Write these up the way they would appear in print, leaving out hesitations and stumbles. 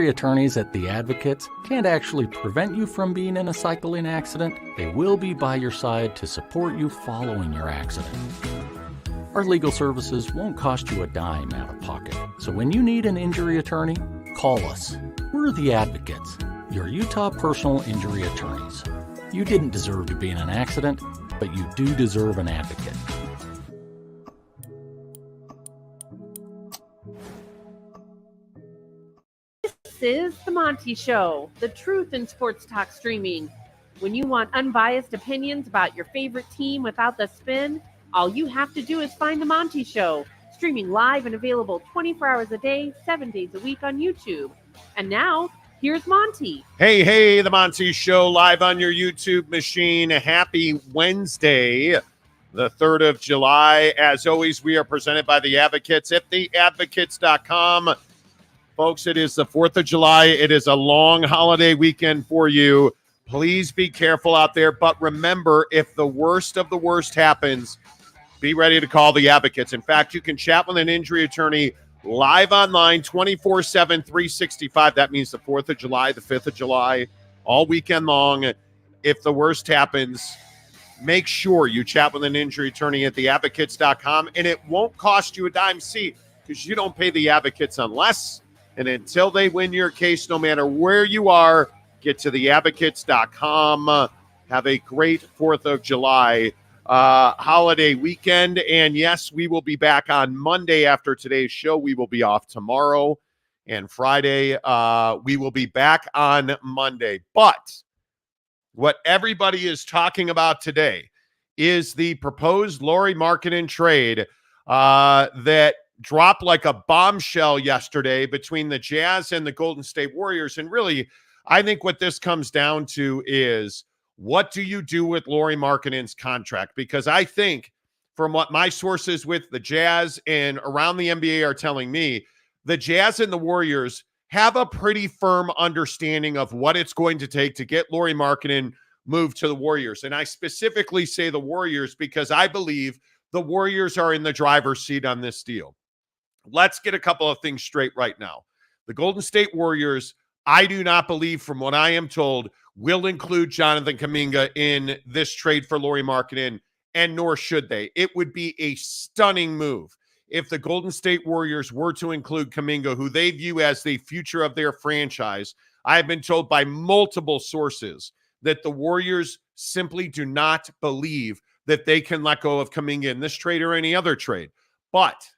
injury attorneys at The Advocates can't actually prevent you from being in a cycling accident, they will be by your side to support you following your accident. Our legal services won't cost you a dime out of pocket. So when you need an injury attorney, call us. We're The Advocates, your Utah personal injury attorneys. You didn't deserve to be in an accident, but you do deserve an advocate. This is The Monty Show, the truth in sports talk streaming. When you want unbiased opinions about your favorite team without the spin, all you have to do is find The Monty Show, streaming live and available 24 hours a day, 7 days a week on YouTube. And now, here's Monty. Hey, The Monty Show, live on your YouTube machine. Happy Wednesday, the 3rd of July. As always, we are presented by The Advocates at theadvocates.com. Folks, it is the 4th of July. It is a long holiday weekend for you. Please be careful out there. But remember, if the worst of the worst happens, be ready to call The Advocates. In fact, you can chat with an injury attorney live online 24/7, 365. That means the 4th of July, the 5th of July, all weekend long. If the worst happens, make sure you chat with an injury attorney at theadvocates.com, and it won't cost you a dime seat because you don't pay the Advocates unless and until they win your case, no matter where you are. Get to theadvocates.com. Have a great 4th of July holiday weekend. And yes, we will be back on Monday after today's show. We will be off tomorrow and Friday. We will be back on Monday. But what everybody is talking about today is the proposed Lauri Markkanen trade that dropped like a bombshell yesterday between the Jazz and the Golden State Warriors. And really, I think what this comes down to is, what do you do with Lauri Markkanen's contract? Because I think, from what my sources with the Jazz and around the NBA are telling me, the Jazz and the Warriors have a pretty firm understanding of what it's going to take to get Lauri Markkanen moved to the Warriors. And I specifically say the Warriors because I believe the Warriors are in the driver's seat on this deal. Let's get a couple of things straight right now. The Golden State Warriors, I do not believe, from what I am told, will include Jonathan Kuminga in this trade for Lauri Markkanen, and nor should they. It would be a stunning move if the Golden State Warriors were to include Kuminga, who they view as the future of their franchise. I have been told by multiple sources that the Warriors simply do not believe that they can let go of Kuminga in this trade or any other trade. But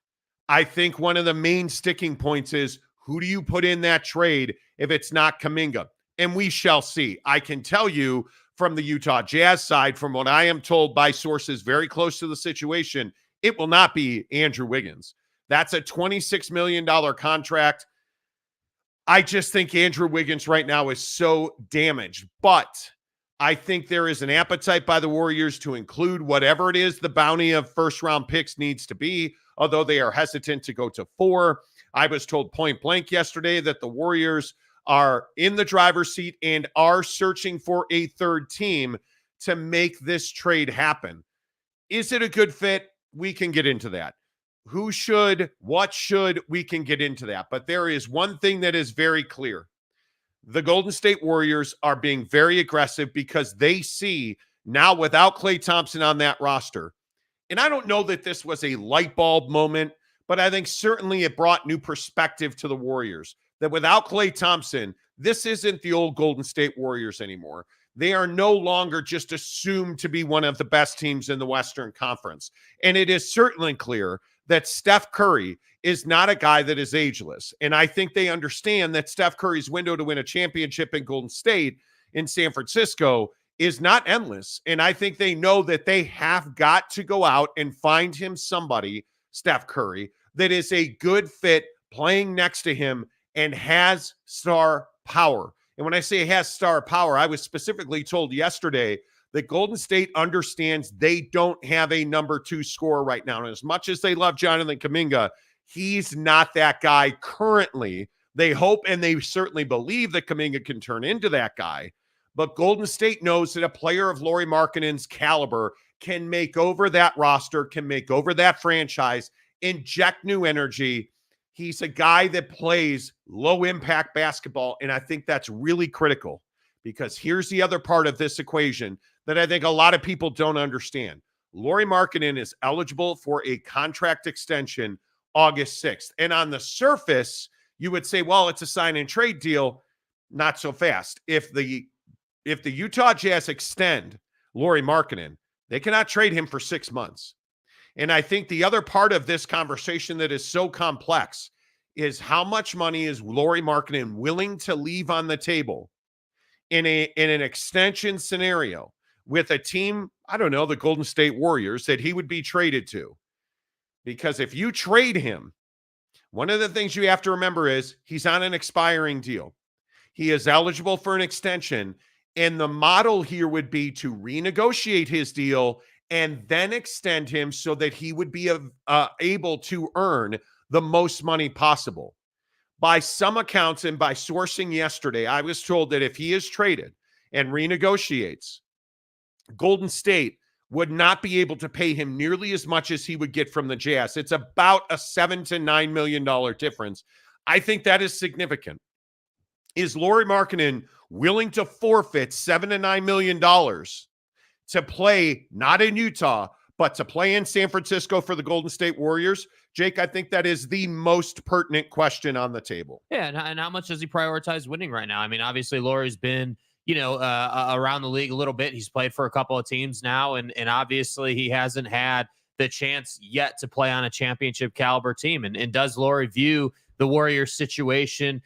I think one of the main sticking points is, who do you put in that trade if it's not Kuminga? And we shall see. I can tell you from the Utah Jazz side, from what I am told by sources very close to the situation, it will not be Andrew Wiggins. That's a $26 million contract. I just think Andrew Wiggins right now is so damaged. But I think there is an appetite by the Warriors to include whatever it is the bounty of first-round picks needs to be, although they are hesitant to go to 4. I was told point blank yesterday that the Warriors are in the driver's seat and are searching for a third team to make this trade happen. Is it a good fit? We can get into that. Who should, what should, we can get into that. But there is one thing that is very clear. The Golden State Warriors are being very aggressive because they see now, without Klay Thompson on that roster, and I don't know that this was a light bulb moment, but I think certainly it brought new perspective to the Warriors, that without Klay Thompson, this isn't the old Golden State Warriors anymore. They are no longer just assumed to be one of the best teams in the Western Conference. And it is certainly clear that Steph Curry is not a guy that is ageless. And I think they understand that Steph Curry's window to win a championship in Golden State, in San Francisco, is not endless. And I think they know that they have got to go out and find him somebody, Steph Curry, that is a good fit playing next to him and has star power. And when I say has star power, I was specifically told yesterday that Golden State understands they don't have a number 2 scorer right now. And as much as they love Jonathan Kuminga, he's not that guy currently. They hope and they certainly believe that Kuminga can turn into that guy. But Golden State knows that a player of Lauri Markkanen's caliber can make over that roster, can make over that franchise, inject new energy. He's a guy that plays low-impact basketball, and I think that's really critical because here's the other part of this equation that I think a lot of people don't understand. Lauri Markkanen is eligible for a contract extension August 6th. And on the surface, you would say, well, it's a sign and trade deal. Not so fast. If the Utah Jazz extend Lauri Markkanen, they cannot trade him for 6 months. And I think the other part of this conversation that is so complex is how much money is Lauri Markkanen willing to leave on the table in an extension scenario with a team, I don't know, the Golden State Warriors, that he would be traded to. Because if you trade him, one of the things you have to remember is he's on an expiring deal. He is eligible for an extension, and the model here would be to renegotiate his deal and then extend him so that he would be able to earn the most money possible. By some accounts and by sourcing yesterday, I was told that if he is traded and renegotiates, Golden State would not be able to pay him nearly as much as he would get from the Jazz. It's about a $7 to $9 million difference. I think that is significant. Is Lauri Markkanen willing to forfeit $7 to $9 million to play not in Utah, but to play in San Francisco for the Golden State Warriors? Jake, I think that is the most pertinent question on the table. Yeah, and how much does he prioritize winning right now? I mean, obviously, Lauri's been, around the league a little bit. He's played for a couple of teams now, and obviously he hasn't had the chance yet to play on a championship caliber team. And does Lauri view the Warriors situation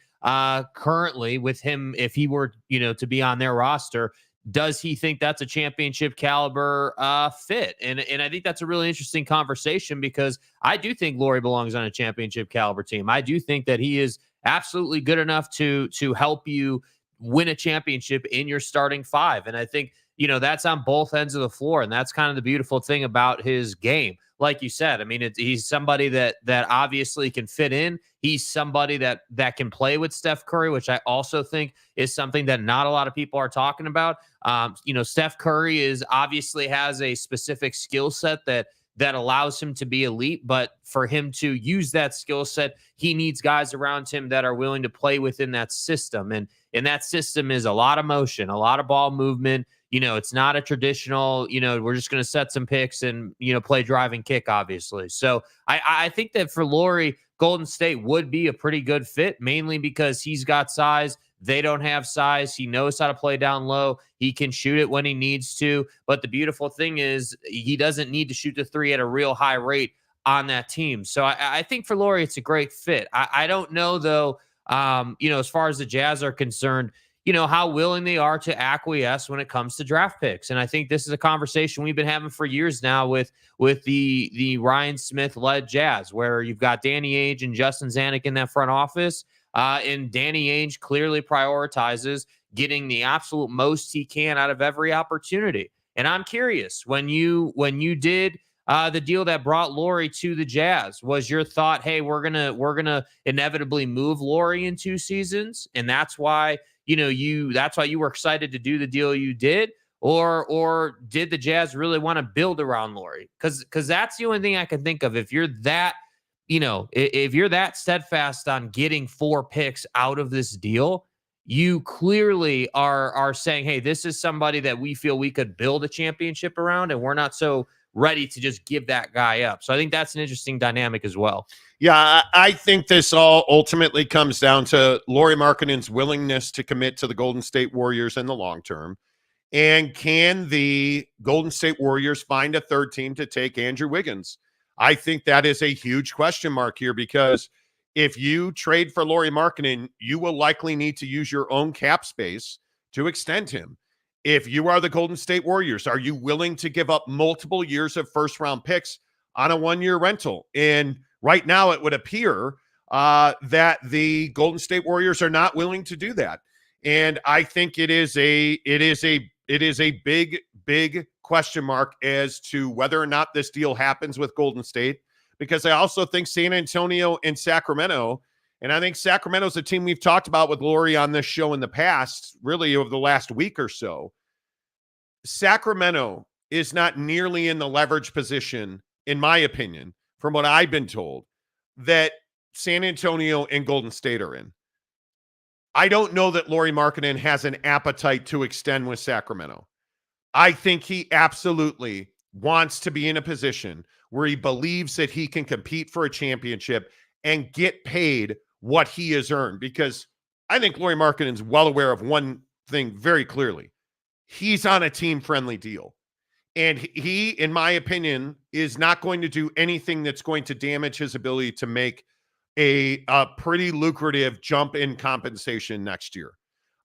currently with him, if he were, to be on their roster, does he think that's a championship caliber fit? And I think that's a really interesting conversation because I do think Lauri belongs on a championship caliber team. I do think that he is absolutely good enough to help you win a championship in your starting five. And I think, that's on both ends of the floor. And that's kind of the beautiful thing about his game. Like you said, I mean, he's somebody that obviously can fit in. He's somebody that can play with Steph Curry, which I also think is something that not a lot of people are talking about. Steph Curry obviously has a specific skill set that allows him to be elite, but for him to use that skill set, he needs guys around him that are willing to play within that system. And that system is a lot of motion, a lot of ball movement. It's not a traditional, we're just going to set some picks and, play drive and kick, obviously. So I think that for Lauri, Golden State would be a pretty good fit, mainly because he's got size. They don't have size. He knows how to play down low. He can shoot it when he needs to. But the beautiful thing is he doesn't need to shoot the three at a real high rate on that team. So I think for Lauri, it's a great fit. I don't know, though, as far as the Jazz are concerned, how willing they are to acquiesce when it comes to draft picks. And I think this is a conversation we've been having for years now with the Ryan Smith-led Jazz, where you've got Danny Ainge and Justin Zanuck in that front office. And Danny Ainge clearly prioritizes getting the absolute most he can out of every opportunity. And I'm curious, when you did the deal that brought Lauri to the Jazz, was your thought, hey, we're gonna inevitably move Lauri in 2 seasons, and that's why you were excited to do the deal you did? Or did the Jazz really want to build around Lauri? Because that's the only thing I can think of. If you're that, if you're that steadfast on getting 4 picks out of this deal, you clearly are saying, hey, this is somebody that we feel we could build a championship around, and we're not so ready to just give that guy up. So I think that's an interesting dynamic as well. Yeah, I think this all ultimately comes down to Lauri Markkanen's willingness to commit to the Golden State Warriors in the long term. And can the Golden State Warriors find a third team to take Andrew Wiggins? I think that is a huge question mark here, because if you trade for Lauri Markkanen, you will likely need to use your own cap space to extend him. If you are the Golden State Warriors, are you willing to give up multiple years of first-round picks on a 1-year rental? And right now it would appear that the Golden State Warriors are not willing to do that. And I think it is a big question mark as to whether or not this deal happens with Golden State, because I also think San Antonio and Sacramento, and I think Sacramento's a team we've talked about with Lauri on this show in the past, really over the last week or so. Sacramento is not nearly in the leverage position, in my opinion, from what I've been told, that San Antonio and Golden State are in. I don't know that Lauri Markkanen has an appetite to extend with Sacramento. I think he absolutely wants to be in a position where he believes that he can compete for a championship and get paid what he has earned, because I think Lauri Markkanen is well aware of one thing very clearly. He's on a team-friendly deal. And he, in my opinion, is not going to do anything that's going to damage his ability to make a pretty lucrative jump in compensation next year.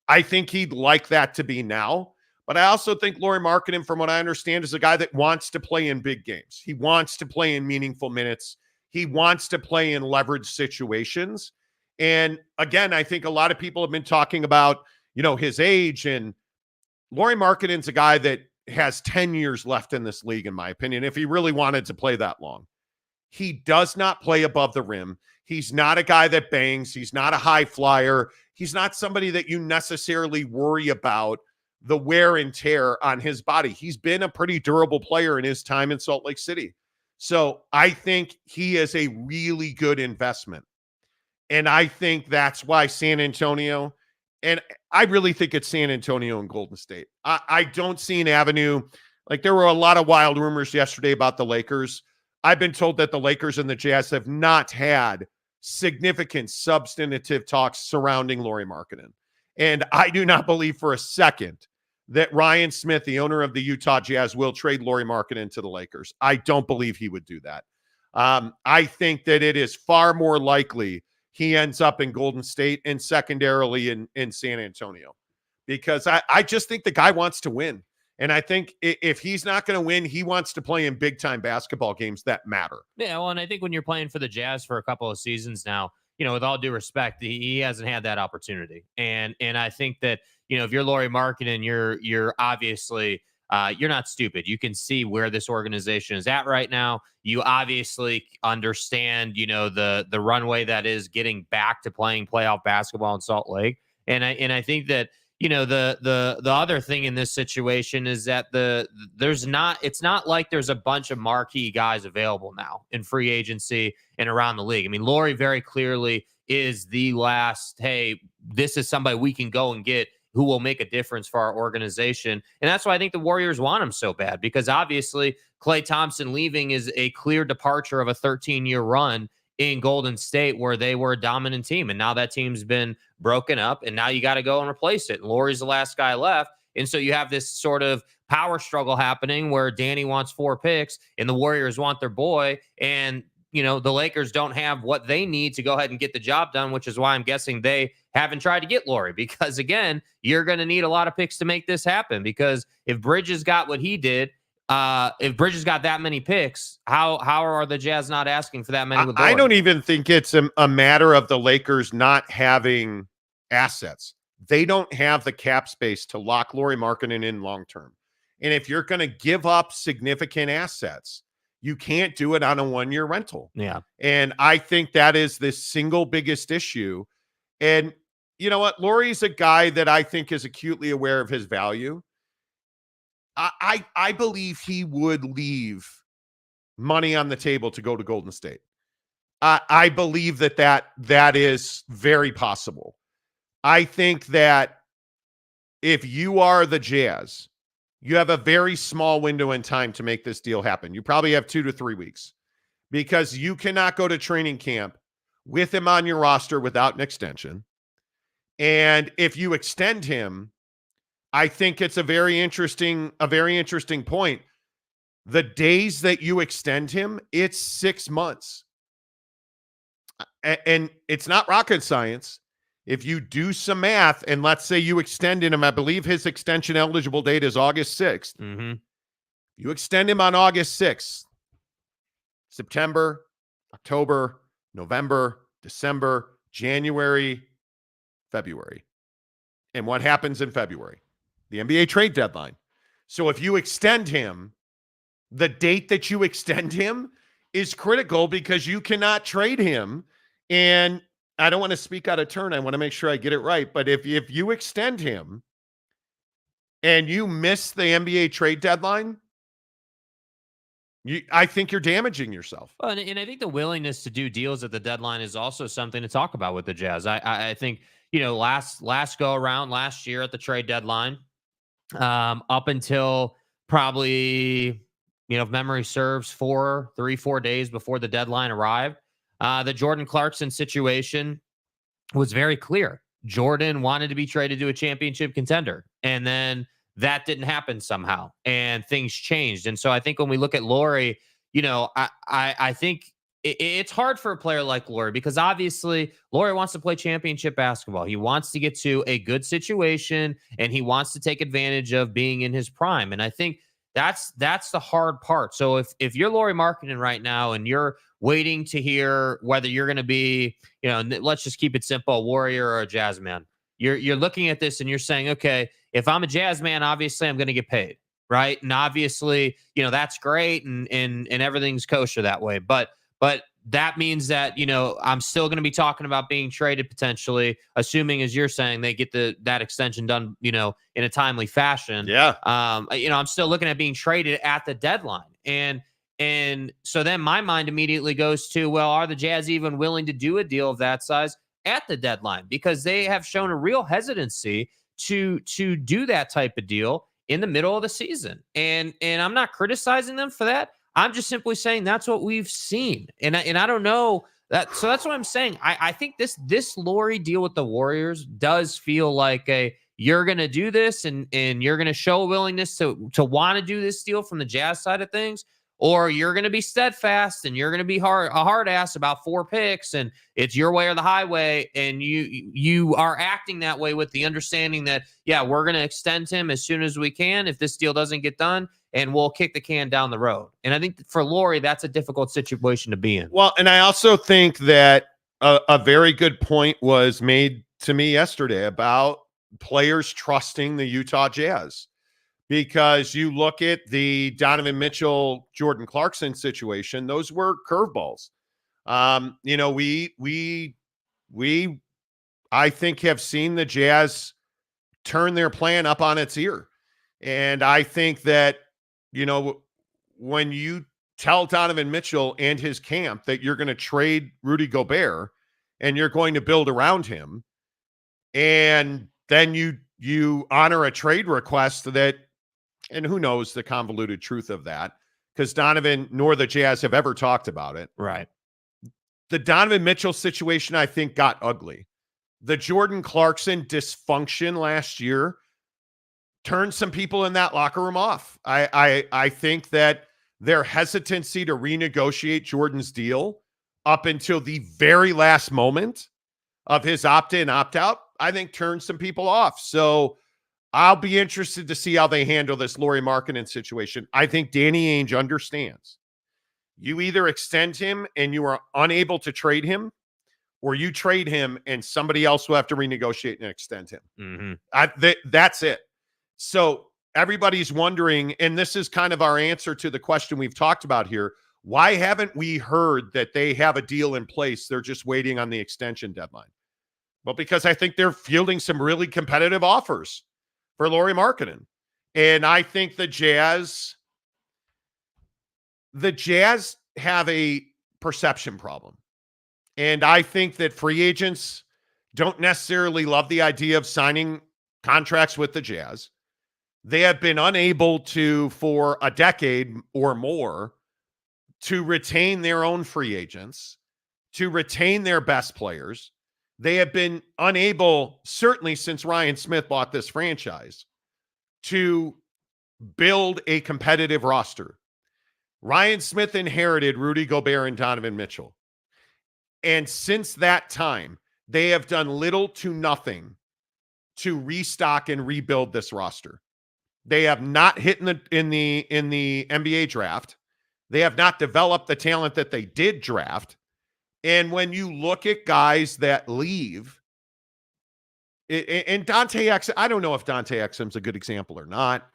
I think he'd like that to be now. But I also think Lauri Markkanen, from what I understand, is a guy that wants to play in big games. He wants to play in meaningful minutes. He wants to play in leverage situations. And again, I think a lot of people have been talking about, his age, and Lauri Markkanen's a guy that has 10 years left in this league, in my opinion, if he really wanted to play that long. He does not play above the rim. He's not a guy that bangs. He's not a high flyer. He's not somebody that you necessarily worry about the wear and tear on his body. He's been a pretty durable player in his time in Salt Lake City. So I think he is a really good investment. And I think that's why San Antonio, and I really think it's San Antonio and Golden State. I don't see an avenue. Like, there were a lot of wild rumors yesterday about the Lakers. I've been told that the Lakers and the Jazz have not had significant substantive talks surrounding Lauri Markkanen. And I do not believe for a second that Ryan Smith, the owner of the Utah Jazz, will trade Lauri Markkanen to the Lakers. I don't believe he would do that. I think that it is far more likely he ends up in Golden State and secondarily in San Antonio, because I just think the guy wants to win. And I think if he's not going to win, he wants to play in big-time basketball games that matter. Yeah, well, and I think when you're playing for the Jazz for a couple of seasons now, with all due respect, he hasn't had that opportunity. And I think that, if you're Lauri Markkanen, you're obviously you're not stupid. You can see where this organization is at right now. You obviously understand, the runway that is getting back to playing playoff basketball in Salt Lake. And I think that, the other thing in this situation is that it's not like there's a bunch of marquee guys available now in free agency and around the league. I mean, Lauri very clearly is the last, hey, this is somebody we can go and get who will make a difference for our organization. And that's why I think the Warriors want him so bad, because obviously Klay Thompson leaving is a clear departure of a 13-year run in Golden State, where they were a dominant team. And now that team's been broken up, and now you got to go and replace it. And Lauri's the last guy left. And so you have this sort of power struggle happening where Danny wants 4 picks and the Warriors want their boy. And, the Lakers don't have what they need to go ahead and get the job done, which is why I'm guessing they haven't tried to get Lauri, because again, you're going to need a lot of picks to make this happen. Because if Bridges got what he did, if Bridges got that many picks, how are the Jazz not asking for that many with Lauri? I don't even think it's a matter of the Lakers not having assets. They don't have the cap space to lock Lauri Markkanen in long term. And if you're going to give up significant assets, you can't do it on a 1-year rental. Yeah. And I think that is the single biggest issue. And you know what? Lauri's a guy that I think is acutely aware of his value. I believe he would leave money on the table to go to Golden State. I believe that is very possible. I think that if you are the Jazz, you have a very small window in time to make this deal happen. You probably have 2 to 3 weeks, because you cannot go to training camp with him on your roster without an extension. And if you extend him, I think it's a very interesting point. The days that you extend him, it's 6 months. And it's not rocket science. If you do some math, and let's say you extended him, I believe his extension eligible date is August 6th. Mm-hmm. You extend him on August 6th, September, October, November, December, January, February. And what happens in February? The NBA trade deadline. So if you extend him, the date that you extend him is critical, because you cannot trade him. And I don't want to speak out of turn. I want to make sure I get it right. But if you extend him and you miss the NBA trade deadline, I think you're damaging yourself. Well, and I think the willingness to do deals at the deadline is also something to talk about with the Jazz. I think, last go around last year at the trade deadline, up until probably, if memory serves, 4 days before the deadline arrived, the Jordan Clarkson situation was very clear. Jordan wanted to be traded to a championship contender, and then that didn't happen somehow, and things changed. And so I think when we look at Lauri, I think it's hard for a player like Lauri, because obviously Lauri wants to play championship basketball. He wants to get to a good situation, and he wants to take advantage of being in his prime. And I think that's the hard part. So if you're Lauri Markkanen right now and you're waiting to hear whether you're going to be, let's just keep it simple, a Warrior or a Jazz man, you're looking at this and you're saying, okay, if I'm a Jazz man, obviously I'm going to get paid, right? And obviously, that's great, and everything's kosher that way. But that means that, I'm still going to be talking about being traded potentially, assuming, as you're saying, they get that extension done, in a timely fashion. Yeah. I'm still looking at being traded at the deadline. And so then my mind immediately goes to, well, are the Jazz even willing to do a deal of that size at the deadline? Because they have shown a real hesitancy to do that type of deal in the middle of the season. And I'm not criticizing them for that. I'm just simply saying that's what we've seen. And I don't know that. So that's what I'm saying. I think this Lauri deal with the Warriors does feel like you're going to do this and you're going to show a willingness to want to do this deal from the Jazz side of things, or you're going to be steadfast and you're going to be a hard ass about 4 picks and it's your way or the highway. And you are acting that way with the understanding that, yeah, we're going to extend him as soon as we can if this deal doesn't get done, and we'll kick the can down the road. And I think for Lauri, that's a difficult situation to be in. Well, and I also think that a very good point was made to me yesterday about players trusting the Utah Jazz. Because you look at the Donovan Mitchell, Jordan Clarkson situation, those were curveballs. We I think have seen the Jazz turn their plan up on its ear. And I think that, when you tell Donovan Mitchell and his camp that you're going to trade Rudy Gobert and you're going to build around him, and then you honor a trade request that, and who knows the convoluted truth of that, because Donovan nor the Jazz have ever talked about it. Right. The Donovan Mitchell situation, I think, got ugly. The Jordan Clarkson dysfunction last year turned some people in that locker room off. I think that their hesitancy to renegotiate Jordan's deal up until the very last moment of his opt-in, opt-out, I think turned some people off. So I'll be interested to see how they handle this Lauri Markkanen situation. I think Danny Ainge understands. You either extend him and you are unable to trade him, or you trade him and somebody else will have to renegotiate and extend him. Mm-hmm. That's it. So everybody's wondering, and this is kind of our answer to the question we've talked about here. Why haven't we heard that they have a deal in place? They're just waiting on the extension deadline. Well, because I think they're fielding some really competitive offers for Lauri Markkanen. And I think the Jazz have a perception problem. And I think that free agents don't necessarily love the idea of signing contracts with the Jazz. They have been unable to, for a decade or more, to retain their own free agents, to retain their best players. They have been unable, certainly since Ryan Smith bought this franchise, to build a competitive roster. Ryan Smith inherited Rudy Gobert and Donovan Mitchell. And since that time, they have done little to nothing to restock and rebuild this roster. They have not hit in the NBA draft. They have not developed the talent that they did draft. And when you look at guys that leave, and Dante Exum, I don't know if Dante Exum's a good example or not.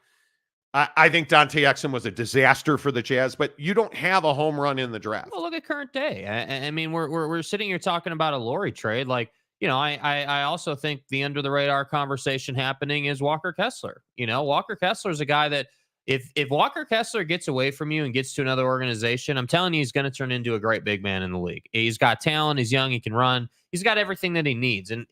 I think Dante Exum was a disaster for the Jazz, but you don't have a home run in the draft. Well, look at current day. I mean, we're sitting here talking about a Lauri trade. Like, I also think the under the radar conversation happening is Walker Kessler. Walker Kessler is a guy that, If Walker Kessler gets away from you and gets to another organization, I'm telling you, he's going to turn into a great big man in the league. He's got talent. He's young. He can run. He's got everything that he needs. And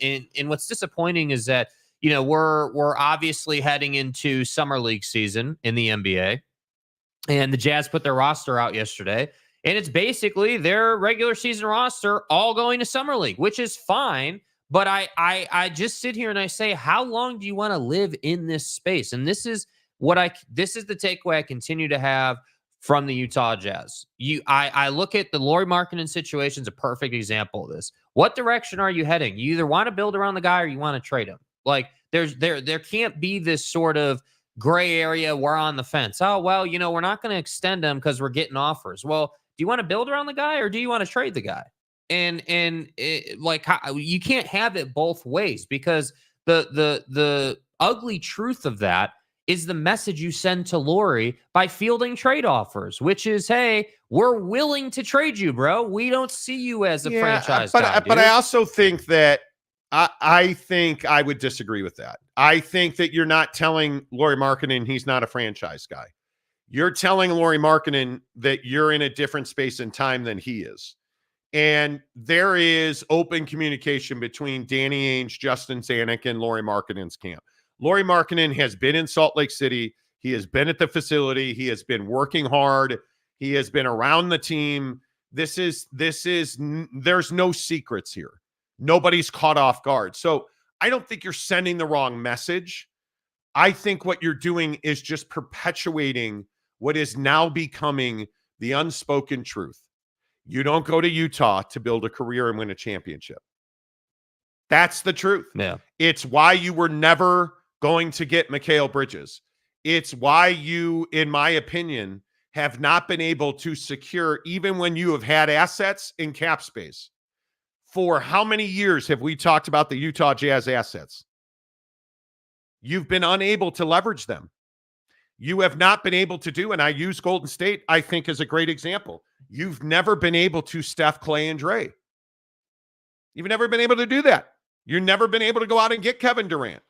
what's disappointing is that, we're obviously heading into summer league season in the NBA, and the Jazz put their roster out yesterday, and it's basically their regular season roster all going to summer league, which is fine. But I just sit here and I say, how long do you want to live in this space? And this is the takeaway I continue to have from the Utah Jazz. I look at the Lauri Markkanen situation as a perfect example of this. What direction are you heading? You either want to build around the guy or you want to trade him. Like there can't be this sort of gray area. We're on the fence. Oh, well, we're not going to extend him because we're getting offers. Well, do you want to build around the guy or do you want to trade the guy? And you can't have it both ways, because the ugly truth of that is the message you send to Lauri by fielding trade offers, which is, hey, we're willing to trade you, bro. We don't see you as a franchise guy, but I also think that I think I would disagree with that. I think that you're not telling Lauri Markkanen he's not a franchise guy. You're telling Lauri Markkanen that you're in a different space and time than he is. And there is open communication between Danny Ainge, Justin Zanuck, and Lauri Markkanen's camp. Lauri Markkanen has been in Salt Lake City. He has been at the facility. He has been working hard. He has been around the team. There's no secrets here. Nobody's caught off guard. So I don't think you're sending the wrong message. I think what you're doing is just perpetuating what is now becoming the unspoken truth. You don't go to Utah to build a career and win a championship. That's the truth. Yeah. It's why you were never going to get Mikal Bridges. It's why you, in my opinion, have not been able to secure, even when you have had assets in cap space. For how many years have we talked about the Utah Jazz assets? You've been unable to leverage them. You have not been able to do, and I use Golden State, I think, as a great example. You've never been able to Steph, Clay, and Dre. You've never been able to do that. You've never been able to go out and get Kevin Durant.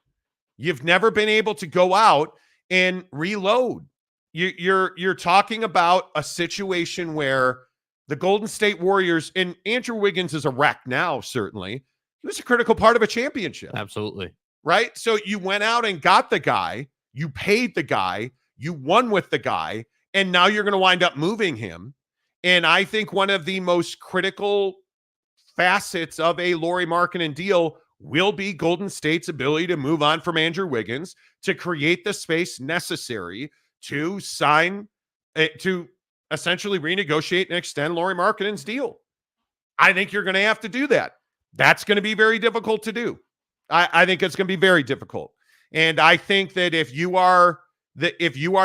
You've never been able to go out and reload. You're talking about a situation where the Golden State Warriors, and Andrew Wiggins is a wreck now, certainly. He was a critical part of a championship. Absolutely. Right? So you went out and got the guy. You paid the guy. You won with the guy. And now you're going to wind up moving him. And I think one of the most critical facets of a Lauri Markkanen deal will be Golden State's ability to move on from Andrew Wiggins, to create the space necessary to sign, to essentially renegotiate and extend Lauri Markkanen's deal. I think you're going to have to do that. That's going to be very difficult to do. I think it's going to be very difficult. And I think that if you are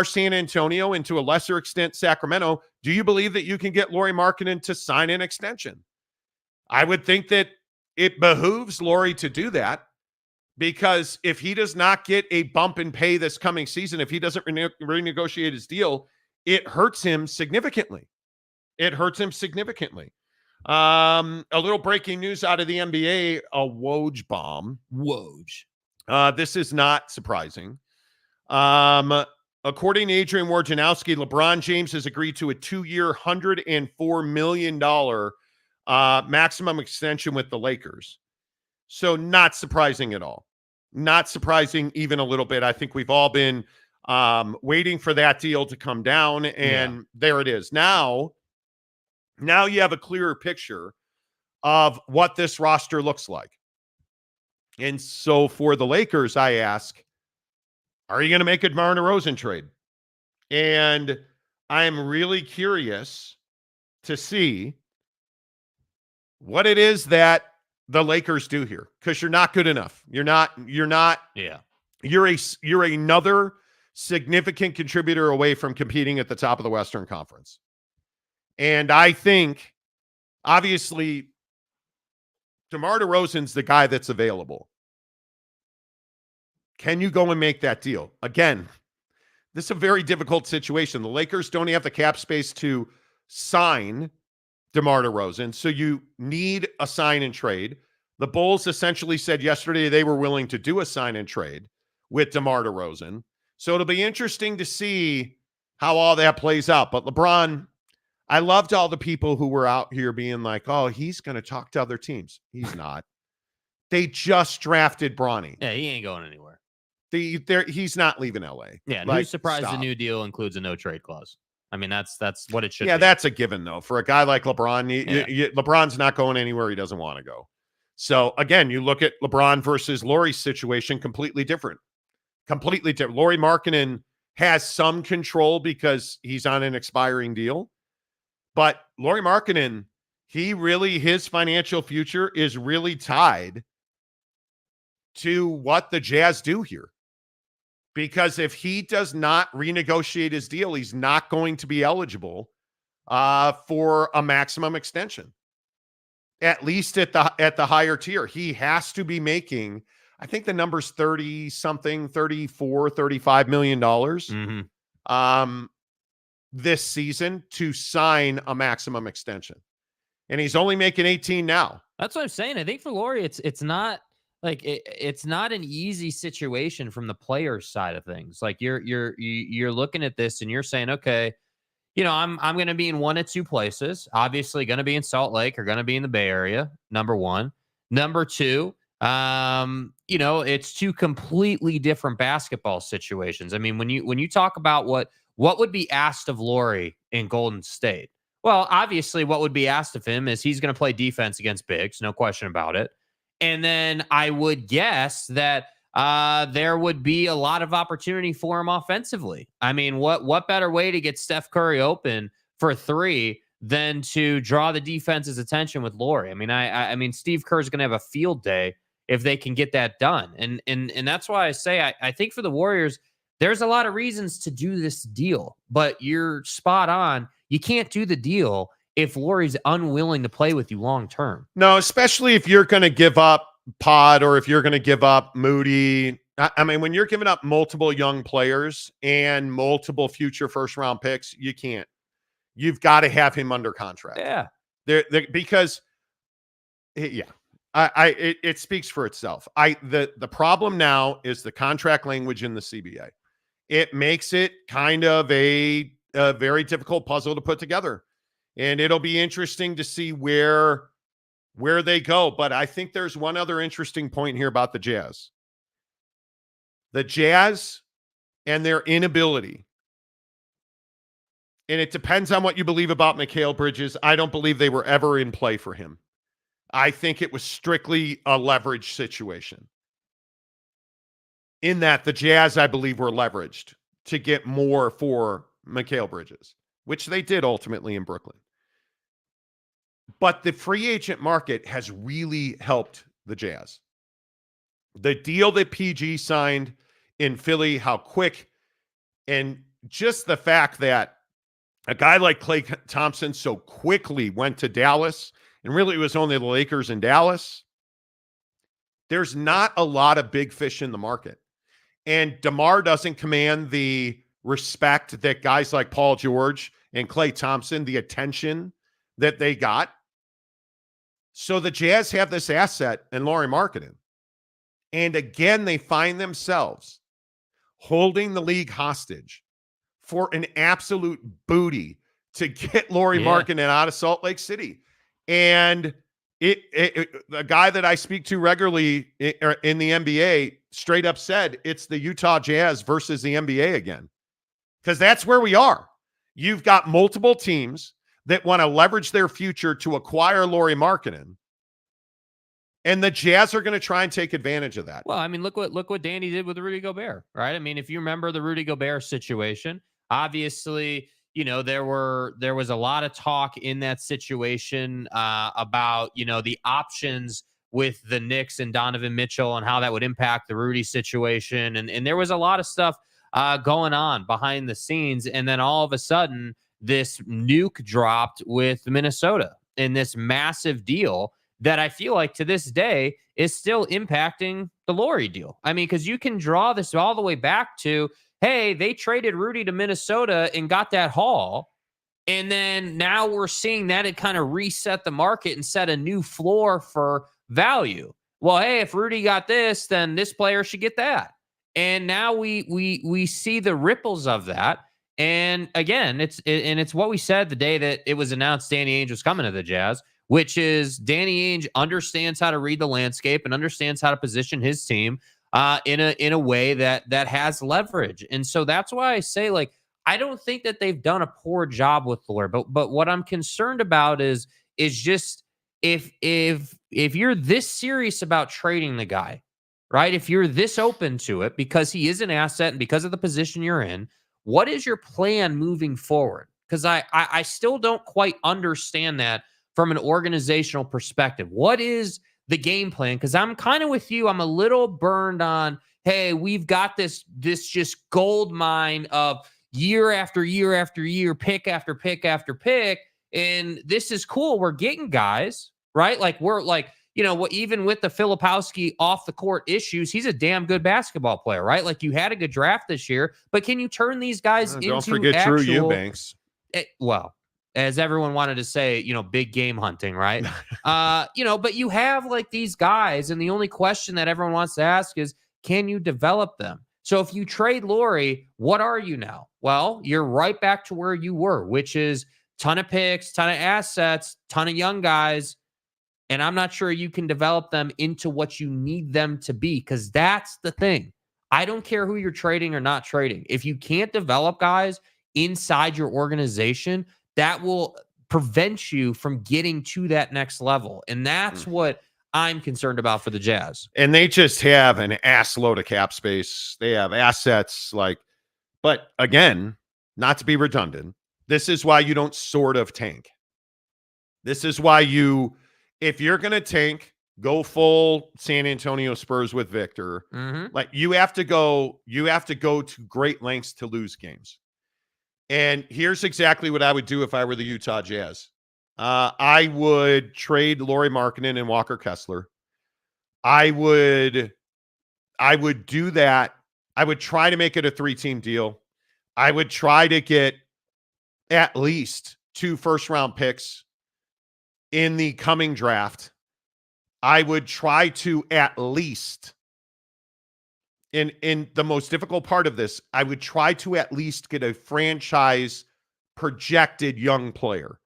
San Antonio, and to a lesser extent Sacramento, do you believe that you can get Lauri Markkanen to sign an extension? I would think that it behooves Lauri to do that, because if he does not get a bump in pay this coming season, if he doesn't renegotiate his deal, it hurts him significantly. It hurts him significantly. A little breaking news out of the NBA, a Woj bomb. Woj. This is not surprising. According to Adrian Wojnarowski, LeBron James has agreed to a 2-year, $104 million maximum extension with the Lakers. So not surprising at all. Not surprising even a little bit. I think we've all been waiting for that deal to come down, and there it is. Now you have a clearer picture of what this roster looks like. And so for the Lakers, I ask, are you going to make a DeMar DeRozan trade? And I'm really curious to see what it is that the Lakers do here, because you're not good enough. You're not. Yeah. You're another significant contributor away from competing at the top of the Western Conference. And I think, obviously, DeMar DeRozan's the guy that's available. Can you go and make that deal? Again, this is a very difficult situation. The Lakers don't have the cap space to sign DeMar DeRozan, so you need a sign and trade. The Bulls essentially said yesterday they were willing to do a sign and trade with DeMar DeRozan. So it'll be interesting to see how all that plays out. But LeBron, I loved all the people who were out here being like, oh, he's going to talk to other teams. He's not. They just drafted Bronny. Yeah, he ain't going anywhere. He's not leaving LA. Yeah, and like, who's surprised stop. the new deal includes a no trade clause? I mean, that's what it should be. Yeah, that's a given, though. For a guy like LeBron, LeBron's not going anywhere he doesn't want to go. So, again, you look at LeBron versus Lauri's situation, completely different. Completely different. Lauri Markkanen has some control because he's on an expiring deal. But Lauri Markkanen, his financial future is really tied to what the Jazz do here. Because if he does not renegotiate his deal, he's not going to be eligible for a maximum extension. At least at the higher tier. He has to be making, I think the number's 30-something, $34, $35 million this season to sign a maximum extension. And he's only making 18 now. That's what I'm saying. I think for Lauri, it's not like it's not an easy situation from the player's side of things. Like you're looking at this and you're saying, okay, I'm going to be in one of two places. Obviously, going to be in Salt Lake or going to be in the Bay Area. Number one. Number two, it's two completely different basketball situations. I mean, when you talk about what would be asked of Lauri in Golden State, well, obviously, what would be asked of him is he's going to play defense against bigs, no question about it. And then I would guess that there would be a lot of opportunity for him offensively. I mean, what better way to get Steph Curry open for three than to draw the defense's attention with Lauri? I mean, I mean, Steve Kerr's going to have a field day if they can get that done. And that's why I say I think for the Warriors, there's a lot of reasons to do this deal, but you're spot on. You can't do the deal if Lauri's unwilling to play with you long term. No, especially if you're going to give up Pod or if you're going to give up Moody. I mean, when you're giving up multiple young players and multiple future first-round picks, you can't. You've got to have him under contract. Yeah. Because, it speaks for itself. The problem now is the contract language in the CBA. It makes it kind of a very difficult puzzle to put together. And it'll be interesting to see where they go. But I think there's one other interesting point here about the Jazz. The Jazz and their inability. And it depends on what you believe about Mikal Bridges. I don't believe they were ever in play for him. I think it was strictly a leverage situation. In that the Jazz, I believe, were leveraged to get more for Mikal Bridges, which they did ultimately in Brooklyn. But the free agent market has really helped the Jazz. The deal that PG signed in Philly, how quick, and just the fact that a guy like Klay Thompson so quickly went to Dallas, and really it was only the Lakers in Dallas. There's not a lot of big fish in the market. And DeMar doesn't command the respect that guys like Paul George and Klay Thompson, the attention that they got. So the Jazz have this asset in Lauri Markkanen. And again, they find themselves holding the league hostage for an absolute booty to get Lauri Markkanen out of Salt Lake City. And a guy that I speak to regularly in the NBA straight up said it's the Utah Jazz versus the NBA again. Because that's where we are. You've got multiple teams that want to leverage their future to acquire Lauri Markkanen. And the Jazz are going to try and take advantage of that. Well, I mean, look what Danny did with Rudy Gobert, right? I mean, if you remember the Rudy Gobert situation, obviously, there was a lot of talk in that situation about, the options with the Knicks and Donovan Mitchell and how that would impact the Rudy situation. And there was a lot of stuff going on behind the scenes. And then all of a sudden, this nuke dropped with Minnesota in this massive deal that I feel like to this day is still impacting the Lauri deal. I mean, because you can draw this all the way back to, hey, they traded Rudy to Minnesota and got that haul. And then now we're seeing that it kind of reset the market and set a new floor for value. Well, hey, if Rudy got this, then this player should get that. And now we see the ripples of that. And again, it's what we said the day that it was announced Danny Ainge was coming to the Jazz, which is Danny Ainge understands how to read the landscape and understands how to position his team in a way that has leverage. And so that's why I say, like, I don't think that they've done a poor job with Lauri, but what I'm concerned about is just if you're this serious about trading the guy, right? If you're this open to it because he is an asset and because of the position you're in, what is your plan moving forward? Because I still don't quite understand that from an organizational perspective. What is the game plan? Because I'm kind of with you. I'm a little burned on, hey, we've got this just gold mine of year after year after year, pick after pick after pick. And this is cool. We're getting guys, right? Like we're like, even with the Filipowski off the court issues, he's a damn good basketball player, right? Like you had a good draft this year, but can you turn these guys into don't forget actual, Drew Eubanks. Well, as everyone wanted to say, big game hunting, right? But you have like these guys, and the only question that everyone wants to ask is, can you develop them? So if you trade Lauri, what are you now? Well, you're right back to where you were, which is ton of picks, ton of assets, ton of young guys. And I'm not sure you can develop them into what you need them to be, because that's the thing. I don't care who you're trading or not trading. If you can't develop guys inside your organization, that will prevent you from getting to that next level. And that's what I'm concerned about for the Jazz. And they just have an ass load of cap space. They have assets but again, not to be redundant, this is why you don't sort of tank. This is why if you're going to tank, go full San Antonio Spurs with Victor. Like you have to go to great lengths to lose games. And here's exactly what I would do if I were the Utah Jazz. I would trade Lauri Markkanen and Walker Kessler. I would do that. I would try to make it a 3-team deal. I would try to get at least 2 first-round picks in the coming draft. I would try to at least, in the most difficult part of this, I would try to at least get a franchise projected young player.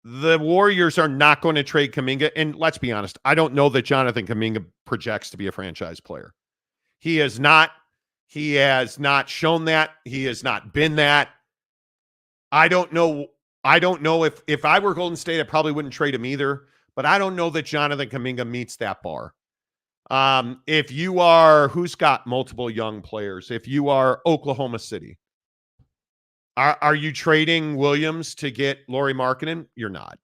The Warriors are not going to trade Kuminga. And let's be honest, I don't know that Jonathan Kuminga projects to be a franchise player. He has not shown that. He has not been that. I don't know if I were Golden State, I probably wouldn't trade him either, but I don't know that Jonathan Kuminga meets that bar. If you are, who's got multiple young players? If you are Oklahoma City, are you trading Williams to get Lauri Markkanen? You're not,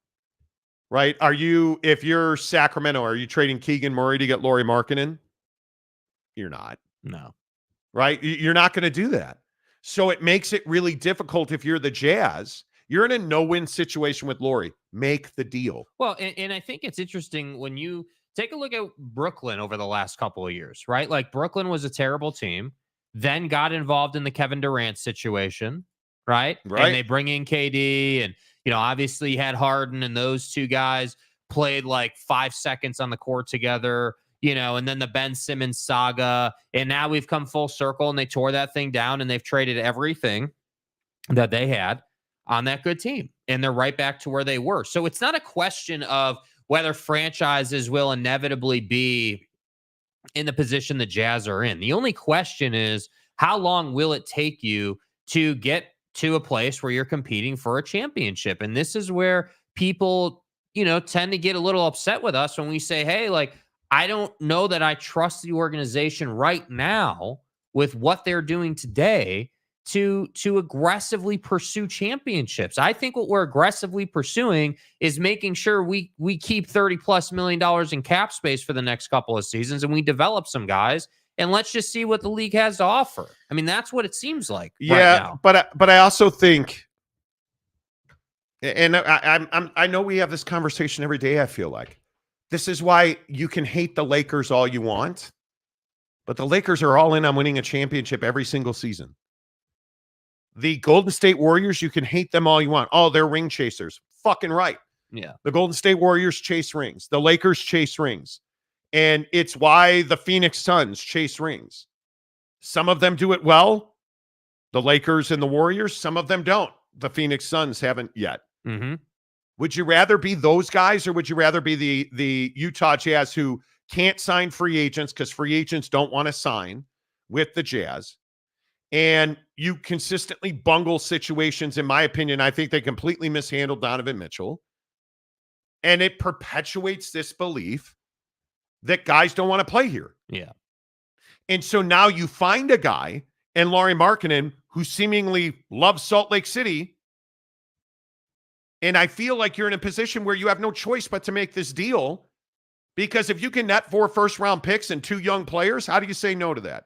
right? If you're Sacramento, are you trading Keegan Murray to get Lauri Markkanen? You're not. No. Right? You're not going to do that. So it makes it really difficult if you're the Jazz. You're in a no-win situation with Lauri. Make the deal. Well, and I think it's interesting when you take a look at Brooklyn over the last couple of years, right? Like Brooklyn was a terrible team, then got involved in the Kevin Durant situation, right? And they bring in KD, and obviously you had Harden, and those two guys played like 5 seconds on the court together, and then the Ben Simmons saga, and now we've come full circle, and they tore that thing down, and they've traded everything that they had on that good team, and they're right back to where they were. So it's not a question of whether franchises will inevitably be in the position the Jazz are in. The only question is, how long will it take you to get to a place where you're competing for a championship? And this is where people, tend to get a little upset with us when we say, hey, like, I don't know that I trust the organization right now with what they're doing today to aggressively pursue championships. I think what we're aggressively pursuing is making sure we keep $30+ million in cap space for the next couple of seasons, and we develop some guys, and let's just see what the league has to offer. I mean, that's what it seems like. Yeah, right now. but I also think, and I know we have this conversation every day. I feel like this is why you can hate the Lakers all you want, but the Lakers are all in on winning a championship every single season. The Golden State Warriors, you can hate them all you want. Oh, they're ring chasers. Fucking right. Yeah. The Golden State Warriors chase rings. The Lakers chase rings. And it's why the Phoenix Suns chase rings. Some of them do it well, the Lakers and the Warriors. Some of them don't. The Phoenix Suns haven't yet. Mm-hmm. Would you rather be those guys, or would you rather be the Utah Jazz who can't sign free agents because free agents don't want to sign with the Jazz? And you consistently bungle situations. In my opinion, I think they completely mishandled Donovan Mitchell. And it perpetuates this belief that guys don't want to play here. Yeah. And so now you find a guy, and Lauri Markkanen, who seemingly loves Salt Lake City. And I feel like you're in a position where you have no choice but to make this deal, because if you can net 4 first-round picks and 2 young players, how do you say no to that?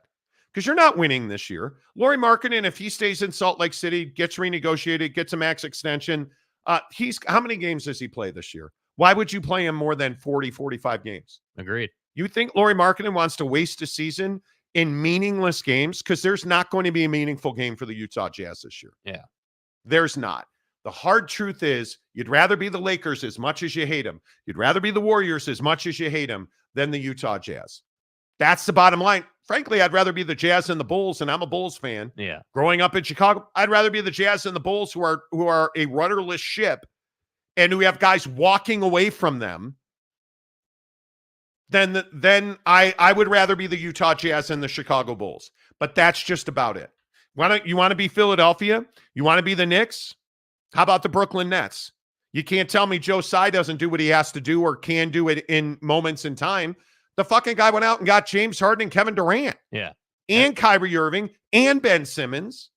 Because you're not winning this year. Lauri Markkanen, if he stays in Salt Lake City, gets renegotiated, gets a max extension, how many games does he play this year? Why would you play him more than 40, 45 games? Agreed. You think Lauri Markkanen wants to waste a season in meaningless games? Because there's not going to be a meaningful game for the Utah Jazz this year. Yeah. There's not. The hard truth is you'd rather be the Lakers as much as you hate them. You'd rather be the Warriors as much as you hate them than the Utah Jazz. That's the bottom line. Frankly, I'd rather be the Jazz and the Bulls, and I'm a Bulls fan. Yeah. Growing up in Chicago, I'd rather be the Jazz and the Bulls who are a rudderless ship and who have guys walking away from them. Then I would rather be the Utah Jazz and the Chicago Bulls. But that's just about it. You want to be Philadelphia? You want to be the Knicks? How about the Brooklyn Nets? You can't tell me Joe Tsai doesn't do what he has to do or can do it in moments in time. The fucking guy went out and got James Harden and Kevin Durant. Yeah. And Kyrie Irving and Ben Simmons.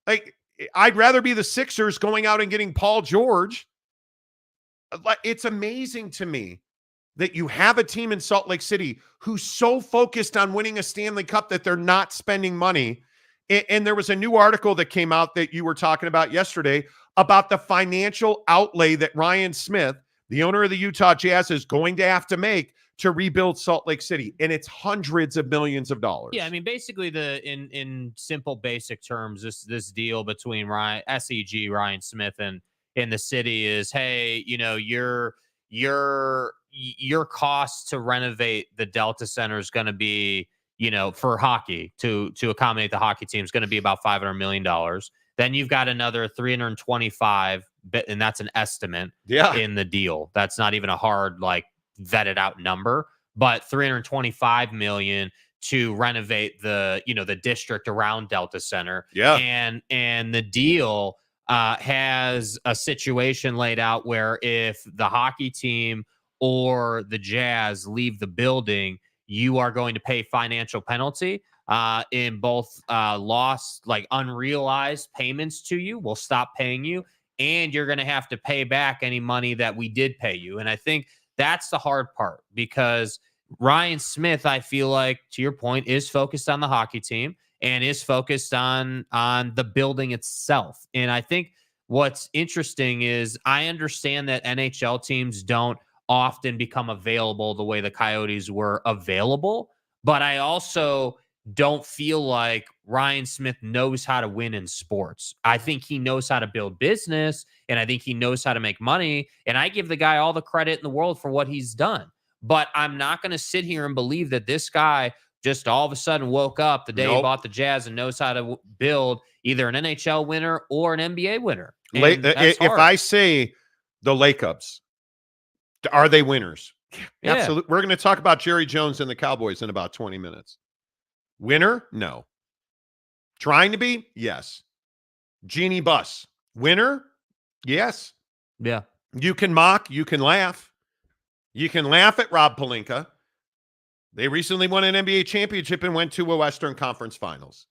Like, I'd rather be the Sixers going out and getting Paul George. It's amazing to me that you have a team in Salt Lake City who's so focused on winning a Stanley Cup that they're not spending money. And there was a new article that came out that you were talking about yesterday about the financial outlay that Ryan Smith, the owner of the Utah Jazz, is going to have to make to rebuild Salt Lake City. And it's hundreds of millions of dollars. Yeah, I mean, basically, in simple, basic terms, this deal between SEG, Ryan Smith, and the city is, hey, you know, your cost to renovate the Delta Center is going to be, you know, for hockey to accommodate the hockey team is going to be about $500 million. Then you've got another 325, and that's an estimate in the deal. That's not even a hard, like, vetted out number, but 325 million to renovate the district around Delta Center. Yeah. And the deal has a situation laid out where if the hockey team or the Jazz leave the building, you are going to pay financial penalty in both lost, like unrealized payments to you. We'll stop paying you, and you're going to have to pay back any money that we did pay you. And I think that's the hard part, because Ryan Smith, I feel like, to your point, is focused on the hockey team and is focused on the building itself. And I think what's interesting is I understand that NHL teams don't often become available the way the Coyotes were available, but I also don't feel like Ryan Smith knows how to win in sports. I think he knows how to build business, and I think he knows how to make money, and I give the guy all the credit in the world for what he's done. But I'm not going to sit here and believe that this guy just all of a sudden woke up the day he bought the Jazz and knows how to build either an NHL winner or an NBA winner. If I say the Lakers, are they winners? Yeah. Absolutely. We're going to talk about Jerry Jones and the Cowboys in about 20 minutes. Winner? No. Trying to be? Yes. Genie Bus. Winner? Yes. Yeah. You can mock. You can laugh. You can laugh at Rob Pelinka. They recently won an NBA championship and went to a Western Conference Finals.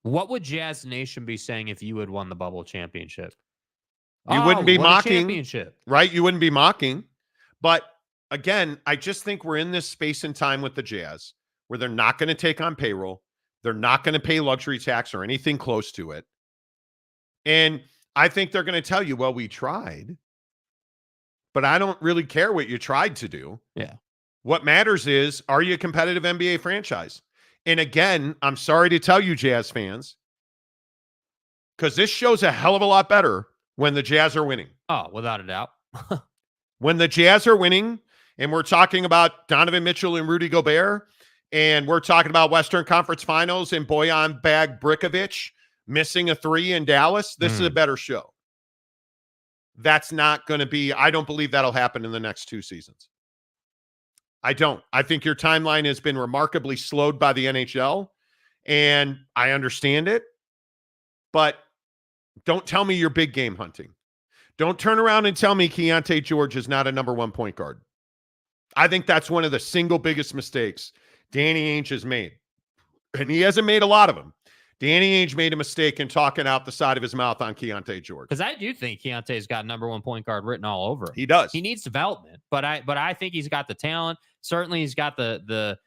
What would Jazz Nation be saying if you had won the bubble championship? You wouldn't be mocking. Championship. Right? You wouldn't be mocking. But again, I just think we're in this space and time with the Jazz where they're not going to take on payroll. They're not going to pay luxury tax or anything close to it. And I think they're going to tell you, well, we tried, but I don't really care what you tried to do. Yeah. What matters is, are you a competitive NBA franchise? And again, I'm sorry to tell you, Jazz fans, because this show's a hell of a lot better when the Jazz are winning. Oh, without a doubt. When the Jazz are winning and we're talking about Donovan Mitchell and Rudy Gobert, and we're talking about Western Conference Finals and Bojan Brickovic missing a 3 in Dallas, this is a better show. That's not going to be, I don't believe that'll happen in the next 2 seasons. I don't. I think your timeline has been remarkably slowed by the NHL, and I understand it, but don't tell me you're big game hunting. Don't turn around and tell me Keontae George is not a number 1 point guard. I think that's one of the single biggest mistakes Danny Ainge has made. And he hasn't made a lot of them. Danny Ainge made a mistake in talking out the side of his mouth on Keontae George. Because I do think Keontae's got number 1 point guard written all over him. He does. He needs development, but I think he's got the talent. Certainly, he's got the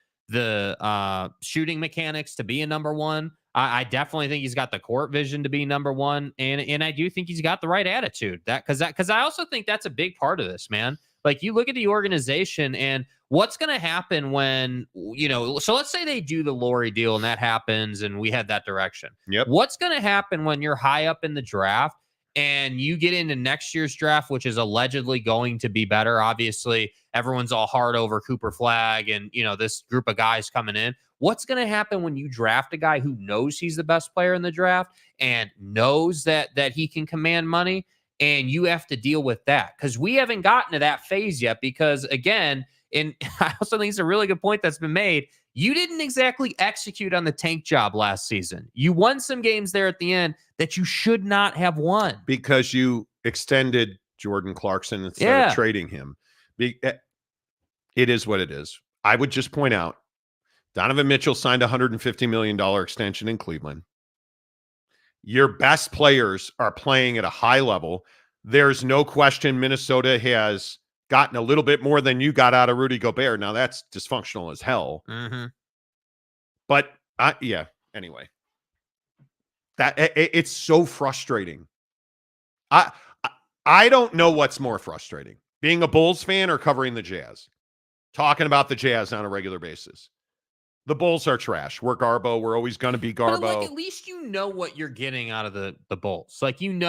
shooting mechanics to be a number 1. I definitely think he's got the court vision to be number 1, and I do think he's got the right attitude. Because I also think that's a big part of this, man. Like, you look at the organization and what's going to happen when, so let's say they do the Lauri deal and that happens and we head that direction. Yep. What's going to happen when you're high up in the draft and you get into next year's draft, which is allegedly going to be better? Obviously, everyone's all hard over Cooper Flagg and, this group of guys coming in. What's going to happen when you draft a guy who knows he's the best player in the draft and knows that he can command money, and you have to deal with that? Because we haven't gotten to that phase yet, because, again, and I also think it's a really good point that's been made, you didn't exactly execute on the tank job last season. You won some games there at the end that you should not have won. Because you extended Jordan Clarkson instead of trading him. It is what it is. I would just point out, Donovan Mitchell signed a $150 million extension in Cleveland. Your best players are playing at a high level. There's no question Minnesota has gotten a little bit more than you got out of Rudy Gobert. Now, that's dysfunctional as hell. Mm-hmm. But, anyway. It's so frustrating. I don't know what's more frustrating, being a Bulls fan or covering the Jazz. Talking about the Jazz on a regular basis. The Bulls are trash. We're Garbo. We're always going to be Garbo. But at least you know what you're getting out of the Bulls. Like, we're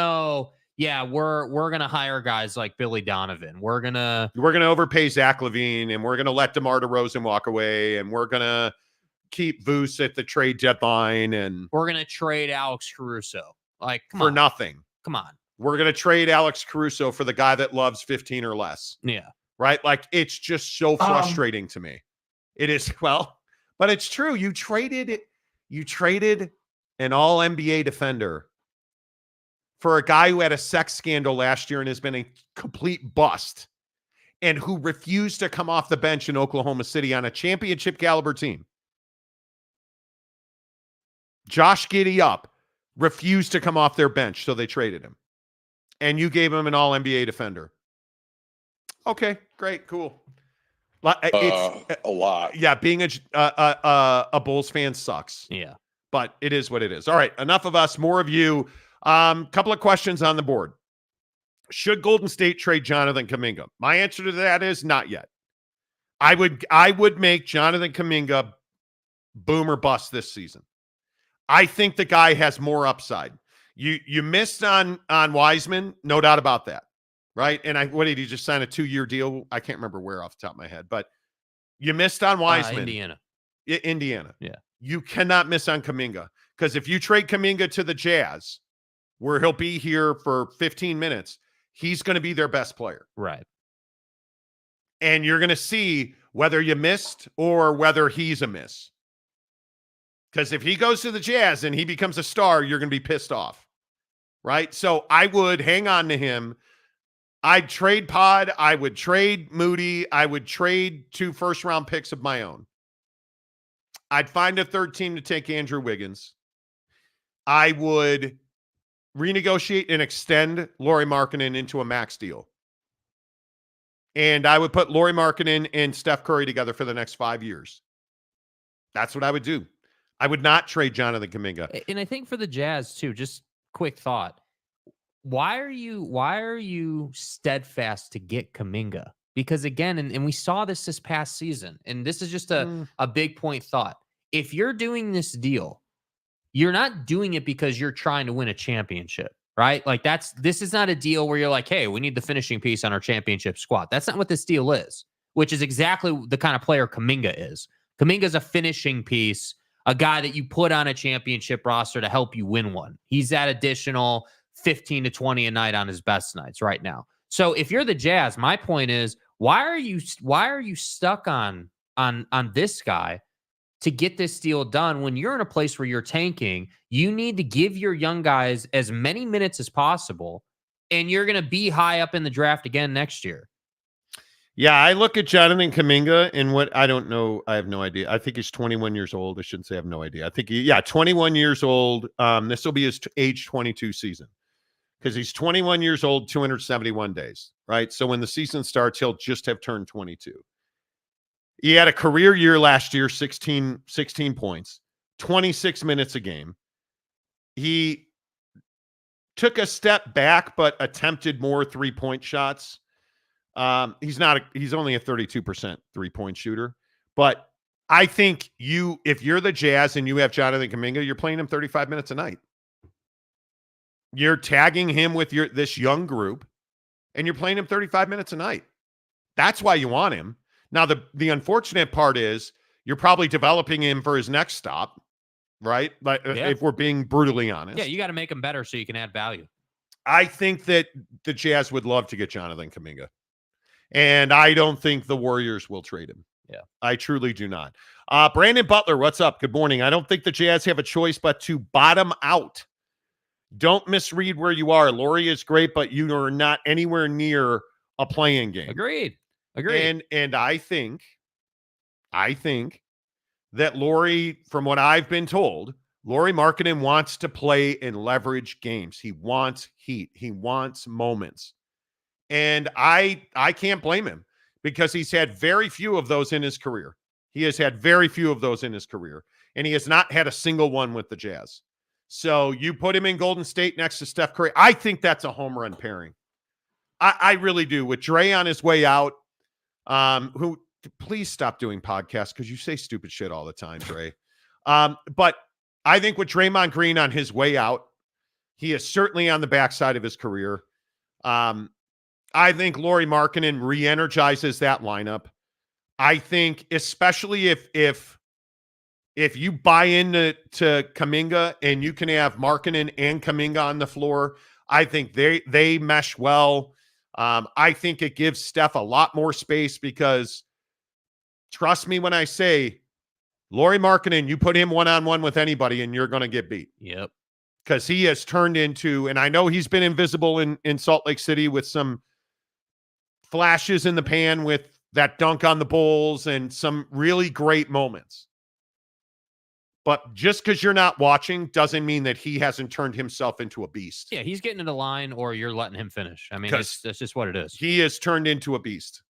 going to hire guys like Billy Donovan. We're going to overpay Zach LaVine, and we're going to let DeMar DeRozan walk away, and we're going to keep Vooch at the trade deadline, and we're going to trade Alex Caruso. Like, for nothing. Come on. We're going to trade Alex Caruso for the guy that loves 15 or less. Yeah. Right? Like, it's just so frustrating to me. It is, but it's true. You traded an all-NBA defender for a guy who had a sex scandal last year and has been a complete bust, and who refused to come off the bench in Oklahoma City on a championship caliber team. Josh Giddey refused to come off their bench, so they traded him. And you gave him an all-NBA defender. Okay, great, cool. It's a lot. Yeah, being a Bulls fan sucks. Yeah. But it is what it is. All right, enough of us, more of you. Couple of questions on the board. Should Golden State trade Jonathan Kuminga? My answer to that is not yet. I would make Jonathan Kuminga boom or bust this season. I think the guy has more upside. You missed on Wiseman, no doubt about that. Right? And what did he just sign a 2-year deal? I can't remember where off the top of my head, but you missed on Wiseman. Indiana. Yeah. You cannot miss on Kuminga, because if you trade Kuminga to the Jazz, where he'll be here for 15 minutes, he's going to be their best player. Right. And you're going to see whether you missed or whether he's a miss. Because if he goes to the Jazz and he becomes a star, you're going to be pissed off. Right? So I would hang on to him. I'd trade Pod. I would trade Moody. I would trade 2 first-round picks of my own. I'd find a third team to take Andrew Wiggins. I would renegotiate and extend Lauri Markkanen into a max deal. And I would put Lauri Markkanen and Steph Curry together for the next 5 years. That's what I would do. I would not trade Jonathan Kuminga. And I think for the Jazz, too, just quick thought. Why are you steadfast to get Kuminga? Because again, and we saw this past season, and this is just a big point thought. If you're doing this deal, you're not doing it because you're trying to win a championship, right? Like this is not a deal where you're like, hey, we need the finishing piece on our championship squad. That's not what this deal is. which is exactly the kind of player Kuminga is. Kuminga's a finishing piece, a guy that you put on a championship roster to help you win one. He's that additional 15 to 20 a night on his best nights right now. So if you're the Jazz, my point is, why are you stuck on this guy to get this deal done when you're in a place where you're tanking? You need to give your young guys as many minutes as possible, and you're going to be high up in the draft again next year. Yeah, I look at Jonathan Kuminga and what I don't know. I have no idea. I think he's 21 years old. I shouldn't say I have no idea. I think 21 years old. This will be his age 22 season because he's 21 years old, 271 days, right? So when the season starts, he'll just have turned 22. He had a career year last year, 16 points, 26 minutes a game. He took a step back, but attempted more 3-point shots. He's only a 32% 3-point shooter, but I think if you're the Jazz and you have Jonathan Kuminga, you're playing him 35 minutes a night. You're tagging him with this young group and you're playing him 35 minutes a night. That's why you want him. Now, the unfortunate part is you're probably developing him for his next stop, right? Like if we're being brutally honest. Yeah, you got to make him better so you can add value. I think that the Jazz would love to get Jonathan Kuminga. And I don't think the Warriors will trade him. Yeah. I truly do not. Brandon Butler, what's up? Good morning. I don't think the Jazz have a choice but to bottom out. Don't misread where you are. Lauri is great, but you are not anywhere near a playing game. Agreed. And I think that Lauri, from what I've been told, Lauri Markkanen wants to play in leverage games. He wants heat. He wants moments. And I can't blame him because he's had very few of those in his career. He has had very few of those in his career, and he has not had a single one with the Jazz. So you put him in Golden State next to Steph Curry. I think that's a home run pairing. I really do. With Dre on his way out, who please stop doing podcasts because you say stupid shit all the time, Dre. But I think with Draymond Green on his way out, he is certainly on the backside of his career. I think Lauri Markkanen re-energizes that lineup. I think, especially if you buy into Kuminga and you can have Markkanen and Kuminga on the floor, I think they mesh well. I think it gives Steph a lot more space because, trust me when I say, Lauri Markkanen, you put him one-on-one with anybody and you're going to get beat. Yep. Because he has turned into, and I know he's been invisible in Salt Lake City with some flashes in the pan with that dunk on the Bulls and some really great moments. But just because you're not watching doesn't mean that he hasn't turned himself into a beast. Yeah, he's getting to the line or you're letting him finish. I mean, that's just what it is. He has turned into a beast.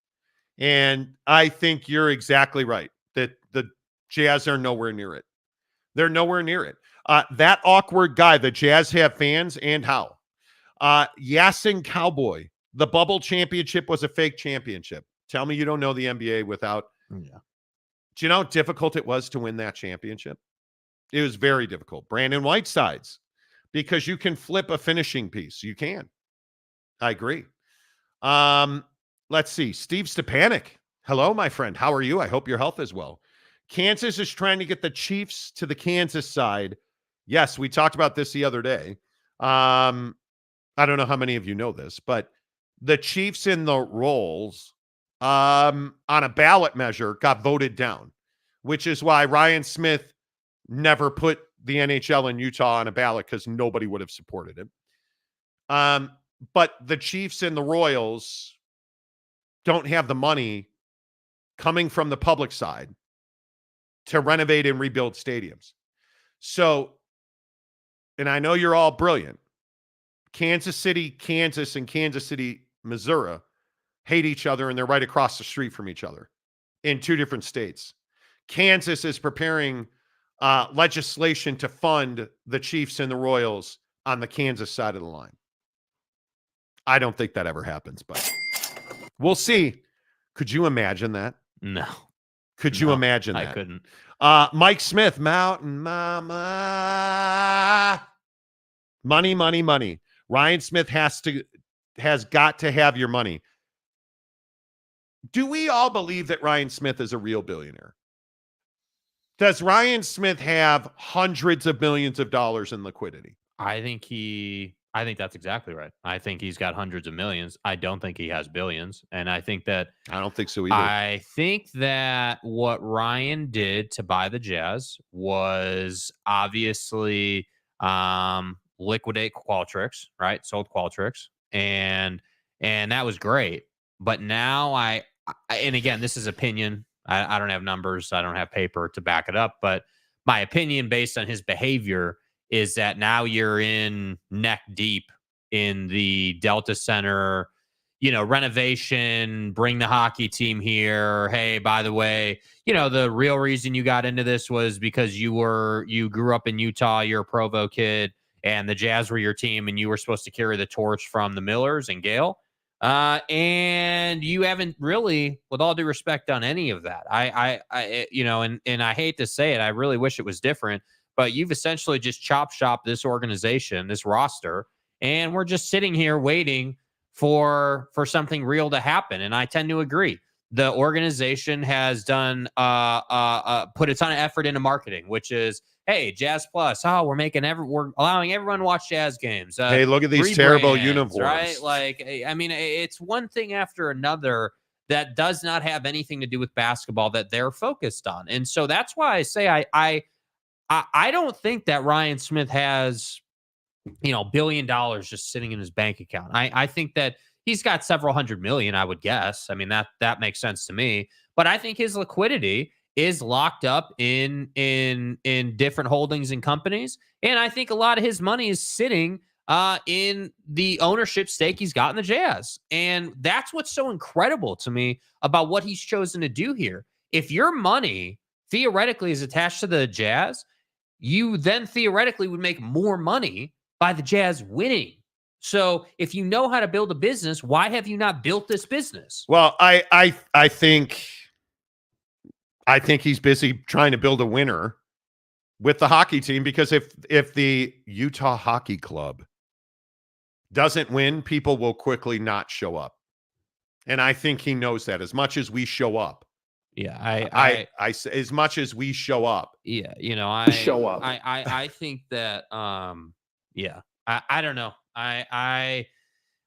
And I think you're exactly right that the Jazz are nowhere near it. They're nowhere near it. That awkward guy, the Jazz have fans, and how? Yasin Cowboy, the bubble championship was a fake championship. Tell me you don't know the NBA without. Yeah. Do you know how difficult it was to win that championship? It was very difficult. Brandon Whiteside's, because you can flip a finishing piece. You can. I agree. Let's see. Steve Stepanek. Hello, my friend. How are you? I hope your health is well. Kansas is trying to get the Chiefs to the Kansas side. Yes, we talked about this the other day. I don't know how many of you know this, but the Chiefs in the Rolls on a ballot measure got voted down, which is why Ryan Smith never put the NHL in Utah on a ballot because nobody would have supported him. But the Chiefs and the Royals don't have the money coming from the public side to renovate and rebuild stadiums. So, and I know you're all brilliant. Kansas City, Kansas, and Kansas City, Missouri hate each other, and they're right across the street from each other in two different states. Kansas is preparing legislation to fund the Chiefs and the Royals on the Kansas side of the line. I don't think that ever happens, but we'll see. Could you imagine that? No. Could you imagine that? I couldn't. Mike Smith, Mountain Mama. Money, money, money. Ryan Smith has got to have your money. Do we all believe that Ryan Smith is a real billionaire? Does Ryan Smith have hundreds of millions of dollars in liquidity? I think that's exactly right. I think he's got hundreds of millions. I don't think he has billions. And I think that I don't think so either. I think that what Ryan did to buy the Jazz was obviously liquidate Qualtrics, right? Sold Qualtrics. And that was great. But now and again, this is opinion. I don't have numbers. I don't have paper to back it up. But my opinion based on his behavior is that now you're in neck deep in the Delta Center, renovation, bring the hockey team here. Hey, by the way, the real reason you got into this was because you grew up in Utah, you're a Provo kid, and the Jazz were your team, and you were supposed to carry the torch from the Millers and Gale. And you haven't really, with all due respect, done any of that. I hate to say it, I really wish it was different, but you've essentially just chop shop this organization, this roster, and we're just sitting here waiting for something real to happen. And I tend to agree. The organization has done put a ton of effort into marketing, which is, hey, Jazz Plus. Oh, we're allowing everyone to watch Jazz games. Hey, look at these terrible uniforms, right? Like, I mean, it's one thing after another that does not have anything to do with basketball that they're focused on. And so that's why I say I don't think that Ryan Smith has, $1 billion just sitting in his bank account. I think that he's got several hundred million, I would guess. I mean, that makes sense to me. But I think his liquidity is locked up in different holdings and companies. And I think a lot of his money is sitting in the ownership stake he's got in the Jazz. And that's what's so incredible to me about what he's chosen to do here. If your money theoretically is attached to the Jazz, you then theoretically would make more money by the Jazz winning. So if you know how to build a business, why have you not built this business? Well, I think he's busy trying to build a winner with the hockey team, because if the Utah Hockey Club doesn't win, people will quickly not show up. And I think he knows that as much as we show up. Yeah, I as much as we show up. Yeah, show up. I think that I don't know. I've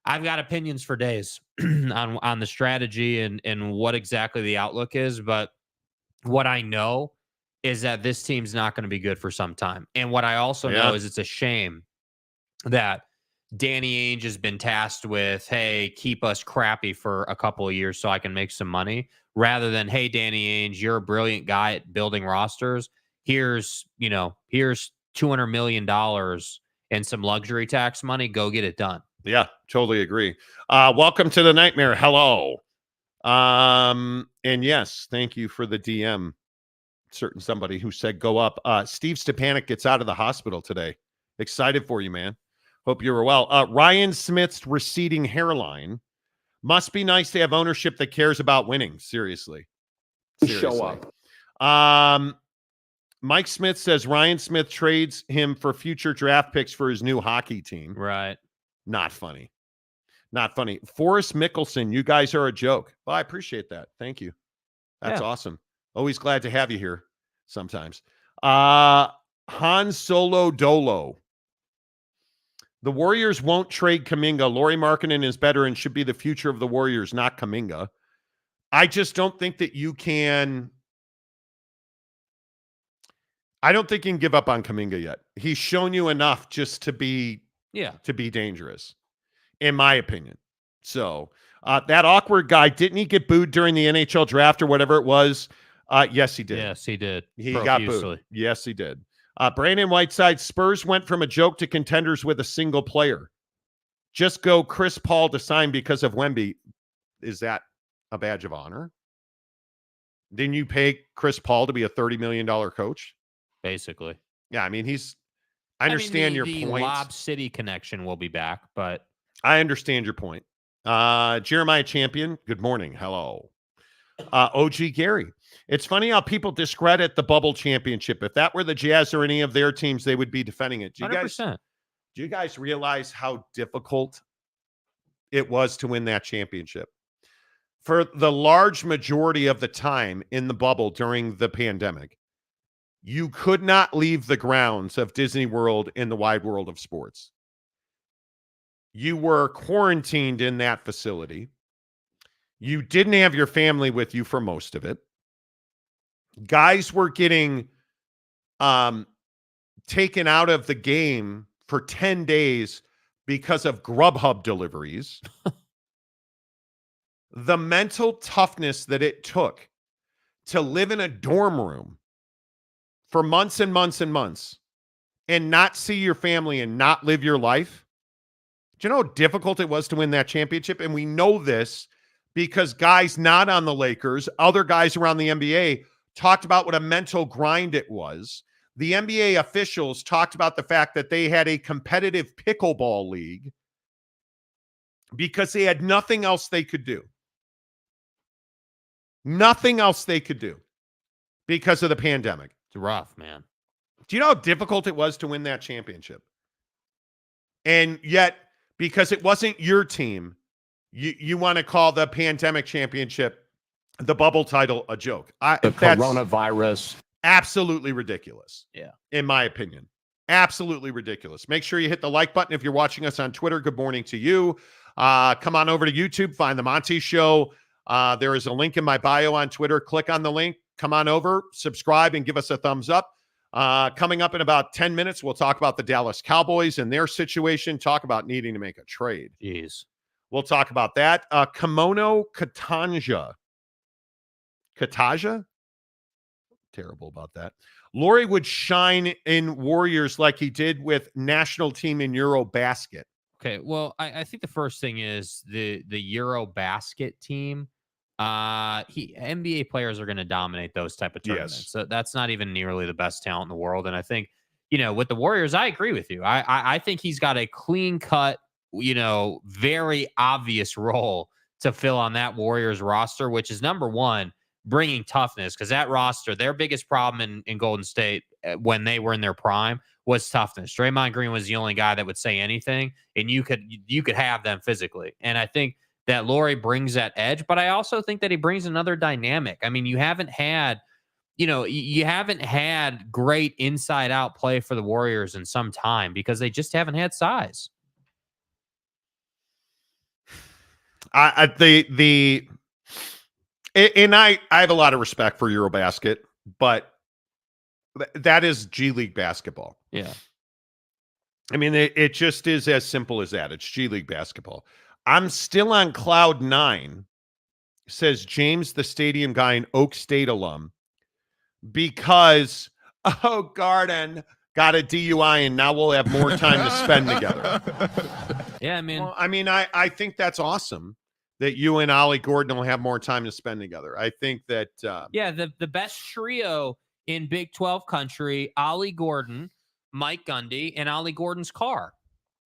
got opinions for days on the strategy and what exactly the outlook is, but what I know is that this team's not going to be good for some time. And what I also know is it's a shame that Danny Ainge has been tasked with, hey, keep us crappy for a couple of years so I can make some money, rather than, hey, Danny Ainge, you're a brilliant guy at building rosters. Here's $200 million and some luxury tax money. Go get it done. Yeah, totally agree. Welcome to the nightmare. Hello. And yes, thank you for the DM. Certain somebody who said go up. Steve Stepanek gets out of the hospital today. Excited for you, man. Hope you were well. Ryan Smith's receding hairline. Must be nice to have ownership that cares about winning. Seriously. Show up. Mike Smith says Ryan Smith trades him for future draft picks for his new hockey team. Right. Not funny. Not funny. Forrest Mickelson, you guys are a joke. Well, I appreciate that. Thank you. That's awesome. Always glad to have you here sometimes. Han Solo Dolo. The Warriors won't trade Kuminga. Lauri Markkanen is better and should be the future of the Warriors, not Kuminga. I just don't think that you can. I don't think you can give up on Kuminga yet. He's shown you enough just to be dangerous, in my opinion. So that awkward guy, didn't he get booed during the NHL draft or whatever it was? Yes, he did. Yes, he did. He got booed. Yes, he did. Brandon Whiteside, Spurs went from a joke to contenders with a single player. Just go Chris Paul to sign because of Wemby. Is that a badge of honor? Didn't you pay Chris Paul to be a $30 million coach? Basically. Yeah, I mean, I understand your the point. Lob City connection will be back, but I understand your point. Jeremiah Champion, good morning. Hello. OG Gary. It's funny how people discredit the bubble championship. If that were the Jazz or any of their teams, they would be defending it. Do 100%. you guys realize how difficult it was to win that championship? for the large majority of the time in the bubble during the pandemic, you could not leave the grounds of Disney World in the wide world of sports. You were quarantined in that facility. You didn't have your family with you for most of it. Guys were getting taken out of the game for 10 days because of Grubhub deliveries. The mental toughness that it took to live in a dorm room for months and months and months and not see your family and not live your life. Do you know how difficult it was to win that championship? And we know this because guys not on the Lakers, other guys around the NBA talked about what a mental grind it was. The NBA officials talked about the fact that they had a competitive pickleball league because they had nothing else they could do. Nothing else they could do because of the pandemic. It's rough, man. Do you know how difficult it was to win that championship? And yet, because it wasn't your team, you want to call the pandemic championship, the bubble title, a joke. The coronavirus. Absolutely ridiculous. Yeah. In my opinion. Absolutely ridiculous. Make sure you hit the like button if you're watching us on Twitter. Good morning to you. Come on over to YouTube. Find the Monty Show. There is a link in my bio on Twitter. Click on the link. Come on over, subscribe, and give us a thumbs up. Coming up in about 10 minutes, we'll talk about the Dallas Cowboys and their situation, talk about needing to make a trade. Jeez. We'll talk about that. Kimono Katanja. Kataja? Terrible about that. Lauri would shine in Warriors like he did with national team in Eurobasket. Okay, well, I think the first thing is the Eurobasket team. NBA players are going to dominate those type of tournaments. Yes. So that's not even nearly the best talent in the world. And I think, with the Warriors, I agree with you. I think he's got a clean cut, very obvious role to fill on that Warriors roster, which is number one, bringing toughness, because that roster, their biggest problem in Golden State when they were in their prime was toughness. Draymond Green was the only guy that would say anything, and you could have them physically. And I think that Lauri brings that edge, but I also think that he brings another dynamic. I mean, you haven't had great inside out play for the Warriors in some time because they just haven't had size. I have a lot of respect for Eurobasket, but that is G League basketball. Yeah. I mean, it just is as simple as that. It's G League basketball. I'm still on cloud 9, says James, the stadium guy and Oak State alum, because, Garden got a DUI and now we'll have more time to spend together. Yeah, I mean. Well, I think that's awesome that you and Ollie Gordon will have more time to spend together. I think that... the best trio in Big 12 country, Ollie Gordon, Mike Gundy, and Ollie Gordon's car.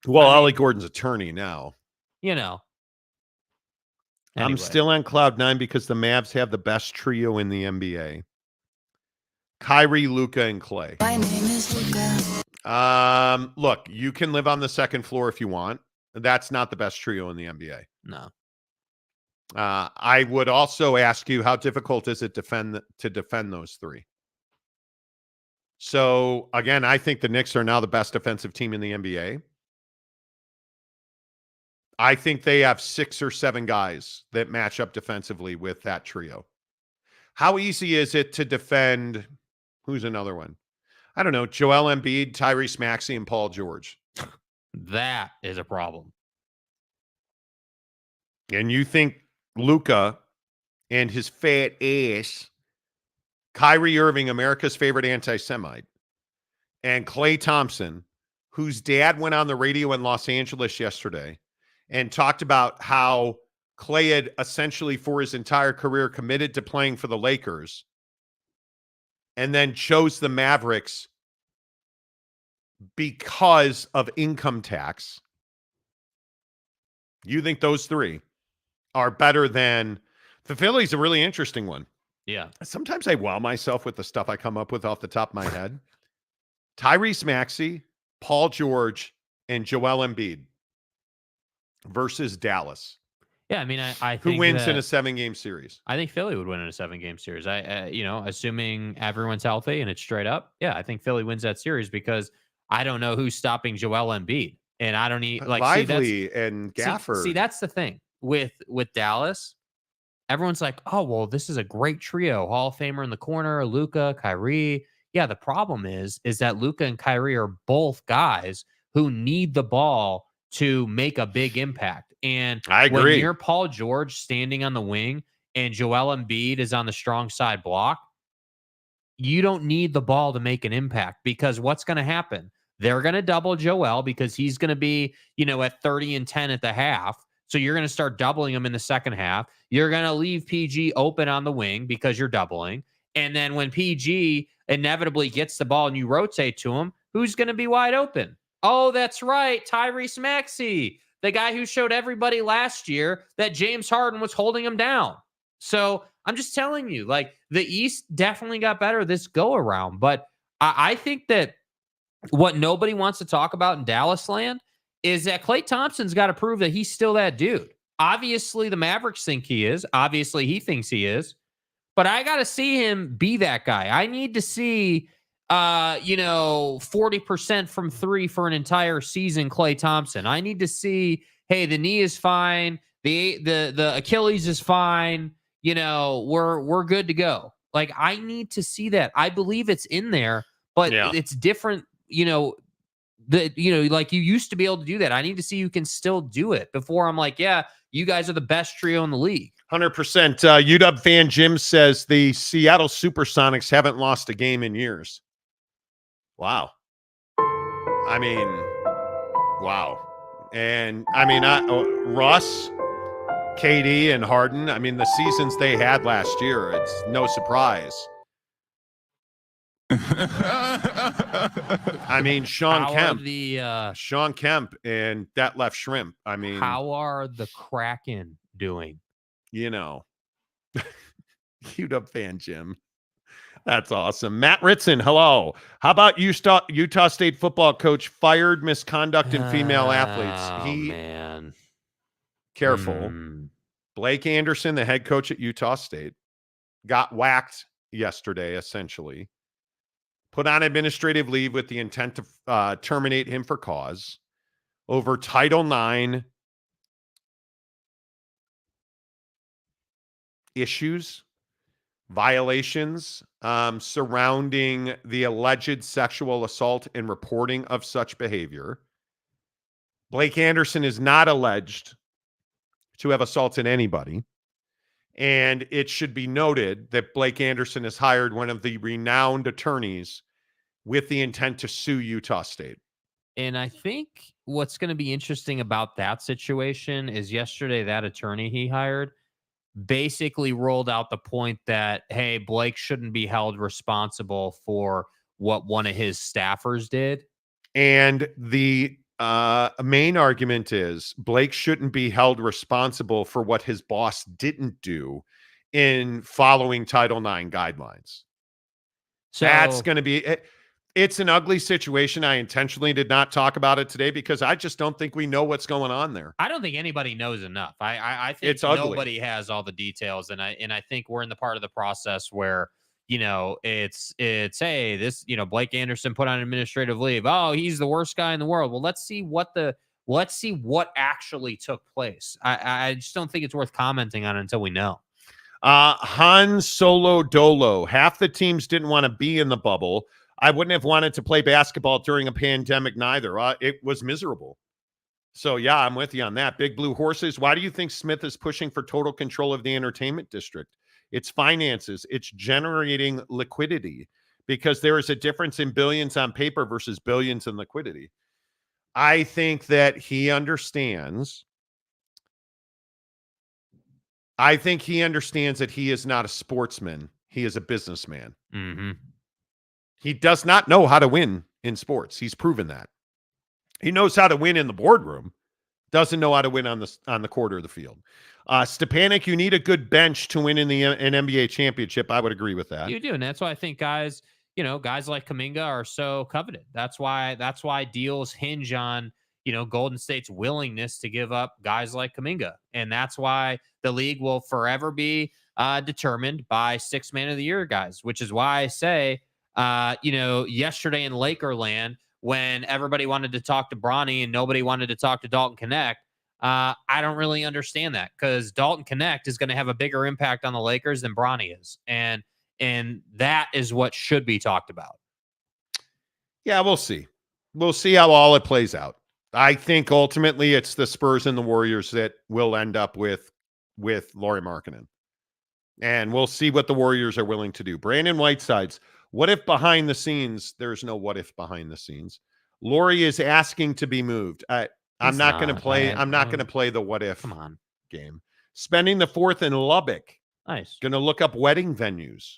Well, Ollie Gordon's attorney now. Anyway. I'm still on cloud 9 because the Mavs have the best trio in the NBA. Kyrie, Luka, and Clay. My name is Luka. Look, you can live on the second floor if you want. That's not the best trio in the NBA. No. I would also ask you, how difficult is it to defend those three? So, again, I think the Knicks are now the best defensive team in the NBA. I think they have 6 or 7 guys that match up defensively with that trio. How easy is it to defend? Who's another one? I don't know. Joel Embiid, Tyrese Maxey, and Paul George. That is a problem. And you think Luka and his fat ass, Kyrie Irving, America's favorite anti-Semite, and Klay Thompson, whose dad went on the radio in Los Angeles yesterday and talked about how Klay had essentially for his entire career committed to playing for the Lakers and then chose the Mavericks because of income tax. You think those three are better than the Phillies? A really interesting one. Yeah. Sometimes I wow myself with the stuff I come up with off the top of my head. Tyrese Maxey, Paul George, and Joel Embiid versus Dallas. Yeah, I mean, I Who think wins in a 7-game series? I think Philly would win in a 7-game series. Assuming everyone's healthy and it's straight up, yeah, I think Philly wins that series because I don't know who's stopping Joel Embiid, and I don't need Lively and Gafford. See, that's the thing with Dallas. Everyone's like, oh well, this is a great trio, Hall of Famer in the corner, Luka, Kyrie. Yeah, the problem is that Luka and Kyrie are both guys who need the ball to make a big impact. And I agree. When you're Paul George standing on the wing and Joel Embiid is on the strong side block, you don't need the ball to make an impact because what's going to happen? They're going to double Joel because he's going to be, at 30 and 10 at the half. So you're going to start doubling him in the second half. You're going to leave PG open on the wing because you're doubling. And then when PG inevitably gets the ball and you rotate to him, who's going to be wide open? Oh, that's right. Tyrese Maxey, the guy who showed everybody last year that James Harden was holding him down. So I'm just telling you, like, the East definitely got better this go around. But I think that what nobody wants to talk about in Dallas land is that Klay Thompson's got to prove that he's still that dude. Obviously, the Mavericks think he is. Obviously, he thinks he is. But I got to see him be that guy. I need to see, 40% from three for an entire season, Klay Thompson. I need to see, hey, the knee is fine. The Achilles is fine. We're good to go. Like, I need to see that. I believe it's in there, but it's different, like you used to be able to do that. I need to see you can still do it before I'm like, yeah, you guys are the best trio in the league. 100%. UW fan Jim says the Seattle Supersonics haven't lost a game in years. Wow. I mean, wow. And I mean, Russ, KD, and Harden, I mean, the seasons they had last year, it's no surprise. I mean, Sean Kemp, and that left shrimp. I mean, how are the Kraken doing? UW fan Jim. That's awesome. Matt Ritson, hello. How about Utah State football coach fired misconduct in female athletes? Man. Careful. Blake Anderson, the head coach at Utah State, got whacked yesterday, essentially. Put on administrative leave with the intent to terminate him for cause over Title IX issues, violations surrounding the alleged sexual assault and reporting of such behavior. Blake Anderson is not alleged to have assaulted anybody. And it should be noted that Blake Anderson has hired one of the renowned attorneys with the intent to sue Utah State. And I think what's going to be interesting about that situation is yesterday that attorney he hired basically rolled out the point that, hey, Blake shouldn't be held responsible for what one of his staffers did. And the main argument is Blake shouldn't be held responsible for what his boss didn't do in following Title IX guidelines. So that's going to be it. It's an ugly situation. I intentionally did not talk about it today because I just don't think we know what's going on there. I don't think anybody knows enough. I think it's ugly. Nobody has all the details. And I think we're in the part of the process where, it's hey, this, Blake Anderson put on administrative leave. Oh, he's the worst guy in the world. Well, let's see what actually took place. I just don't think it's worth commenting on it until we know. Han Solo Dolo. Half the teams didn't want to be in the bubble. I wouldn't have wanted to play basketball during a pandemic neither. It was miserable. So, yeah, I'm with you on that. Big Blue Horses. Why do you think Smith is pushing for total control of the entertainment district? It's finances. It's generating liquidity because there is a difference in billions on paper versus billions in liquidity. I think that he understands. I think he understands that he is not a sportsman. He is a businessman. Mm-hmm. He does not know how to win in sports. He's proven that. He knows how to win in the boardroom, doesn't know how to win on the court or the field. Stepanek, you need a good bench to win in an NBA championship. I would agree with that. You do, and that's why I think guys like Kuminga are so coveted. That's why deals hinge on, Golden State's willingness to give up guys like Kuminga. And that's why the league will forever be determined by 6 man of the year guys, which is why I say, yesterday in Lakerland, when everybody wanted to talk to Bronny and nobody wanted to talk to Dalton Connect, I don't really understand that, because Dalton Connect is going to have a bigger impact on the Lakers than Bronny is. And that is what should be talked about. Yeah, we'll see. We'll see how all it plays out. I think ultimately it's the Spurs and the Warriors that will end up with Lauri Markkanen. And we'll see what the Warriors are willing to do. Brandon Whiteside's, what if behind the scenes? There's no what if behind the scenes. Lauri is asking to be moved. I'm not going to play. I'm not going to play the what if game. Spending the 4th in Lubbock. Nice. Going to look up wedding venues.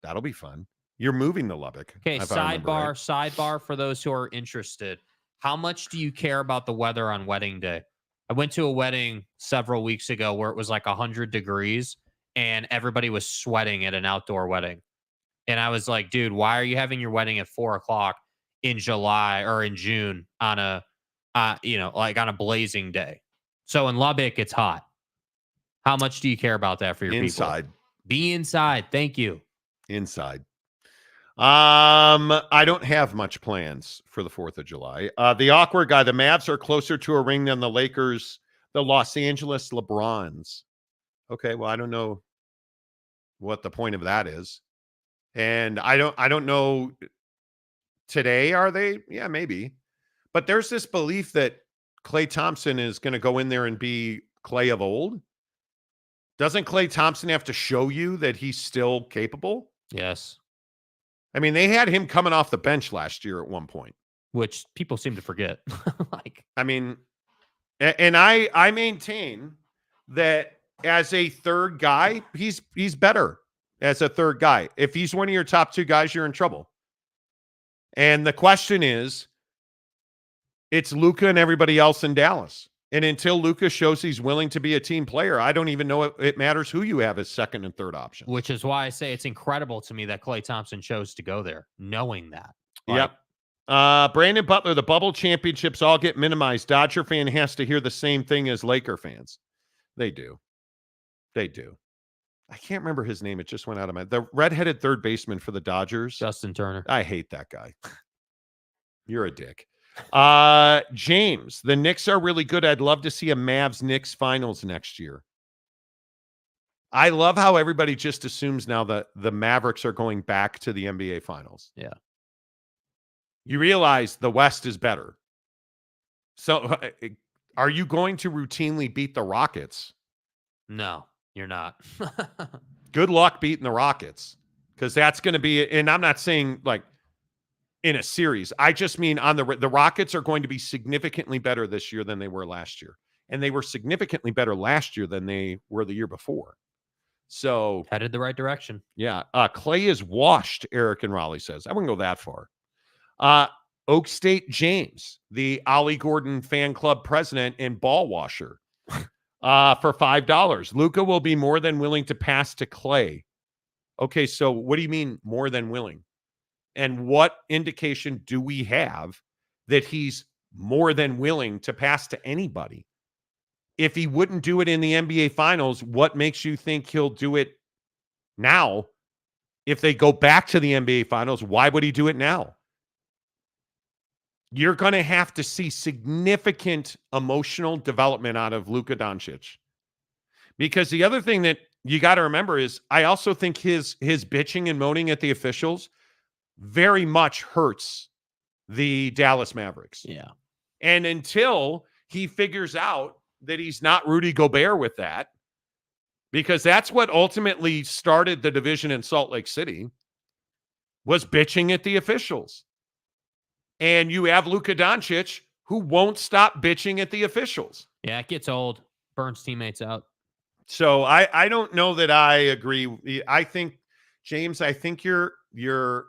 That'll be fun. You're moving to Lubbock. Okay. Sidebar for those who are interested. How much do you care about the weather on wedding day? I went to a wedding several weeks ago where it was like 100 degrees and everybody was sweating at an outdoor wedding. And I was like, dude, why are you having your wedding at 4:00 in July or in June on a, on a blazing day? So in Lubbock, it's hot. How much do you care about that for your inside? People? Be inside. Thank you. Inside. I don't have much plans for the 4th of July. The awkward guy, the Mavs are closer to a ring than the Lakers, the Los Angeles LeBrons. Okay, well, I don't know what the point of that is. And I don't know today, are they? Yeah, maybe. But there's this belief that Klay Thompson is going to go in there and be Klay of old. Doesn't Klay Thompson have to show you that he's still capable? Yes. I mean, they had him coming off the bench last year at one point, which people seem to forget. And I maintain that as a third guy, he's better as a third guy. If he's one of your top 2 guys, you're in trouble. And the question is, it's Luka and everybody else in Dallas. And until Luka shows he's willing to be a team player, I don't even know if it matters who you have as second and third option. Which is why I say it's incredible to me that Klay Thompson chose to go there, knowing that. Yep. Brandon Butler, the bubble championships all get minimized. Dodger fan has to hear the same thing as Laker fans. They do. They do. I can't remember his name. It just went out of my... The redheaded third baseman for the Dodgers. Justin Turner. I hate that guy. You're a dick. James, the Knicks are really good. I'd love to see a Mavs-Knicks finals next year. I love how everybody just assumes now that the Mavericks are going back to the NBA finals. Yeah. You realize the West is better. So are you going to routinely beat the Rockets? No, you're not. Good luck beating the Rockets, because that's going to be, and I'm not saying like in a series. I just mean on the Rockets are going to be significantly better this year than they were last year. And they were significantly better last year than they were the year before. So headed the right direction. Yeah. Klay is washed, Eric and Raleigh says. I wouldn't go that far. Oak State James, the Ollie Gordon fan club president and ball washer, for $5. Luka will be more than willing to pass to Klay. Okay, so what do you mean more than willing? And what indication do we have that he's more than willing to pass to anybody? If he wouldn't do it in the NBA Finals, what makes you think he'll do it now? If they go back to the NBA Finals, why would he do it now? You're going to have to see significant emotional development out of Luka Doncic. Because the other thing that you got to remember is I also think his bitching and moaning at the officials very much hurts the Dallas Mavericks. Yeah. And until he figures out that he's not Rudy Gobert with that, because that's what ultimately started the division in Salt Lake City, was bitching at the officials. And you have Luka Doncic, who won't stop bitching at the officials. Yeah, it gets old. Burns teammates out. So I don't know that I agree. I think, James, I think you're the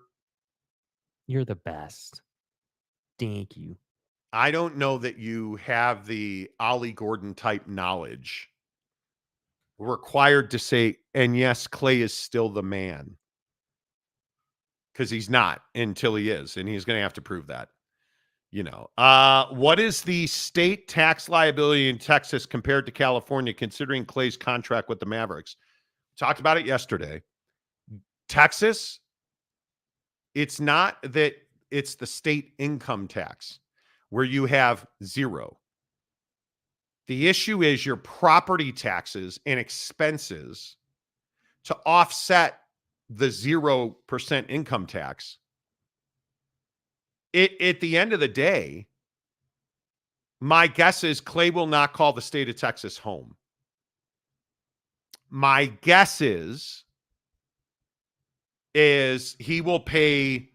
best. Thank you. I don't know that you have the Ollie Gordon type knowledge required to say, and yes, Klay is still the man. Because he's not until he is, and he's going to have to prove that. What is the state tax liability in Texas compared to California, considering Clay's contract with the Mavericks? Talked about it yesterday. Texas, it's not that it's the state income tax where you have zero. The issue is your property taxes and expenses to offset the 0% income tax. At the end of the day, my guess is Clay will not call the state of Texas home. My guess is he will pay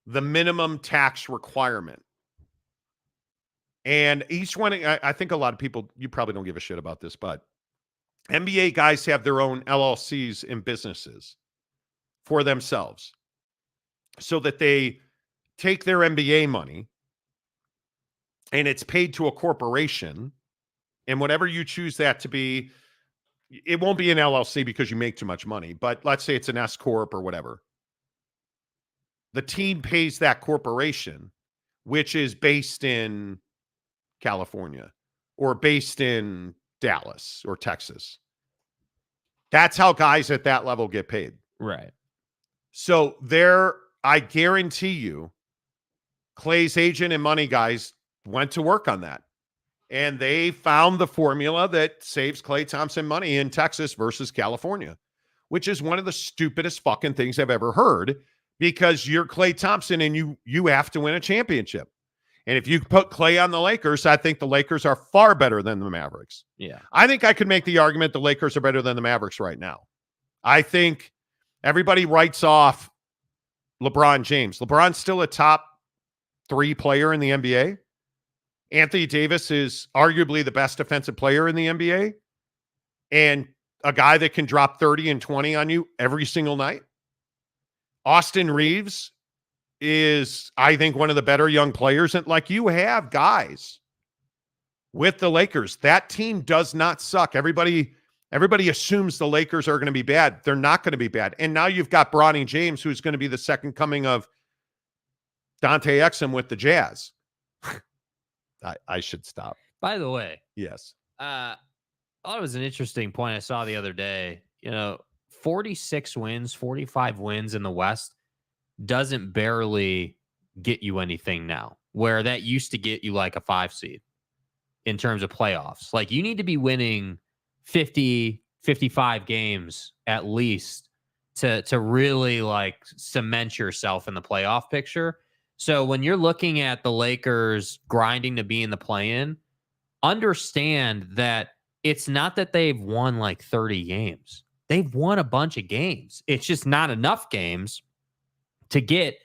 the minimum tax requirement. And each one, I think a lot of people, you probably don't give a shit about this, but NBA guys have their own LLCs and businesses for themselves so that they take their NBA money and it's paid to a corporation. And whatever you choose that to be, it won't be an LLC because you make too much money, but let's say it's an S Corp or whatever. The team pays that corporation, which is based in California or based in Dallas or Texas. That's how guys at that level get paid. Right. So I guarantee you, Clay's agent and money guys went to work on that. And they found the formula that saves Klay Thompson money in Texas versus California, which is one of the stupidest fucking things I've ever heard, because you're Klay Thompson and you have to win a championship. And if you put Klay on the Lakers, I think the Lakers are far better than the Mavericks. Yeah. I think I could make the argument the Lakers are better than the Mavericks right now. I think everybody writes off LeBron James. LeBron's still a top 3 player in the NBA. Anthony Davis is arguably the best defensive player in the NBA and a guy that can drop 30 and 20 on you every single night. Austin Reeves is, I think, one of the better young players. And like, you have guys with the Lakers. That team does not suck. Everybody assumes the Lakers are going to be bad. They're not going to be bad. And now you've got Bronny James, who's going to be the second coming of Dante Exum with the Jazz. I should stop. By the way, yes. I thought it was an interesting point I saw the other day. 46 wins, 45 wins in the West doesn't barely get you anything now, where that used to get you like a 5 seed in terms of playoffs. Like, you need to be winning 50, 55 games at least to really like cement yourself in the playoff picture. So when you're looking at the Lakers grinding to be in the play-in, understand that it's not that they've won like 30 games. They've won a bunch of games. It's just not enough games to get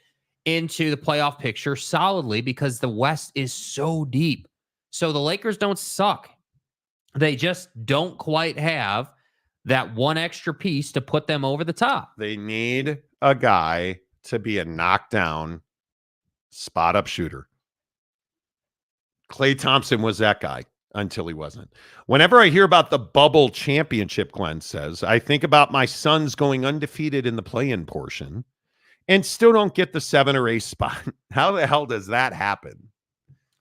into the playoff picture solidly because the West is so deep. So the Lakers don't suck. They just don't quite have that one extra piece to put them over the top. They need a guy to be a knockdown spot-up shooter. Klay Thompson was that guy until he wasn't. Whenever I hear about the bubble championship, Glenn says, I think about my Suns going undefeated in the play-in portion and still don't get the 7 or 8 spot. How the hell does that happen?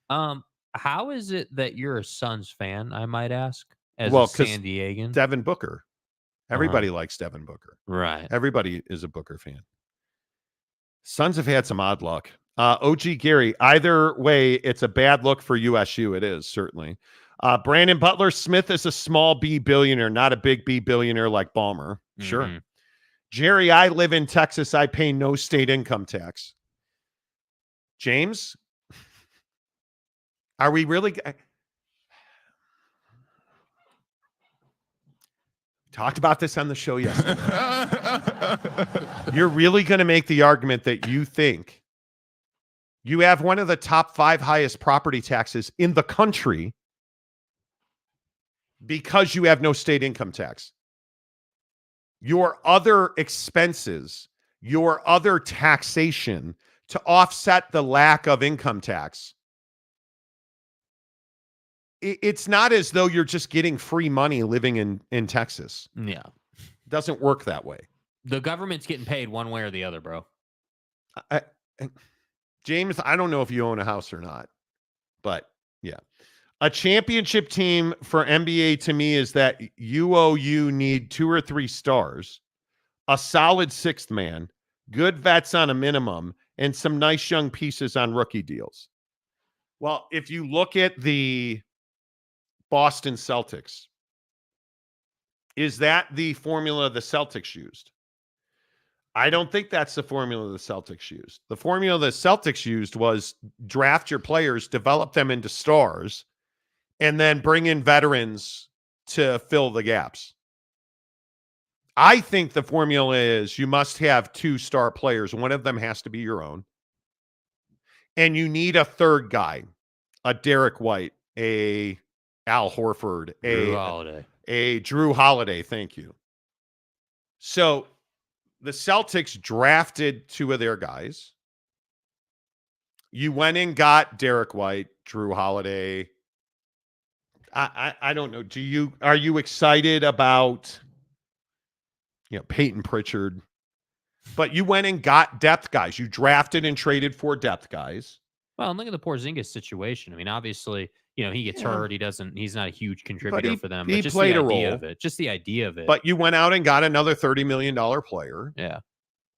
How is it that you're a Suns fan, I might ask, as a San Diegan? Devin Booker. Everybody likes Devin Booker. Right. Everybody is a Booker fan. Suns have had some odd luck. OG Gary, either way, it's a bad look for USU. It is, certainly. Brandon Butler Smith is a small B billionaire, not a big B billionaire like Ballmer. Sure. Mm-hmm. Jerry, I live in Texas. I pay no state income tax. James, are we really... Talked about this on the show yesterday. You're really going to make the argument that you think you have one of the top 5 highest property taxes in the country because you have no state income tax. Your other expenses, your other taxation to offset the lack of income tax. It's not as though you're just getting free money living in Texas. Yeah. It doesn't work that way. The government's getting paid one way or the other, bro. James, I don't know if you own a house or not, but yeah. A championship team for NBA to me is that you need 2 or 3 stars, a solid sixth man, good vets on a minimum, and some nice young pieces on rookie deals. Well, if you look at the Boston Celtics, is that the formula the Celtics used? I don't think that's the formula the Celtics used. The formula the Celtics used was draft your players, develop them into stars, and then bring in veterans to fill the gaps. I think the formula is you must have 2 star players. One of them has to be your own. And you need a third guy, a Derek White, a Al Horford, a Drew Holiday. Thank you. So the Celtics drafted 2 of their guys. You went and got Derek White, Drew Holiday. I don't know. Are you excited about Peyton Pritchard? But you went and got depth guys. You drafted and traded for depth guys. Well, and look at the Porzingis situation. I mean, obviously, he gets hurt. He's not a huge contributor for them. But just played the idea of it. Just the idea of it. But you went out and got another $30 million player. Yeah.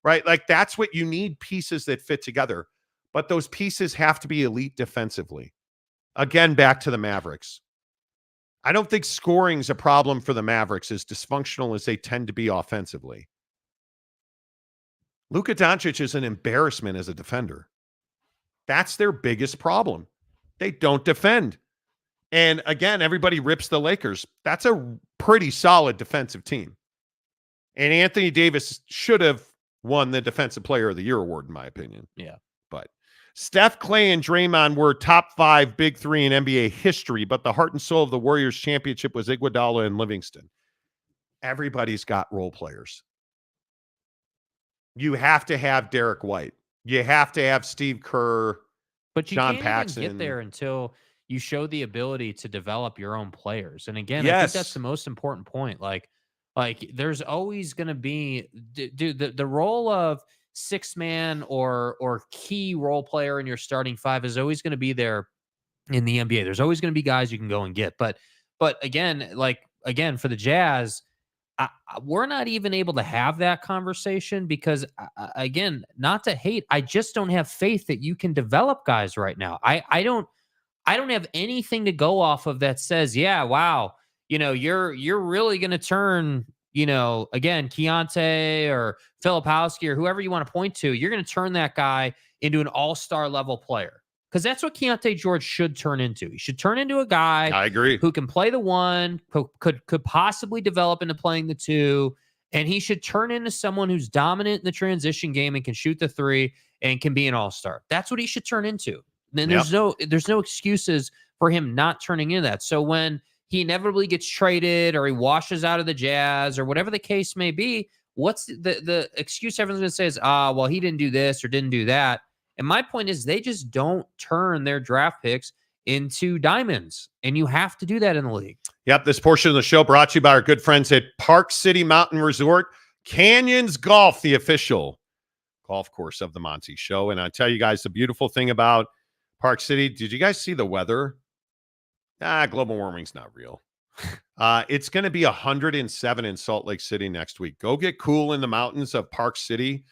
Right? Like, that's what you need, pieces that fit together. But those pieces have to be elite defensively. Again, back to the Mavericks. I don't think scoring is a problem for the Mavericks, as dysfunctional as they tend to be offensively. Luka Doncic is an embarrassment as a defender. That's their biggest problem. They don't defend. And again, everybody rips the Lakers. That's a pretty solid defensive team. And Anthony Davis should have won the Defensive Player of the Year award, in my opinion. Yeah. But Steph, Clay, and Draymond were top 5 big 3 in NBA history, but the heart and soul of the Warriors championship was Iguodala and Livingston. Everybody's got role players. You have to have Derek White. You have to have Steve Kerr, but you John can't Paxson. Even get there until you show the ability to develop your own players. And again, yes. I think that's the most important point. Like there's always going to be, dude, the role of 6th man or key role player in your starting 5 is always going to be there in the NBA. There's always going to be guys you can go and get. But again, for the Jazz, we're not even able to have that conversation because, again, not to hate, I just don't have faith that you can develop guys right now. I don't have anything to go off of that says, yeah, wow, you're really going to turn, again, Keontae or Filipowski or whoever you want to point to, you're going to turn that guy into an all-star level player. Because that's what Keontae George should turn into. He should turn into a guy I agree. who can play the 1, could possibly develop into playing the 2, and he should turn into someone who's dominant in the transition game and can shoot the 3 and can be an all-star. That's what he should turn into. Then there's no excuses for him not turning into that. So when he inevitably gets traded or he washes out of the Jazz or whatever the case may be, what's the excuse everyone's going to say is, well, he didn't do this or didn't do that. And my point is they just don't turn their draft picks into diamonds. And you have to do that in the league. Yep. This portion of the show brought to you by our good friends at Park City Mountain Resort, Canyons Golf, the official golf course of the Monty Show. And I tell you guys the beautiful thing about Park City. Did you guys see the weather? Global warming's not real. It's going to be 107 in Salt Lake City next week. Go get cool in the mountains of Park City.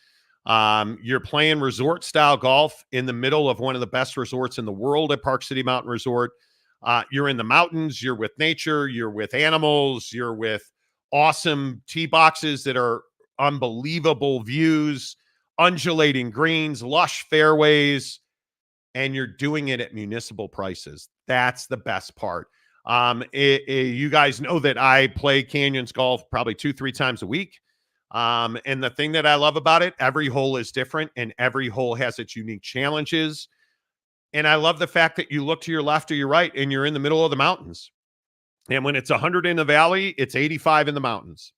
You're playing resort style golf in the middle of one of the best resorts in the world at Park City Mountain Resort. You're in the mountains, you're with nature, you're with animals, you're with awesome tee boxes that are unbelievable views, undulating greens, lush fairways, and you're doing it at municipal prices. That's the best part. You guys know that I play Canyons Golf probably 2-3 times a week. And the thing that I love about it, every hole is different and every hole has its unique challenges. And I love the fact that you look to your left or your right and you're in the middle of the mountains. And when it's 100 in the valley, it's 85 in the mountains.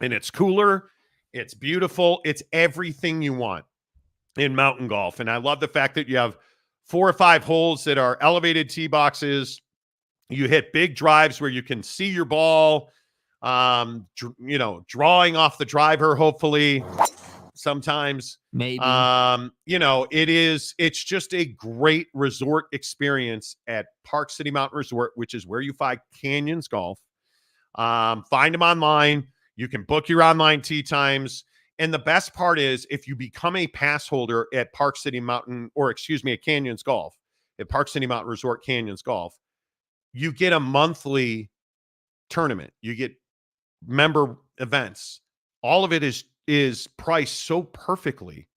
And it's cooler. It's beautiful. It's everything you want in mountain golf. And I love the fact that you have 4 or 5 holes that are elevated tee boxes. You hit big drives where you can see your ball, drawing off the driver, hopefully. sometimes. Maybe. It's just a great resort experience at Park City Mountain Resort, which is where you find Canyons Golf. Find them online. You can book your online tee times. And the best part is if you become a pass holder at Park City Mountain, at Canyons Golf, at Park City Mountain Resort Canyons Golf, you get a monthly tournament. You get member events. All of it is priced so perfectly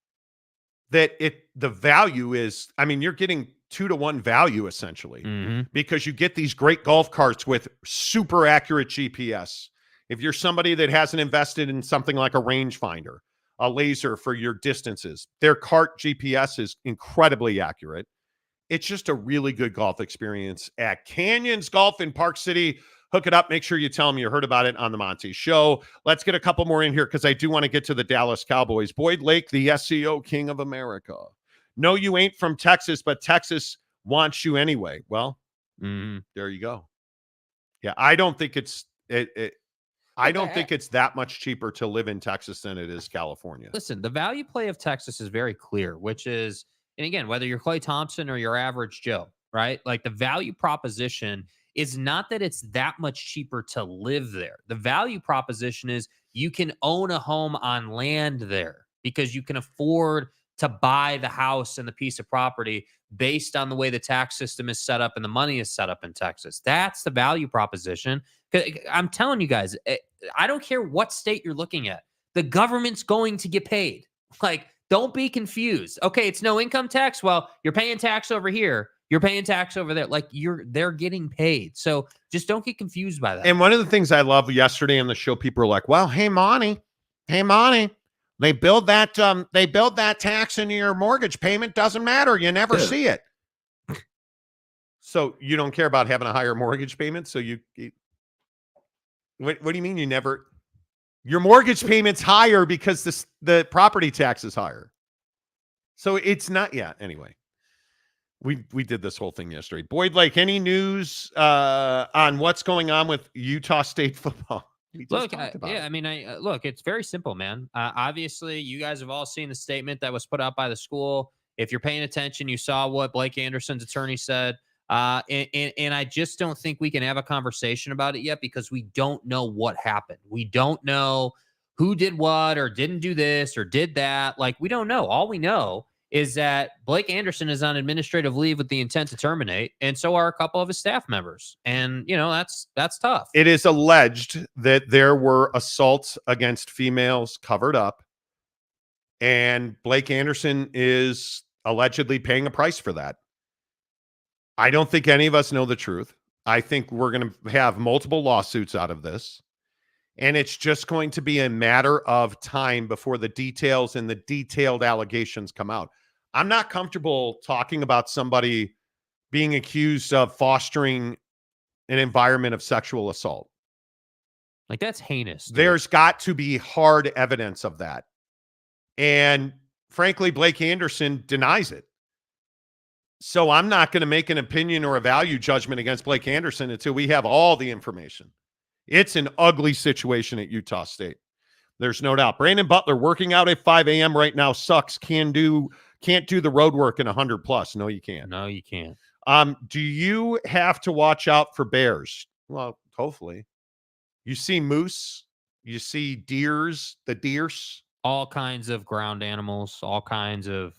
that the value is, you're getting 2-to-1 value essentially, because you get these great golf carts with super accurate GPS. If you're somebody that hasn't invested in something like a rangefinder, a laser for your distances, their cart GPS is incredibly accurate. It's just a really good golf experience at Canyons Golf in Park City. Hook it up. Make sure you tell them you heard about it on the Monty Show. Let's get a couple more in here because I do want to get to the Dallas Cowboys. Boyd Lake, the SEO king of America. No, you ain't from Texas, but Texas wants you anyway. Well, there you go. Yeah, I don't think it's I don't think it's that much cheaper to live in Texas than it is California. Listen, the value play of Texas is very clear, which is, and again, whether you're Klay Thompson or your average Joe, right? Like the value proposition is not that it's that much cheaper to live there. The value proposition is you can own a home on land there because you can afford to buy the house and the piece of property based on the way the tax system is set up and the money is set up in Texas. That's the value proposition. I'm telling you guys, I don't care what state you're looking at. The government's going to get paid. Like, don't be confused. Okay, it's no income tax. Well, you're paying tax over here. You're paying tax over there. Like they're getting paid. So just don't get confused by that. And one of the things I love yesterday on the show, people were like, well, hey, Monty, they build that tax into your mortgage payment. Doesn't matter. You never see it. So you don't care about having a higher mortgage payment. So what do you mean you never, your mortgage payment's higher because the property tax is higher. So it's not, anyway. We did this whole thing yesterday. Boyd Lake, any news on what's going on with Utah State football? Look, it's very simple, man. Obviously, you guys have all seen the statement that was put out by the school. If you're paying attention, you saw what Blake Anderson's attorney said. And I just don't think we can have a conversation about it yet because we don't know what happened. We don't know who did what or didn't do this or did that. Like, we don't know. All we know is that Blake Anderson is on administrative leave with the intent to terminate, and so are a couple of his staff members. And, that's tough. It is alleged that there were assaults against females covered up, and Blake Anderson is allegedly paying a price for that. I don't think any of us know the truth. I think we're going to have multiple lawsuits out of this, and it's just going to be a matter of time before the details and the detailed allegations come out. I'm not comfortable talking about somebody being accused of fostering an environment of sexual assault. Like, that's heinous. Dude. There's got to be hard evidence of that. And frankly, Blake Anderson denies it. So I'm not going to make an opinion or a value judgment against Blake Anderson until we have all the information. It's an ugly situation at Utah State. There's no doubt. Brandon Butler working out at 5 a.m. right now sucks. Can't do the road work in 100 plus. No, you can't. No, you can't. Do you have to watch out for bears? Well, hopefully. You see moose. You see deers. All kinds of ground animals. All kinds of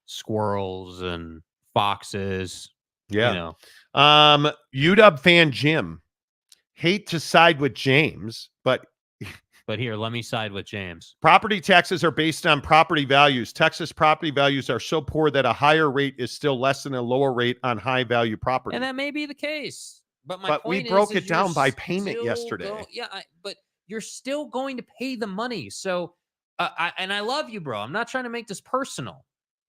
squirrels and foxes. Yeah. UW fan Jim. Hate to side with James, but here, let me side with James. Property taxes are based on property values. Texas property values are so poor that a higher rate is still less than a lower rate on high value property. And that may be the case. But we broke it down by payment yesterday. But you're still going to pay the money. So, I love you, bro. I'm not trying to make this personal.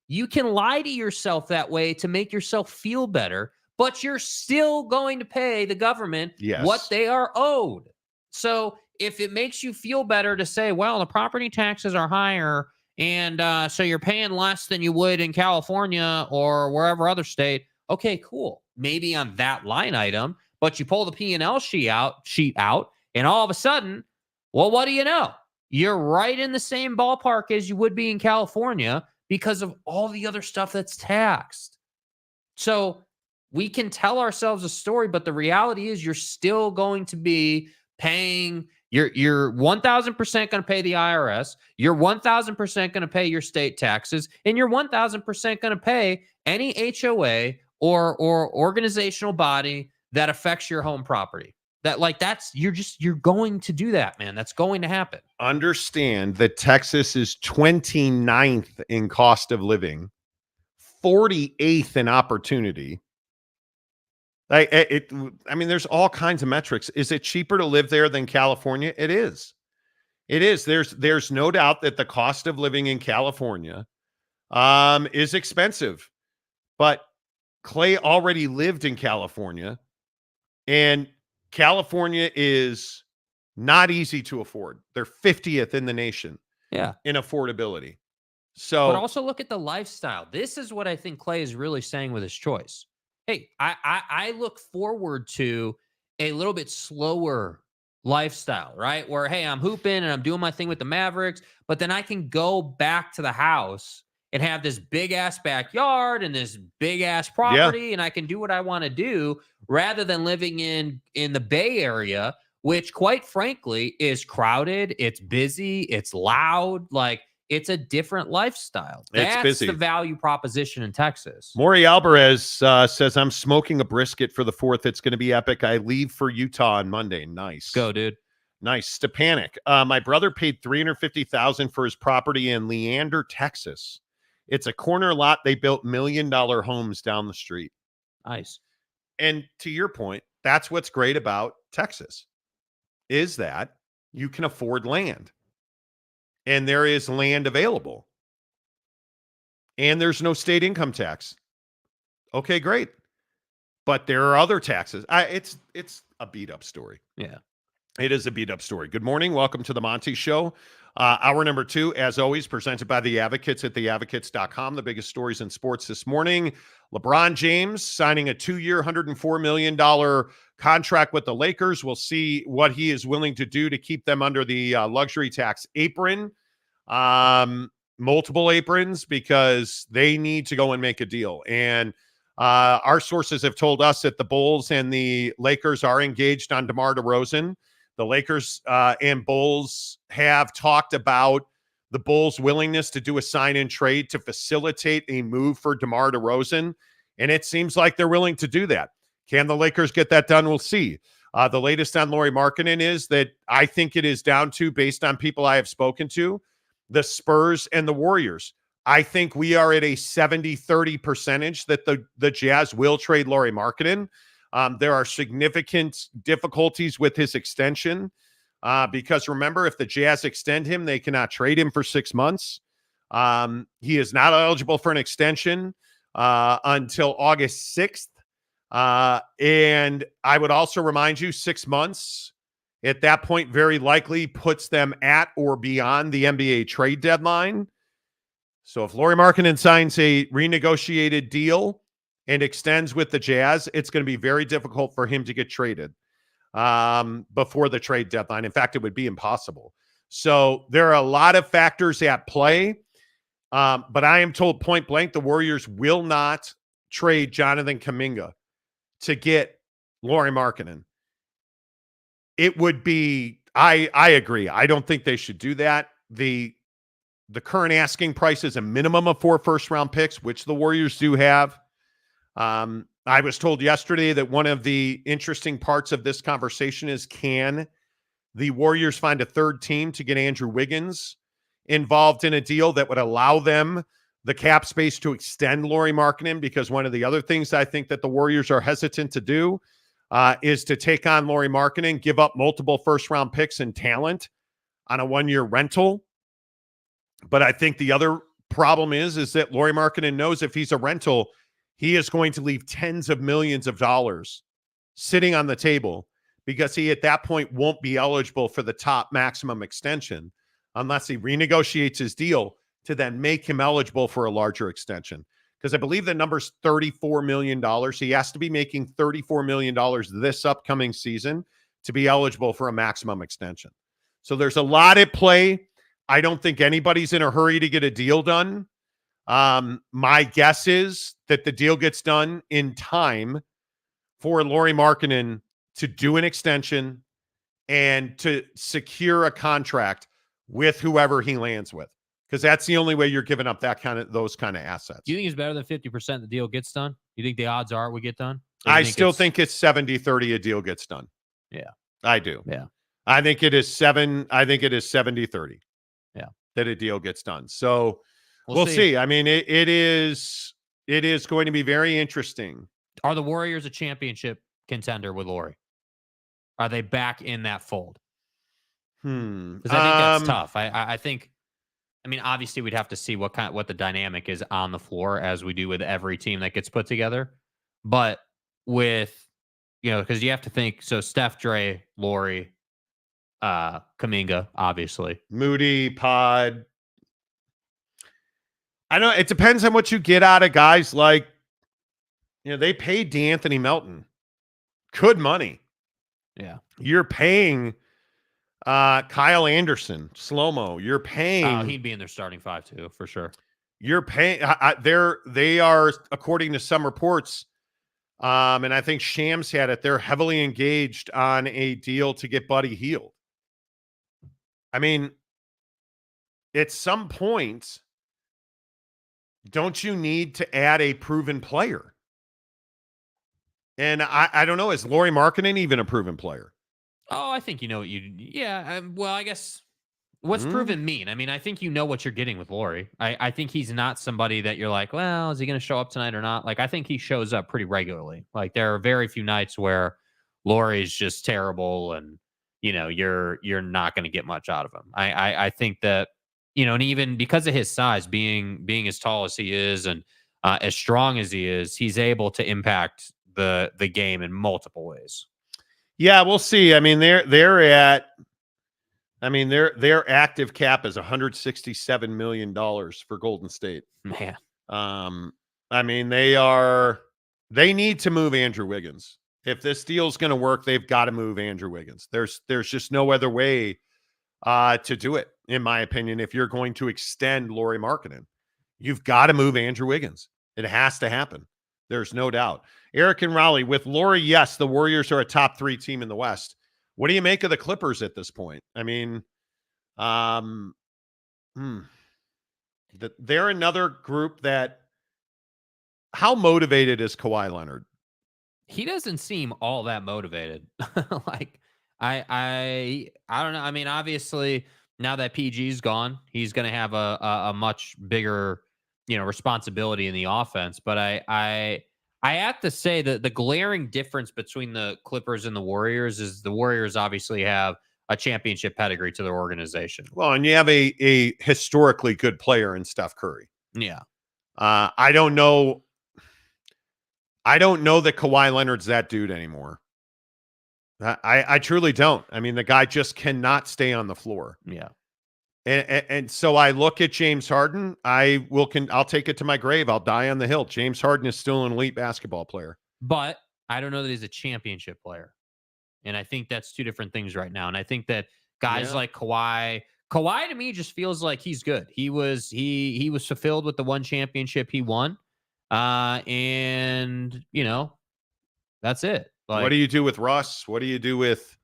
You can lie to yourself that way to make yourself feel better, but you're still going to pay the government what they are owed. So if it makes you feel better to say, well, the property taxes are higher, and so you're paying less than you would in California or wherever other state, okay, cool. Maybe on that line item, but you pull the P&L sheet out, and all of a sudden, well, what do you know? you're right in the same ballpark as you would be in California because of all the other stuff that's taxed. So we can tell ourselves a story, but the reality is you're still going to be paying. You're 1,000% going to pay the IRS. You're 1,000% going to pay your state taxes, and you're 1,000% going to pay any HOA or organizational body that affects your home property. You're going to do that, man. That's going to happen. Understand that Texas is 29th in cost of living, 48th in opportunity. There's all kinds of metrics. Is it cheaper to live there than California? It is. It is. There's no doubt that the cost of living in California is expensive. But Clay already lived in California, and California is not easy to afford. They're 50th in the nation in affordability. So, but also look at the lifestyle. This is what I think Clay is really saying with his choice. Hey, I look forward to a little bit slower lifestyle, right? Where, hey, I'm hooping and I'm doing my thing with the Mavericks, but then I can go back to the house and have this big ass backyard and this big ass property, and I can do what I want to do rather than living in the Bay Area, which quite frankly is crowded, it's busy, it's loud, like it's a different lifestyle. That's busy. The value proposition in Texas. Maury Alvarez says, I'm smoking a brisket for the 4th. It's going to be epic. I leave for Utah on Monday. Nice. Go, dude. Nice. Stepanik. My brother paid $350,000 for his property in Leander, Texas. It's a corner lot. They built $1 million homes down the street. Nice. And to your point, that's what's great about Texas, is that you can afford land. And there is land available. And there's no state income tax. Okay, great. But there are other taxes. It's a beat-up story. Yeah. It is a beat-up story. Good morning. Welcome to the Monty Show. Hour number 2, as always, presented by The Advocates at theadvocates.com. The biggest stories in sports this morning. LeBron James signing a 2-year, $104 million contract with the Lakers. We'll see what he is willing to do to keep them under the luxury tax apron. Multiple aprons, because they need to go and make a deal. And our sources have told us that the Bulls and the Lakers are engaged on DeMar DeRozan. The Lakers and Bulls have talked about the Bulls' willingness to do a sign-and trade to facilitate a move for DeMar DeRozan, and it seems like they're willing to do that. Can the Lakers get that done? We'll see. The latest on Lauri Markkanen is that I think it is down to, based on people I have spoken to, the Spurs and the Warriors. I think we are at a 70-30 percentage that the Jazz will trade Lauri Markkanen. There are significant difficulties with his extension because, remember, if the Jazz extend him, they cannot trade him for 6 months. He is not eligible for an extension until August 6th. And I would also remind you, 6 months at that point very likely puts them at or beyond the NBA trade deadline. So if Lauri Markkanen signs a renegotiated deal and extends with the Jazz, it's going to be very difficult for him to get traded before the trade deadline. In fact, it would be impossible. So there are a lot of factors at play, but I am told point blank the Warriors will not trade Jonathan Kuminga to get Lauri Markkanen. It would be, I agree. I don't think they should do that. The current asking price is a minimum of 4 first-round picks, which the Warriors do have. I was told yesterday that one of the interesting parts of this conversation is, can the Warriors find a third team to get Andrew Wiggins involved in a deal that would allow them the cap space to extend Lauri Markkanen? Because one of the other things I think that the Warriors are hesitant to do is to take on Lauri Markkanen, give up multiple first-round picks and talent on a 1-year rental. But I think the other problem is that Lauri Markkanen knows if he's a rental, he is going to leave tens of millions of dollars sitting on the table, because he at that point won't be eligible for the top maximum extension unless he renegotiates his deal to then make him eligible for a larger extension. Because I believe the number's $34 million. He has to be making $34 million this upcoming season to be eligible for a maximum extension. So there's a lot at play. I don't think anybody's in a hurry to get a deal done. My guess is that the deal gets done in time for Lauri Markkanen to do an extension and to secure a contract with whoever he lands with, because that's the only way you're giving up those kind of assets. Do you think it's better than 50% the deal gets done? You think the odds are it would get done? I still think it's 70-30 a deal gets done. Yeah. I do. Yeah. I think it is 70-30. Yeah. That a deal gets done. So we'll see. I mean, it is going to be very interesting. Are the Warriors a championship contender with Lauri? Are they back in that fold? Because I think that's tough. I think, I mean, obviously we'd have to see what the dynamic is on the floor, as we do with every team that gets put together. But with, because you have to think, so Steph, Dre, Lauri, Kuminga, obviously. Moody, Pod. I know it depends on what you get out of guys like, they paid DeAnthony Melton good money. Yeah. You're paying Kyle Anderson, slow-mo. You're paying. Oh, he'd be in their starting five too, for sure. You're paying. They are, according to some reports, and I think Shams had it, they're heavily engaged on a deal to get Buddy Hield. I mean, at some point, don't you need to add a proven player? And I don't know, is Lauri Markkanen even a proven player? Oh, I think well, I guess, what's proven mean? I mean, I think you know what you're getting with Lauri. I think he's not somebody that you're like, well, is he going to show up tonight or not? Like, I think he shows up pretty regularly. Like, there are very few nights where Lauri's just terrible and, you're not going to get much out of him. I think that, and even because of his size, being as tall as he is and as strong as he is, he's able to impact the game in multiple ways. Yeah, we'll see. I mean, their active cap is $167 million for Golden State. Man. I mean, they need to move Andrew Wiggins. If this deal's going to work, they've got to move Andrew Wiggins. There's just no other way to do it, in my opinion. If you're going to extend Lauri Markkanen, you've got to move Andrew Wiggins. It has to happen. There's no doubt. Eric and Raleigh, with Lauri, yes, the Warriors are a top 3 team in the West. What do you make of the Clippers at this point? I mean, they're another group that, how motivated is Kawhi Leonard? He doesn't seem all that motivated. Like, I don't know. I mean, obviously, now that PG's gone, he's going to have a much bigger, responsibility in the offense. But I have to say that the glaring difference between the Clippers and the Warriors is the Warriors obviously have a championship pedigree to their organization. Well, and you have a historically good player in Steph Curry. Yeah. I don't know that Kawhi Leonard's that dude anymore. I truly don't. I mean, the guy just cannot stay on the floor. Yeah. And so I look at James Harden. I'll take it to my grave. I'll die on the hill. James Harden is still an elite basketball player. But I don't know that he's a championship player. And I think that's two different things right now. And I think that guys like Kawhi to me just feels like he's good. He was fulfilled with the one championship he won. And that's it. Like, what do you do with Russ? What do you do with,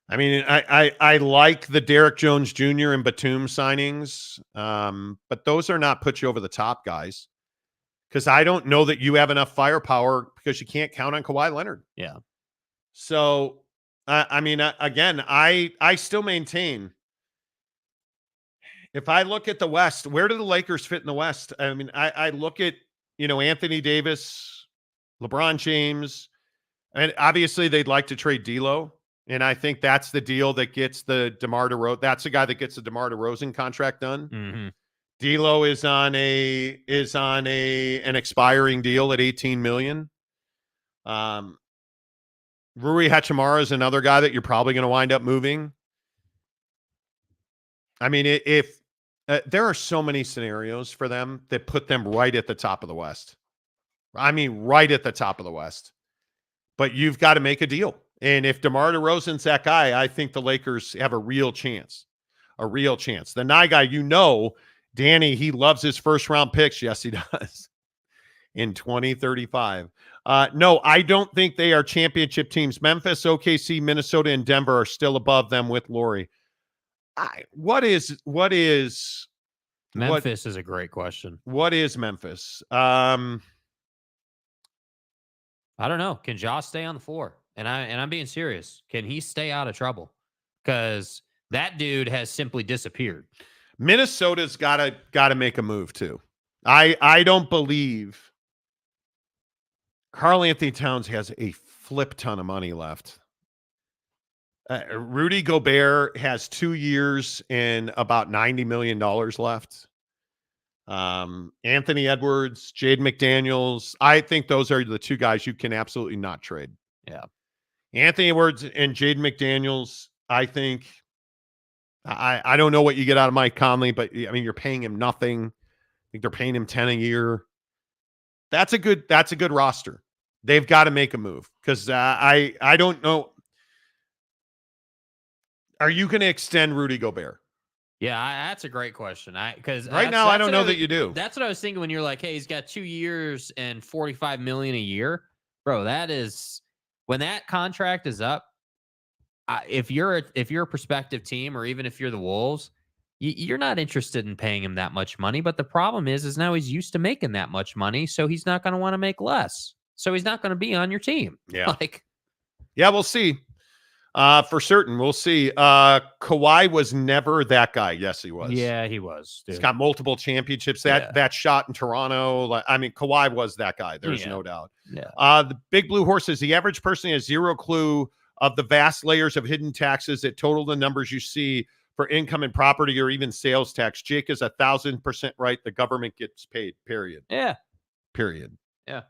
I mean, I like the Derek Jones Jr. and Batum signings, but those are not put you over the top guys, because I don't know that you have enough firepower, because you can't count on Kawhi Leonard. Yeah. So, I mean, again, I still maintain, if I look at the West, where do the Lakers fit in the West? I mean, I look at, Anthony Davis, LeBron James, and obviously they'd like to trade D'Lo. And I think that's the deal that gets the DeMar DeRozan. That's the guy that gets the DeMar DeRozan contract done. Mm-hmm. D'Lo is on an expiring deal at $18 million. Rui Hachimura is another guy that you're probably going to wind up moving. I mean, if there are so many scenarios for them that put them right at the top of the West. I mean, right at the top of the West. But you've got to make a deal. And if DeMar DeRozan's that guy, I think the Lakers have a real chance. A real chance. The Nye guy, Danny, he loves his first-round picks. Yes, he does. In 2035. No, I don't think they are championship teams. Memphis, OKC, Minnesota, and Denver are still above them with Lauri. Memphis is a great question. What is Memphis? I don't know. Can Josh stay on the floor? And I'm being serious. Can he stay out of trouble? Because that dude has simply disappeared. Minnesota's gotta make a move too. I don't believe Karl Anthony Towns has a flip ton of money left. Rudy Gobert has 2 years and about $90 million left. Anthony Edwards, Jaden McDaniels. I think those are the two guys you can absolutely not trade. Yeah. Anthony Edwards and Jaden McDaniels, I think. I don't know what you get out of Mike Conley, but I mean, you're paying him nothing. I think they're paying him 10 a year. That's a good roster. They've got to make a move because I don't know. Are you going to extend Rudy Gobert? Yeah, that's a great question. Because right now I don't know that you do. That's what I was thinking when you're like, hey, he's got 2 years and $45 million a year, bro. That is when that contract is up. If you're a prospective team, or even if you're the Wolves, you're not interested in paying him that much money. But the problem is now he's used to making that much money, so he's not going to want to make less. So he's not going to be on your team. Yeah, yeah, we'll see. For certain, we'll see. Kawhi was never that guy. Yes, he was. Yeah, he was. Dude. He's got multiple championships. That shot in Toronto. Kawhi was that guy. There's no doubt. Yeah. The Big Blue Horse says the average person has zero clue of the vast layers of hidden taxes that total the numbers you see for income and property or even sales tax. Jake is 1,000% right. The government gets paid. Period. Yeah. Period. Yeah.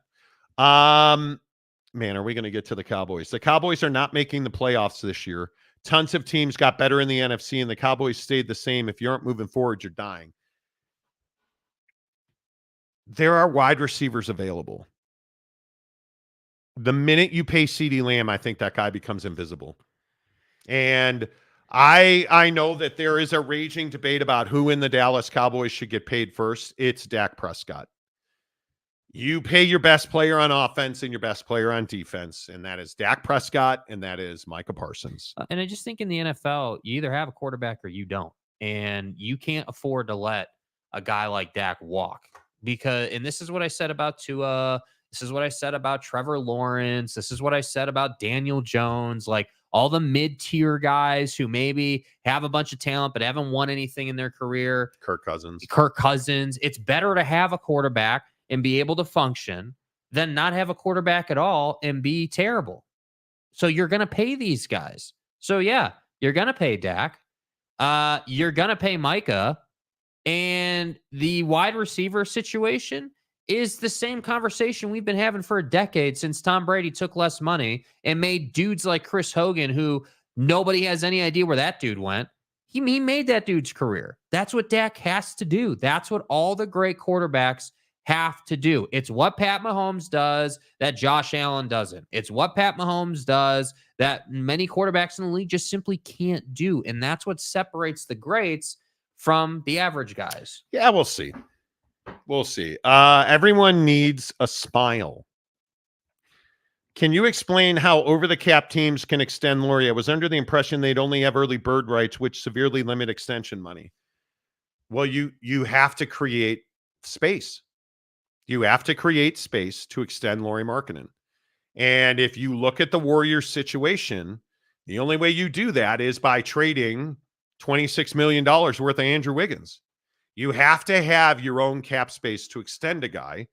Man, are we going to get to the Cowboys? The Cowboys are not making the playoffs this year. Tons of teams got better in the NFC, and the Cowboys stayed the same. If you aren't moving forward, you're dying. There are wide receivers available. The minute you pay CeeDee Lamb, I think that guy becomes invisible. And I know that there is a raging debate about who in the Dallas Cowboys should get paid first. It's Dak Prescott. You pay your best player on offense and your best player on defense, and that is Dak Prescott, and that is Micah Parsons. And I just think in the NFL, you either have a quarterback or you don't. And you can't afford to let a guy like Dak walk. And this is what I said about Tua. This is what I said about Trevor Lawrence. This is what I said about Daniel Jones. Like all the mid-tier guys who maybe have a bunch of talent but haven't won anything in their career. Kirk Cousins. It's better to have a quarterback and be able to function than not have a quarterback at all and be terrible. So you're going to pay these guys. So yeah, you're going to pay Dak. You're going to pay Micah. And the wide receiver situation is the same conversation we've been having for a decade since Tom Brady took less money and made dudes like Chris Hogan, who nobody has any idea where that dude went. He made that dude's career. That's what Dak has to do. That's what all the great quarterbacks have to do. It's what Pat Mahomes does that Josh Allen doesn't. It's what Pat Mahomes does that many quarterbacks in the league just simply can't do. And that's what separates the greats from the average guys. Yeah, we'll see. We'll see. Everyone needs a smile. Can you explain how over-the-cap teams can extend Lauri? I was under the impression they'd only have early bird rights, which severely limit extension money. Well, you have to create space. You have to create space to extend Lauri Markkanen. And if you look at the Warriors situation, the only way you do that is by trading $26 million worth of Andrew Wiggins. You have to have your own cap space to extend a guy.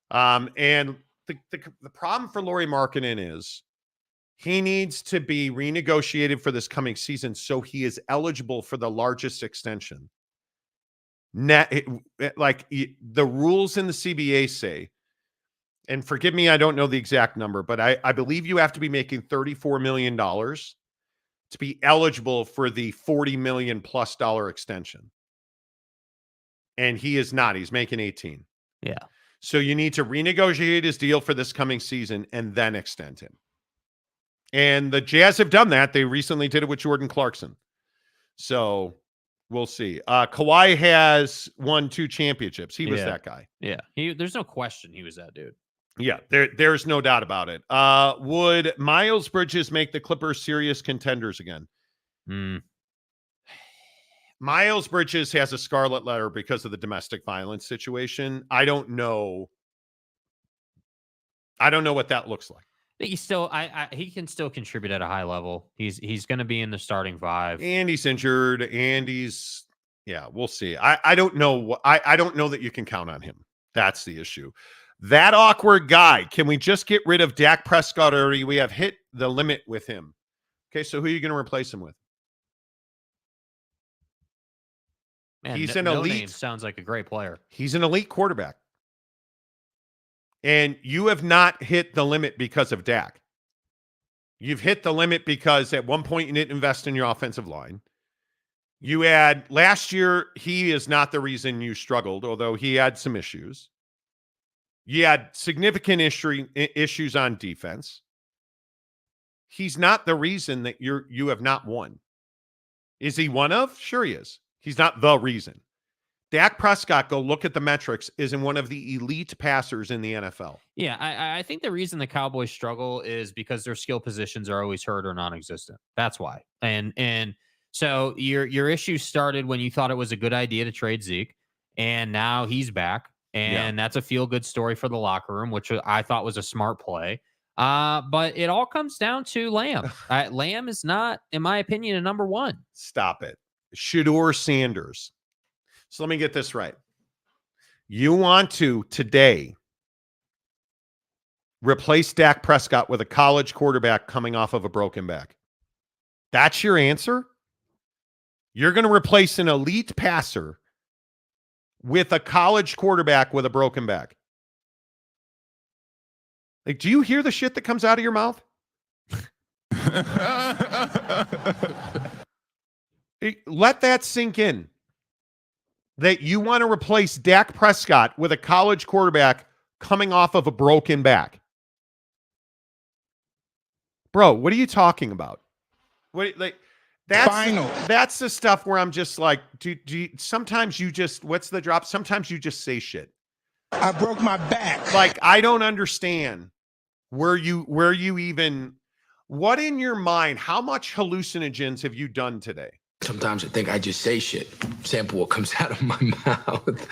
And the problem for Lauri Markkanen is he needs to be renegotiated for this coming season so he is eligible for the largest extension. Like the rules in the CBA say, and forgive me, I don't know the exact number, but I believe you have to be making $34 million to be eligible for the $40 million plus extension. And he is not. He's making 18. Yeah. So you need to renegotiate his deal for this coming season and then extend him. And the Jazz have done that. They recently did it with Jordan Clarkson. So we'll see. Kawhi has won 2 championships. He was that guy. Yeah. There's no question he was that dude. Yeah, there's no doubt about it. Would Miles Bridges make the Clippers serious contenders again? Miles Bridges has a scarlet letter because of the domestic violence situation. I don't know what that looks like. He still, he can still contribute at a high level. He's going to be in the starting 5, and he's injured, and we'll see. I don't know. I don't know that you can count on him. That's the issue. That awkward guy. Can we just get rid of Dak Prescott already? We have hit the limit with him. Okay, so who are you going to replace him with? Man, he's an elite. Name sounds like a great player. He's an elite quarterback. And you have not hit the limit because of Dak. You've hit the limit because at one point you didn't invest in your offensive line. You had last year, he is not the reason you struggled, although he had some issues. You had significant issues on defense. He's not the reason that you have not won. Is he one of? Sure he is. He's not the reason. Dak Prescott, go look at the metrics, is in one of the elite passers in the NFL. Yeah, I think the reason the Cowboys struggle is because their skill positions are always hurt or non-existent. That's why. And so your issue started when you thought it was a good idea to trade Zeke, and now he's back. And that's a feel-good story for the locker room, which I thought was a smart play. But it all comes down to Lamb. Lamb is not, in my opinion, a number 1. Stop it. Shedeur Sanders. So let me get this right. You want to, today, replace Dak Prescott with a college quarterback coming off of a broken back. That's your answer? You're going to replace an elite passer with a college quarterback with a broken back. Like, do you hear the shit that comes out of your mouth? Let that sink in. That you want to replace Dak Prescott with a college quarterback coming off of a broken back. Bro, what are you talking about? That's the stuff where I'm just like, sometimes you just, what's the drop? Sometimes you just say shit. I broke my back. Like, I don't understand where you even, what in your mind, how much hallucinogens have you done today? Sometimes I think I just say shit. Sample what comes out of my mouth.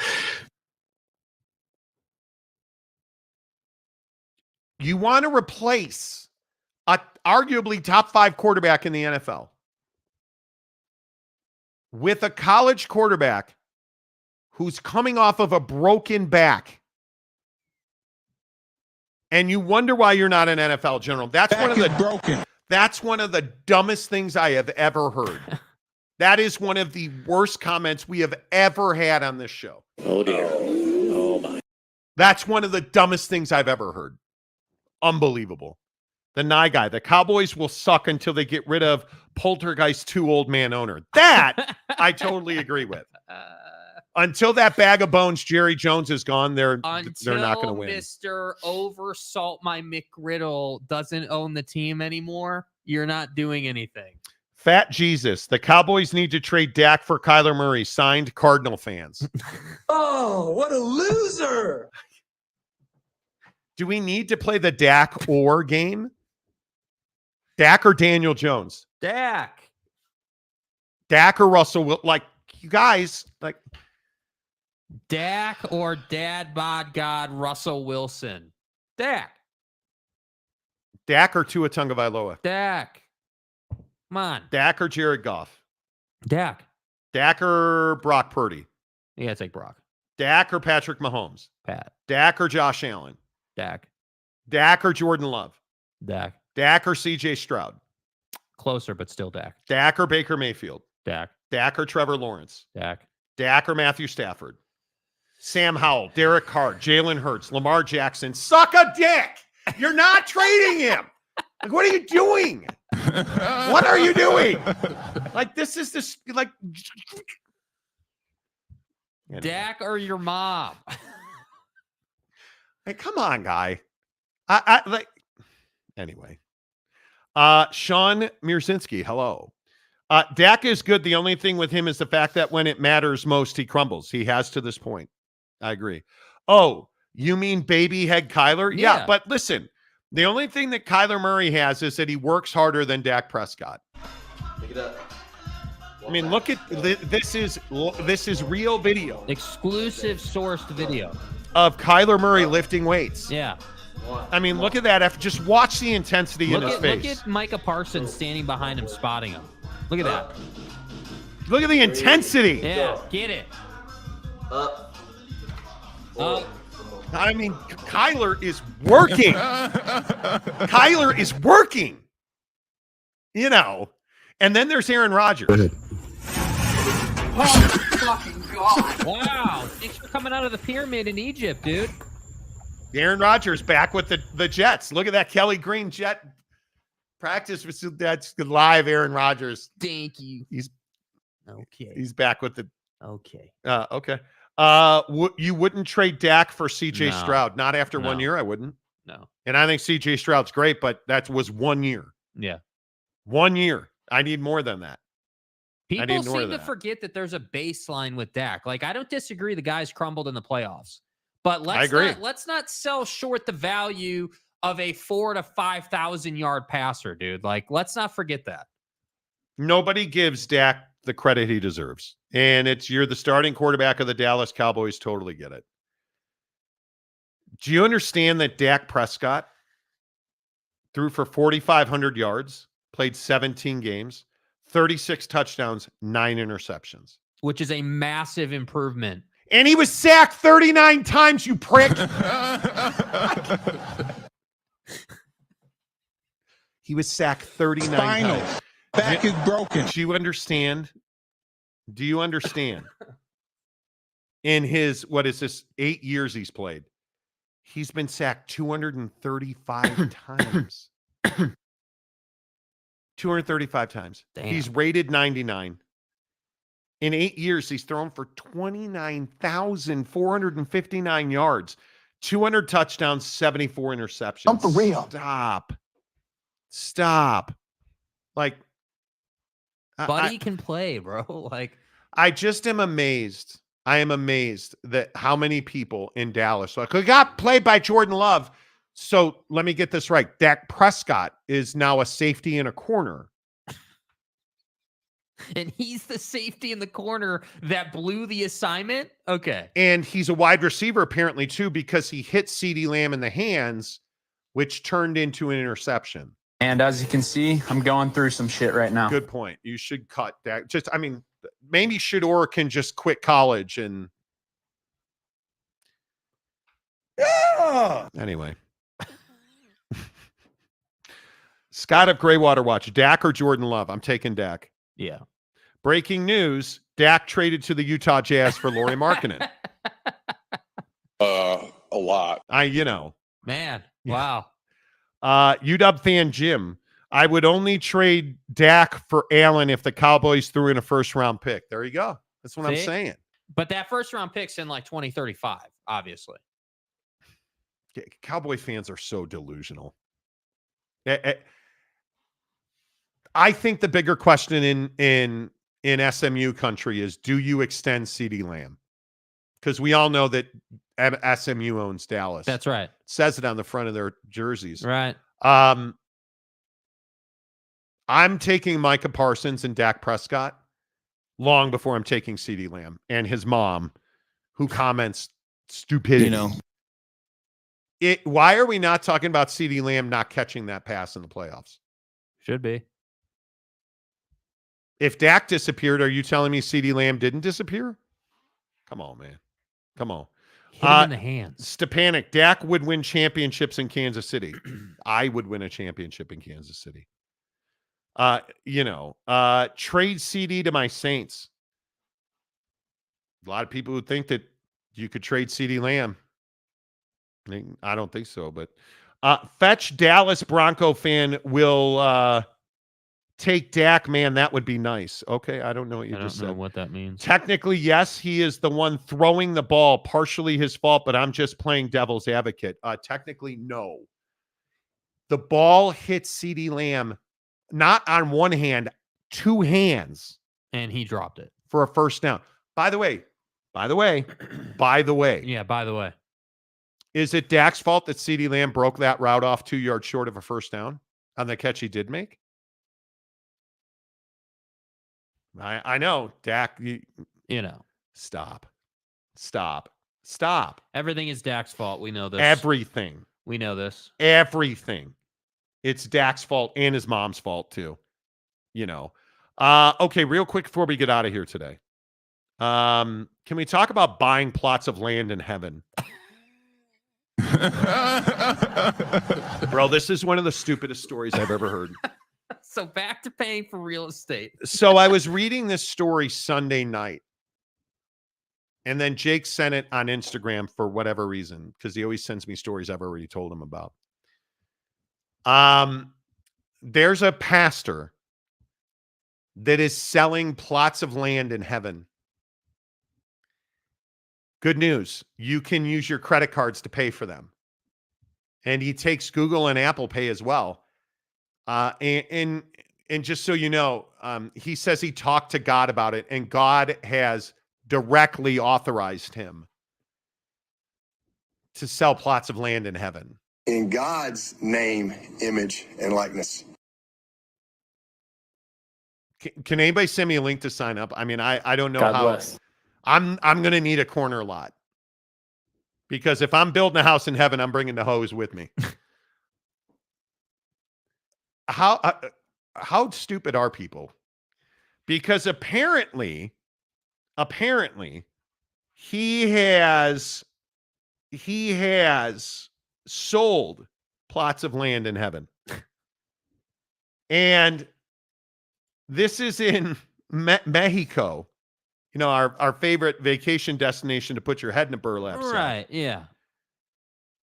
You want to replace a arguably top 5 quarterback in the NFL with a college quarterback who's coming off of a broken back. And you wonder why you're not an NFL general. That's one of the dumbest things I have ever heard. That is one of the worst comments we have ever had on this show. Oh, dear. Oh, my. That's one of the dumbest things I've ever heard. Unbelievable. The Nye guy. The Cowboys will suck until they get rid of Poltergeist 2 old man owner. That I totally agree with. Until that bag of bones Jerry Jones is gone, they're not going to win. Mr. Oversalt My McGriddle doesn't own the team anymore, you're not doing anything. Fat Jesus, the Cowboys need to trade Dak for Kyler Murray, signed Cardinal fans. Oh, what a loser. Do we need to play the Dak or game? Dak or Daniel Jones? Dak or Russell? Like, you guys, like. Dak or Dad Bod God Russell Wilson? Dak or Tua Tagovailoa? Dak. Come on. Dak or Jared Goff? Dak or Brock Purdy? Yeah, take Brock. Dak or Patrick Mahomes? Pat. Dak or Josh Allen? Dak or Jordan Love? Dak or CJ Stroud? Closer, but still Dak. Dak or Baker Mayfield? Dak or Trevor Lawrence? Dak or Matthew Stafford? Sam Howell, Derek Carr, Jalen Hurts, Lamar Jackson. Suck a dick! You're not trading him! Like, what are you doing? What are you doing? Like, like. Anyway. Dak or your mom? Hey, come on, guy. I like. Anyway, Sean Mirzinski, hello. Dak is good. The only thing with him is the fact that when it matters most, he crumbles. He has to this point. I agree. Oh, you mean baby head Kyler? Yeah, but listen, the only thing that Kyler Murray has is that he works harder than Dak Prescott. Pick it up. I mean, look at this is real video. Exclusive sourced video of Kyler Murray lifting weights. Yeah. I mean, look at that. Just watch the intensity in his face. Look at Micah Parsons standing behind him, spotting him. Look at that. Look at the intensity. Yeah, get it. Up. I mean, Kyler is working. Kyler is working. You know. And then there's Aaron Rodgers. Oh, fucking God. Wow. Thanks for coming out of the pyramid in Egypt, dude. Aaron Rodgers back with the Jets. Look at that Kelly Green Jet practice. That's live Aaron Rodgers. Thank you. He's back with the. Okay. Okay. You wouldn't trade Dak for CJ Stroud. Not after 1 year, I wouldn't. No. And I think CJ Stroud's great, but that was 1 year. Yeah. 1 year. I need more than that. People seem to forget that there's a baseline with Dak. Like, I don't disagree the guy's crumbled in the playoffs. But let's not sell short the value of a 4,000 to 5,000 yard passer, dude. Like, let's not forget that. Nobody gives Dak the credit he deserves. And you're the starting quarterback of the Dallas Cowboys. Totally get it. Do you understand that Dak Prescott threw for 4,500 yards, played 17 games, 36 touchdowns, 9 interceptions? Which is a massive improvement. And he was sacked 39 times, you prick. He was sacked 39 times. Back is broken. Do you understand? Do you understand? In his, 8 years he's played, he's been sacked 235 times. 235 times. Damn. He's rated 99. In 8 years, he's thrown for 29,459 yards, 200 touchdowns, 74 interceptions. I'm for real. Stop. Like, Buddy can play, bro. Like, I just am amazed. I am amazed that how many people in Dallas got played by Jordan Love. So let me get this right. Dak Prescott is now a safety in a corner. And he's the safety in the corner that blew the assignment? Okay. And he's a wide receiver apparently too, because he hit CeeDee Lamb in the hands, which turned into an interception. And as you can see, I'm going through some shit right now. Good point. You should cut that. Maybe Shedeur can just quit college and. Yeah. Anyway. Scott of Greywater Watch. Dak or Jordan Love? I'm taking Dak. Yeah. Breaking news. Dak traded to the Utah Jazz for Lauri Markkanen. A lot. Man. Wow. UW fan Jim. I would only trade Dak for Allen if the Cowboys threw in a first-round pick. There you go. That's what I'm saying. But that first-round pick's in like 2035, obviously. Cowboy fans are so delusional. I think the bigger question in SMU country is, do you extend CeeDee Lamb? Because we all know that SMU owns Dallas. That's right. It says it on the front of their jerseys. Right. I'm taking Micah Parsons and Dak Prescott long before I'm taking CeeDee Lamb and his mom, who comments stupidity. Why are we not talking about CeeDee Lamb not catching that pass in the playoffs? Should be. If Dak disappeared, are you telling me CeeDee Lamb didn't disappear? Come on, man. Come on. Hit him in the hands. Stepanek, Dak would win championships in Kansas City. I would win a championship in Kansas City. Trade CD to my Saints. A lot of people who think that you could trade CeeDee Lamb. I don't think so, but Fetch Dallas Bronco fan will take Dak, man. That would be nice. Okay, I don't know what you just said. I don't know what that means. Technically, yes, he is the one throwing the ball, partially his fault, but I'm just playing devil's advocate. Technically, no. The ball hits CeeDee Lamb not on one hand, two hands. And he dropped it for a first down. By the way. Yeah, by the way. Is it Dak's fault that CeeDee Lamb broke that route off 2 yards short of a first down on the catch he did make? I know, Dak, you know. Stop. Everything is Dak's fault. We know this. Everything. We know this. Everything. It's Dak's fault and his mom's fault too. You know. Okay, real quick before we get out of here today. Can we talk about buying plots of land in heaven? Bro, this is one of the stupidest stories I've ever heard. So back to paying for real estate. So I was reading this story Sunday night. And then Jake sent it on Instagram for whatever reason, because he always sends me stories I've already told him about. There's a pastor that is selling plots of land in heaven. Good news. You can use your credit cards to pay for them. And he takes Google and Apple Pay as well. And just so you know, he says he talked to God about it, and God has directly authorized him to sell plots of land in heaven. In God's name, image, and likeness. Can anybody send me a link to sign up? I mean, I don't know God how. bless. I'm going to need a corner lot, because if I'm building a house in heaven, I'm bringing the hose with me. How stupid are people? Because apparently he has sold plots of land in heaven. And this is in Mexico. You know, our favorite vacation destination to put your head in a burlap sack. Right, yeah.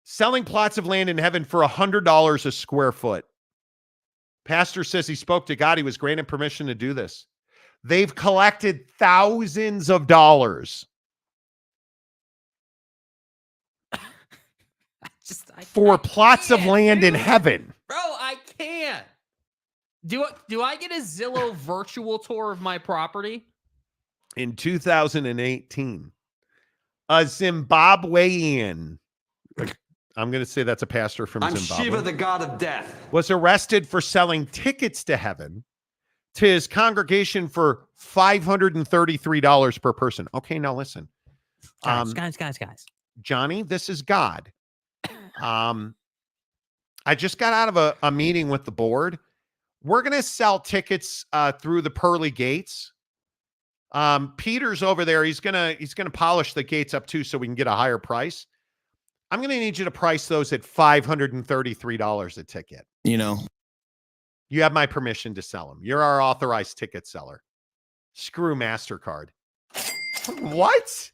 Selling plots of land in heaven for $100 a square foot. Pastor says he spoke to God. He was granted permission to do this. They've collected thousands of dollars for plots of land in heaven. Bro, I can't. Do I get a Zillow virtual tour of my property? In 2018, a Zimbabwean, I'm going to say that's a pastor from Zimbabwe. Shiva, the god of death. Was arrested for selling tickets to heaven to his congregation for $533 per person. Okay, now listen. Guys. Johnny, this is God. I just got out of a meeting with the board. We're going to sell tickets through the pearly gates. Peter's over there. He's gonna polish the gates up too, so we can get a higher price. I'm going to need you to price those at $533 a ticket. You know, you have my permission to sell them. You're our authorized ticket seller. Screw MasterCard. What?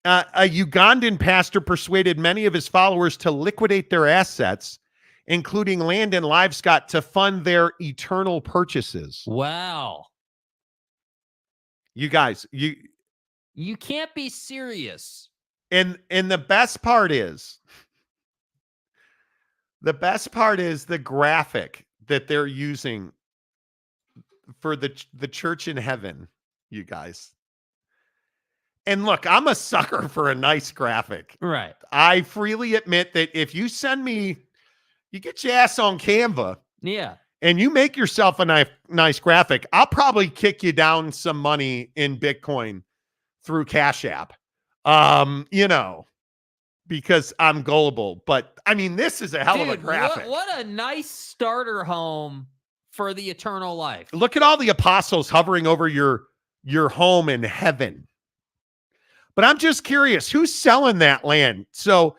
A Ugandan pastor persuaded many of his followers to liquidate their assets, including land and livestock, to fund their eternal purchases. Wow. You guys, you can't be serious. And the best part is the graphic that they're using for the church in heaven, you guys. And look, I'm a sucker for a nice graphic. Right. I freely admit that if you send me, you get your ass on Canva. Yeah. And you make yourself a nice graphic, I'll probably kick you down some money in Bitcoin through Cash App. You know, because I'm gullible. But I mean, this is a hell of a graphic. What a nice starter home for the eternal life. Look at all the apostles hovering over your home in heaven. But I'm just curious, who's selling that land? So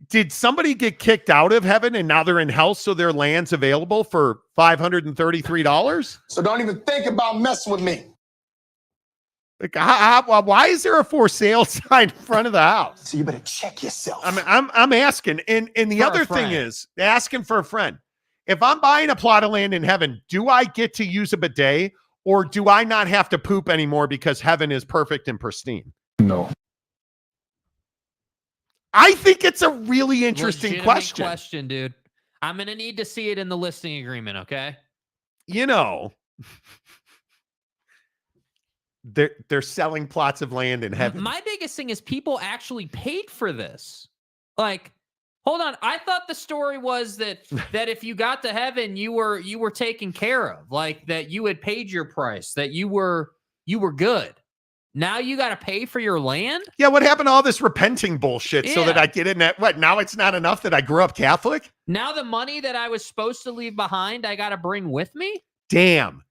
did somebody get kicked out of heaven and now they're in hell, so their land's available for $533? So don't even think about messing with me. Like, why is there a for sale sign in front of the house? So you better check yourself. I'm asking. And the other thing is asking for a friend. If I'm buying a plot of land in heaven, do I get to use a bidet, or do I not have to poop anymore because heaven is perfect and pristine? No. I think it's a really interesting question, dude. I'm going to need to see it in the listing agreement, okay? You know, they're selling plots of land in heaven. My biggest thing is people actually paid for this. Like, hold on. I thought the story was that if you got to heaven, you were taken care of, like that you had paid your price, that you were good. Now you got to pay for your land? Yeah, what happened to all this repenting bullshit so that I get in that? What, now it's not enough that I grew up Catholic? Now the money that I was supposed to leave behind, I got to bring with me? Damn.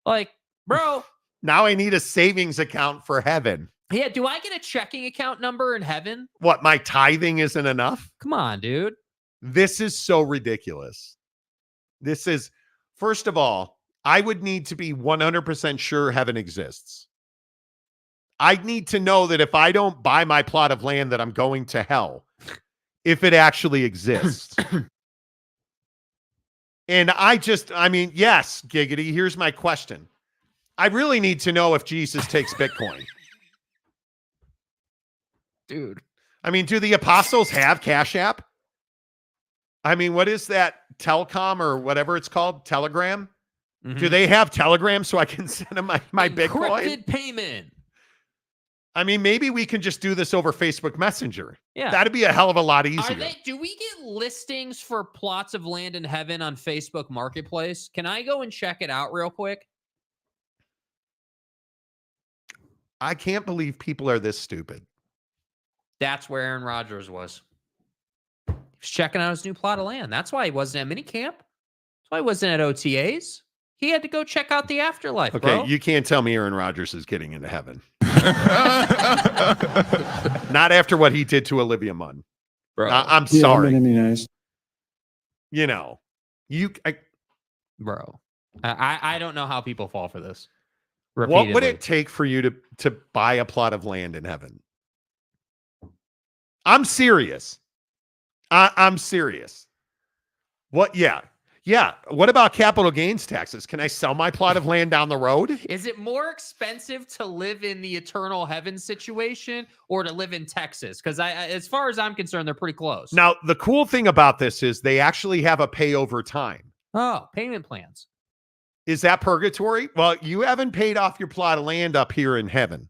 Like, bro. Now I need a savings account for heaven. Yeah, do I get a checking account number in heaven? What, my tithing isn't enough? Come on, dude. This is so ridiculous. This is, first of all, I would need to be 100% sure heaven exists. I need to know that if I don't buy my plot of land that I'm going to hell, if it actually exists. And I mean, yes, Giggity, here's my question. I really need to know if Jesus takes Bitcoin. Dude. I mean, do the apostles have Cash App? I mean, what is that? Telecom or whatever it's called? Telegram? Mm-hmm. Do they have Telegram so I can send them my Bitcoin? Encrypted payment. I mean, maybe we can just do this over Facebook Messenger. Yeah. That'd be a hell of a lot easier. Do we get listings for plots of land in heaven on Facebook Marketplace? Can I go and check it out real quick? I can't believe people are this stupid. That's where Aaron Rodgers was. He was checking out his new plot of land. That's why he wasn't at minicamp. That's why he wasn't at OTAs. He had to go check out the afterlife, okay, bro. You can't tell me Aaron Rodgers is getting into heaven. Not after what he did to Olivia Munn. Bro. I'm sorry. Nice. You know, bro. I don't know how people fall for this. Repeatedly. What would it take for you to buy a plot of land in heaven? I'm serious. I'm serious. What? Yeah. Yeah. What about capital gains taxes? Can I sell my plot of land down the road? Is it more expensive to live in the eternal heaven situation or to live in Texas? Because as far as I'm concerned, they're pretty close. Now, the cool thing about this is they actually have a pay over time. Oh, payment plans. Is that purgatory? Well, you haven't paid off your plot of land up here in heaven.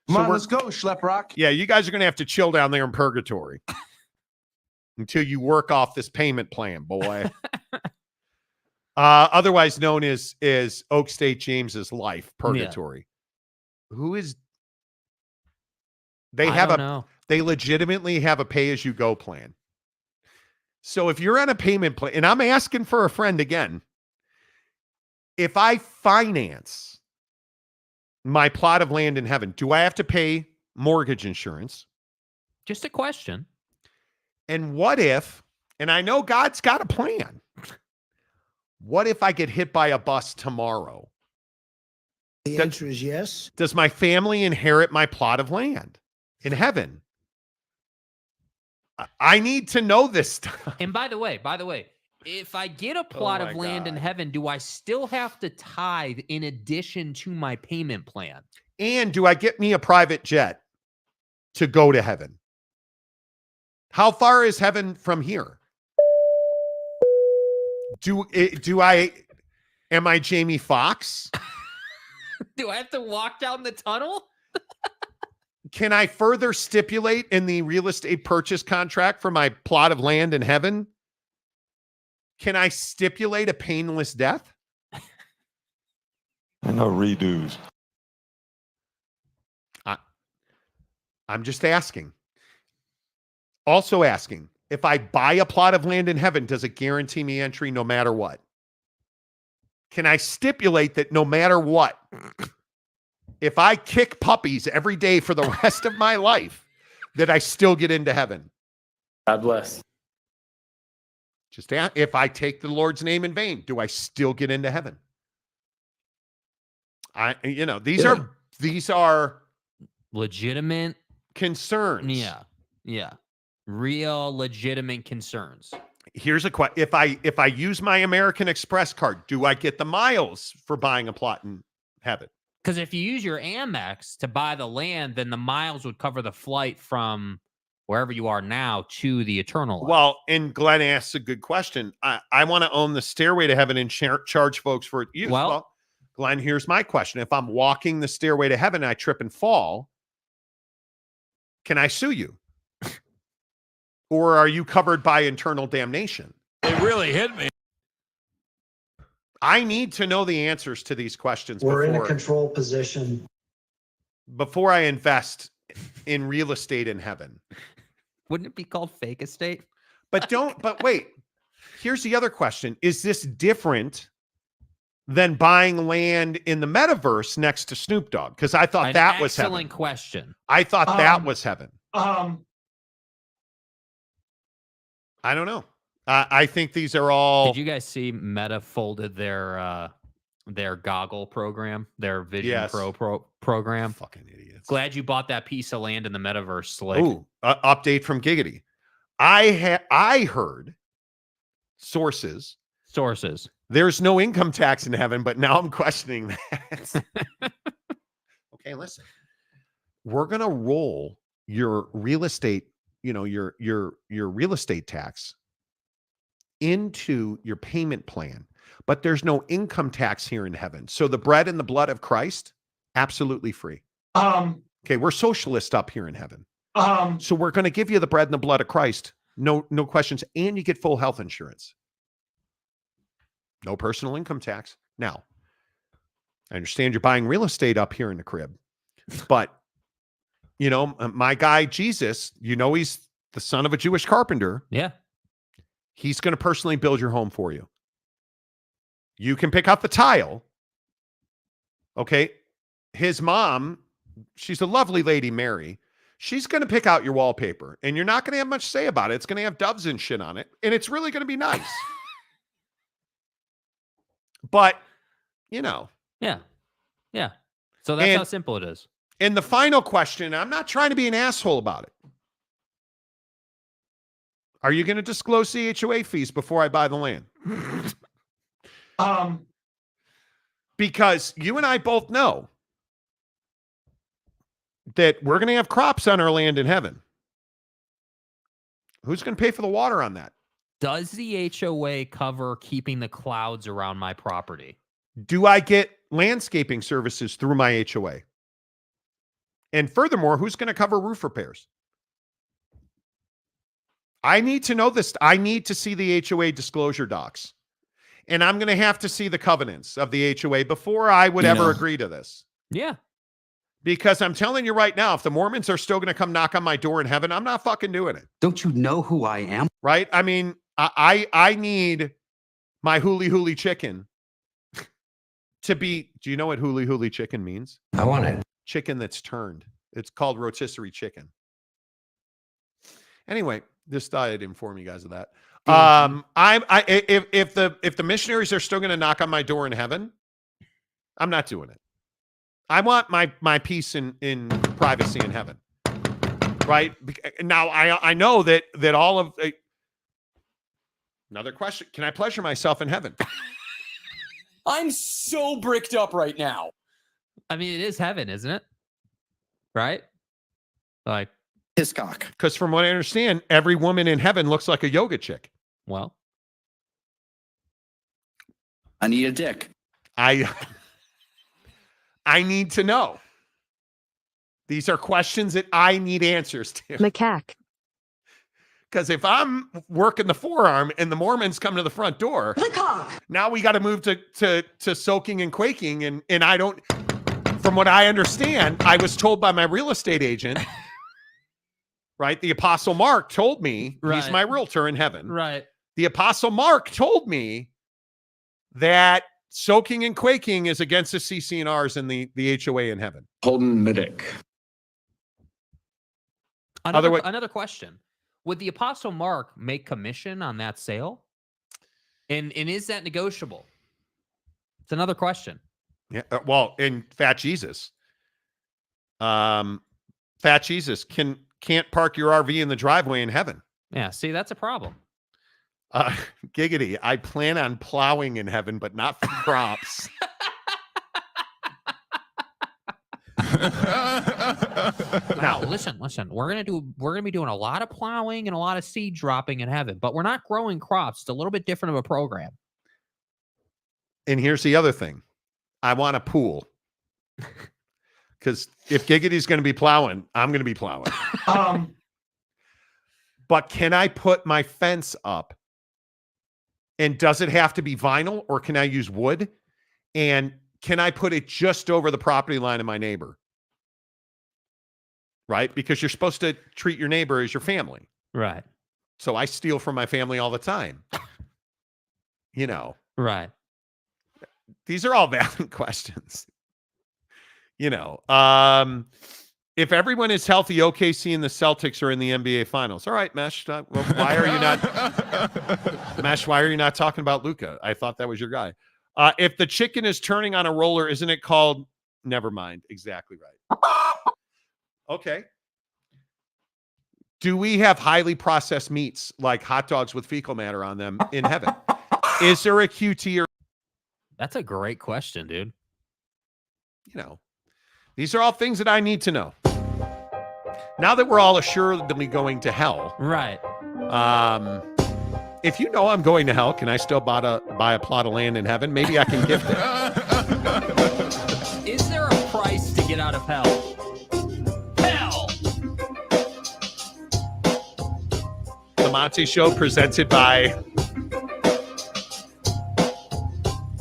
Come on, let's go, Schleprock. Yeah, you guys are going to have to chill down there in purgatory until you work off this payment plan, boy. Otherwise known as Oak State James's life, purgatory. Yeah. Who is? They legitimately have a pay-as-you-go plan. So if you're on a payment plan, and I'm asking for a friend again, if I finance my plot of land in heaven, do I have to pay mortgage insurance? Just a question. And what if, and I know God's got a plan, what if I get hit by a bus tomorrow? The answer is yes. Does my family inherit my plot of land in heaven? I need to know this stuff. And by the way, if I get a plot of land in heaven, do I still have to tithe in addition to my payment plan? And do I get me a private jet to go to heaven? How far is heaven from here? Am I Jamie Foxx? Do I have to walk down the tunnel? Can I further stipulate in the real estate purchase contract for my plot of land in heaven? Can I stipulate a painless death? No redos. I'm just asking. Also asking, if I buy a plot of land in heaven, does it guarantee me entry no matter what? Can I stipulate that no matter what, if I kick puppies every day for the rest of my life, that I still get into heaven? God bless. Just if I take the Lord's name in vain, do I still get into heaven? These are legitimate concerns. Yeah. Real legitimate concerns. Here's a question. If I use my American Express card, do I get the miles for buying a plot in heaven? Because if you use your Amex to buy the land, then the miles would cover the flight from wherever you are now to the eternal life. Well, and Glenn asks a good question. I want to own the stairway to heaven and charge folks for use. Well, Glenn, here's my question. If I'm walking the stairway to heaven and I trip and fall, can I sue you? Or are you covered by eternal damnation? It really hit me. I need to know the answers to these questions. We're in a control position. Before I invest in real estate in heaven. Wouldn't it be called fake estate? But wait, here's the other question. Is this different than buying land in the metaverse next to Snoop Dogg? Because I thought that was heaven. Excellent question. I thought that was heaven. I don't know. I think these are all. Did you guys see Meta folded their goggle program, their Vision Pro program? Fucking idiots. Glad you bought that piece of land in the metaverse, Slick. Ooh, update from Giggity. I heard sources. There's no income tax in heaven, but now I'm questioning that. Okay, listen. We're gonna roll your real estate, your real estate tax into your payment plan, but there's no income tax here in heaven. So the bread and the blood of Christ, absolutely free. Okay, we're socialist up here in heaven. So we're going to give you the bread and the blood of Christ, no questions, and you get full health insurance. No personal income tax. Now, I understand you're buying real estate up here in the crib, but my guy Jesus, he's the son of a Jewish carpenter. Yeah. He's going to personally build your home for you. You can pick out the tile. Okay. His mom, she's a lovely lady, Mary. She's going to pick out your wallpaper, and you're not going to have much say about it. It's going to have doves and shit on it, and it's really going to be nice. But, Yeah. So that's how simple it is. And the final question, I'm not trying to be an asshole about it. Are you going to disclose the HOA fees before I buy the land? Because you and I both know that we're going to have crops on our land in heaven. Who's going to pay for the water on that? Does the HOA cover keeping the clouds around my property? Do I get landscaping services through my HOA? And furthermore, who's going to cover roof repairs? I need to know this. I need to see the HOA disclosure docs. And I'm going to have to see the covenants of the HOA before I would ever agree to this. Yeah. Because I'm telling you right now, if the Mormons are still going to come knock on my door in heaven, I'm not fucking doing it. Don't you know who I am? Right? I mean, I need my hooly hooly chicken to be. Do you know what hooly hooly chicken means? I want it. Chicken that's turned. It's called rotisserie chicken. Anyway, just thought I'd inform you guys of that. If the missionaries are still going to knock on my door in heaven, I'm not doing it. I want my peace in privacy in heaven. Right now, I know that all of another question. Can I pleasure myself in heaven? I'm so bricked up right now. I mean, it is heaven, isn't it? Right? Like his cock. Because from what I understand, every woman in heaven looks like a yoga chick. Well, I need a dick. I need to know. These are questions that I need answers to. Macaque. Because if I'm working the forearm and the Mormons come to the front door, The cock. now we got to move to soaking and quaking. And I don't, from what I understand, I was told by my real estate agent, right? The Apostle Mark told me, he's my realtor in heaven. Right. The Apostle Mark told me that soaking and quaking is against the CC&Rs and the HOA in heaven. Holden Middick. Another question. Would the Apostle Mark make commission on that sale? And is that negotiable? It's another question. Yeah. Well, in Fat Jesus, can't park your RV in the driveway in heaven. Yeah. See, that's a problem. Giggity. I plan on plowing in heaven, but not for crops. Now, listen. We're gonna be doing a lot of plowing and a lot of seed dropping in heaven, but we're not growing crops. It's a little bit different of a program. And here's the other thing. I want a pool. Because if Giggity's going to be plowing, I'm going to be plowing. But can I put my fence up? And does it have to be vinyl or can I use wood? And can I put it just over the property line of my neighbor? Right? Because you're supposed to treat your neighbor as your family. Right. So I steal from my family all the time. You know. Right. These are all valid questions. You know, if everyone is healthy, OKC and the Celtics are in the NBA Finals. All right, Mesh. Well, why are you not, Mesh? Why are you not talking about Luka? I thought that was your guy. If the chicken is turning on a roller, isn't it called? Never mind. Exactly right. Okay. Do we have highly processed meats like hot dogs with fecal matter on them in heaven? Is there a QT or? That's a great question, dude. You know, these are all things that I need to know. Now that we're all assuredly going to hell. Right. If you know I'm going to hell, can I still buy a plot of land in heaven? Maybe I can gift it. Is there a price to get out of hell? Hell! The Monty Show presented by...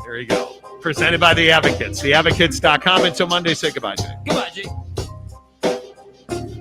There you go. Presented by The Advocates. TheAdvocates.com. Until Monday, say goodbye, Jay.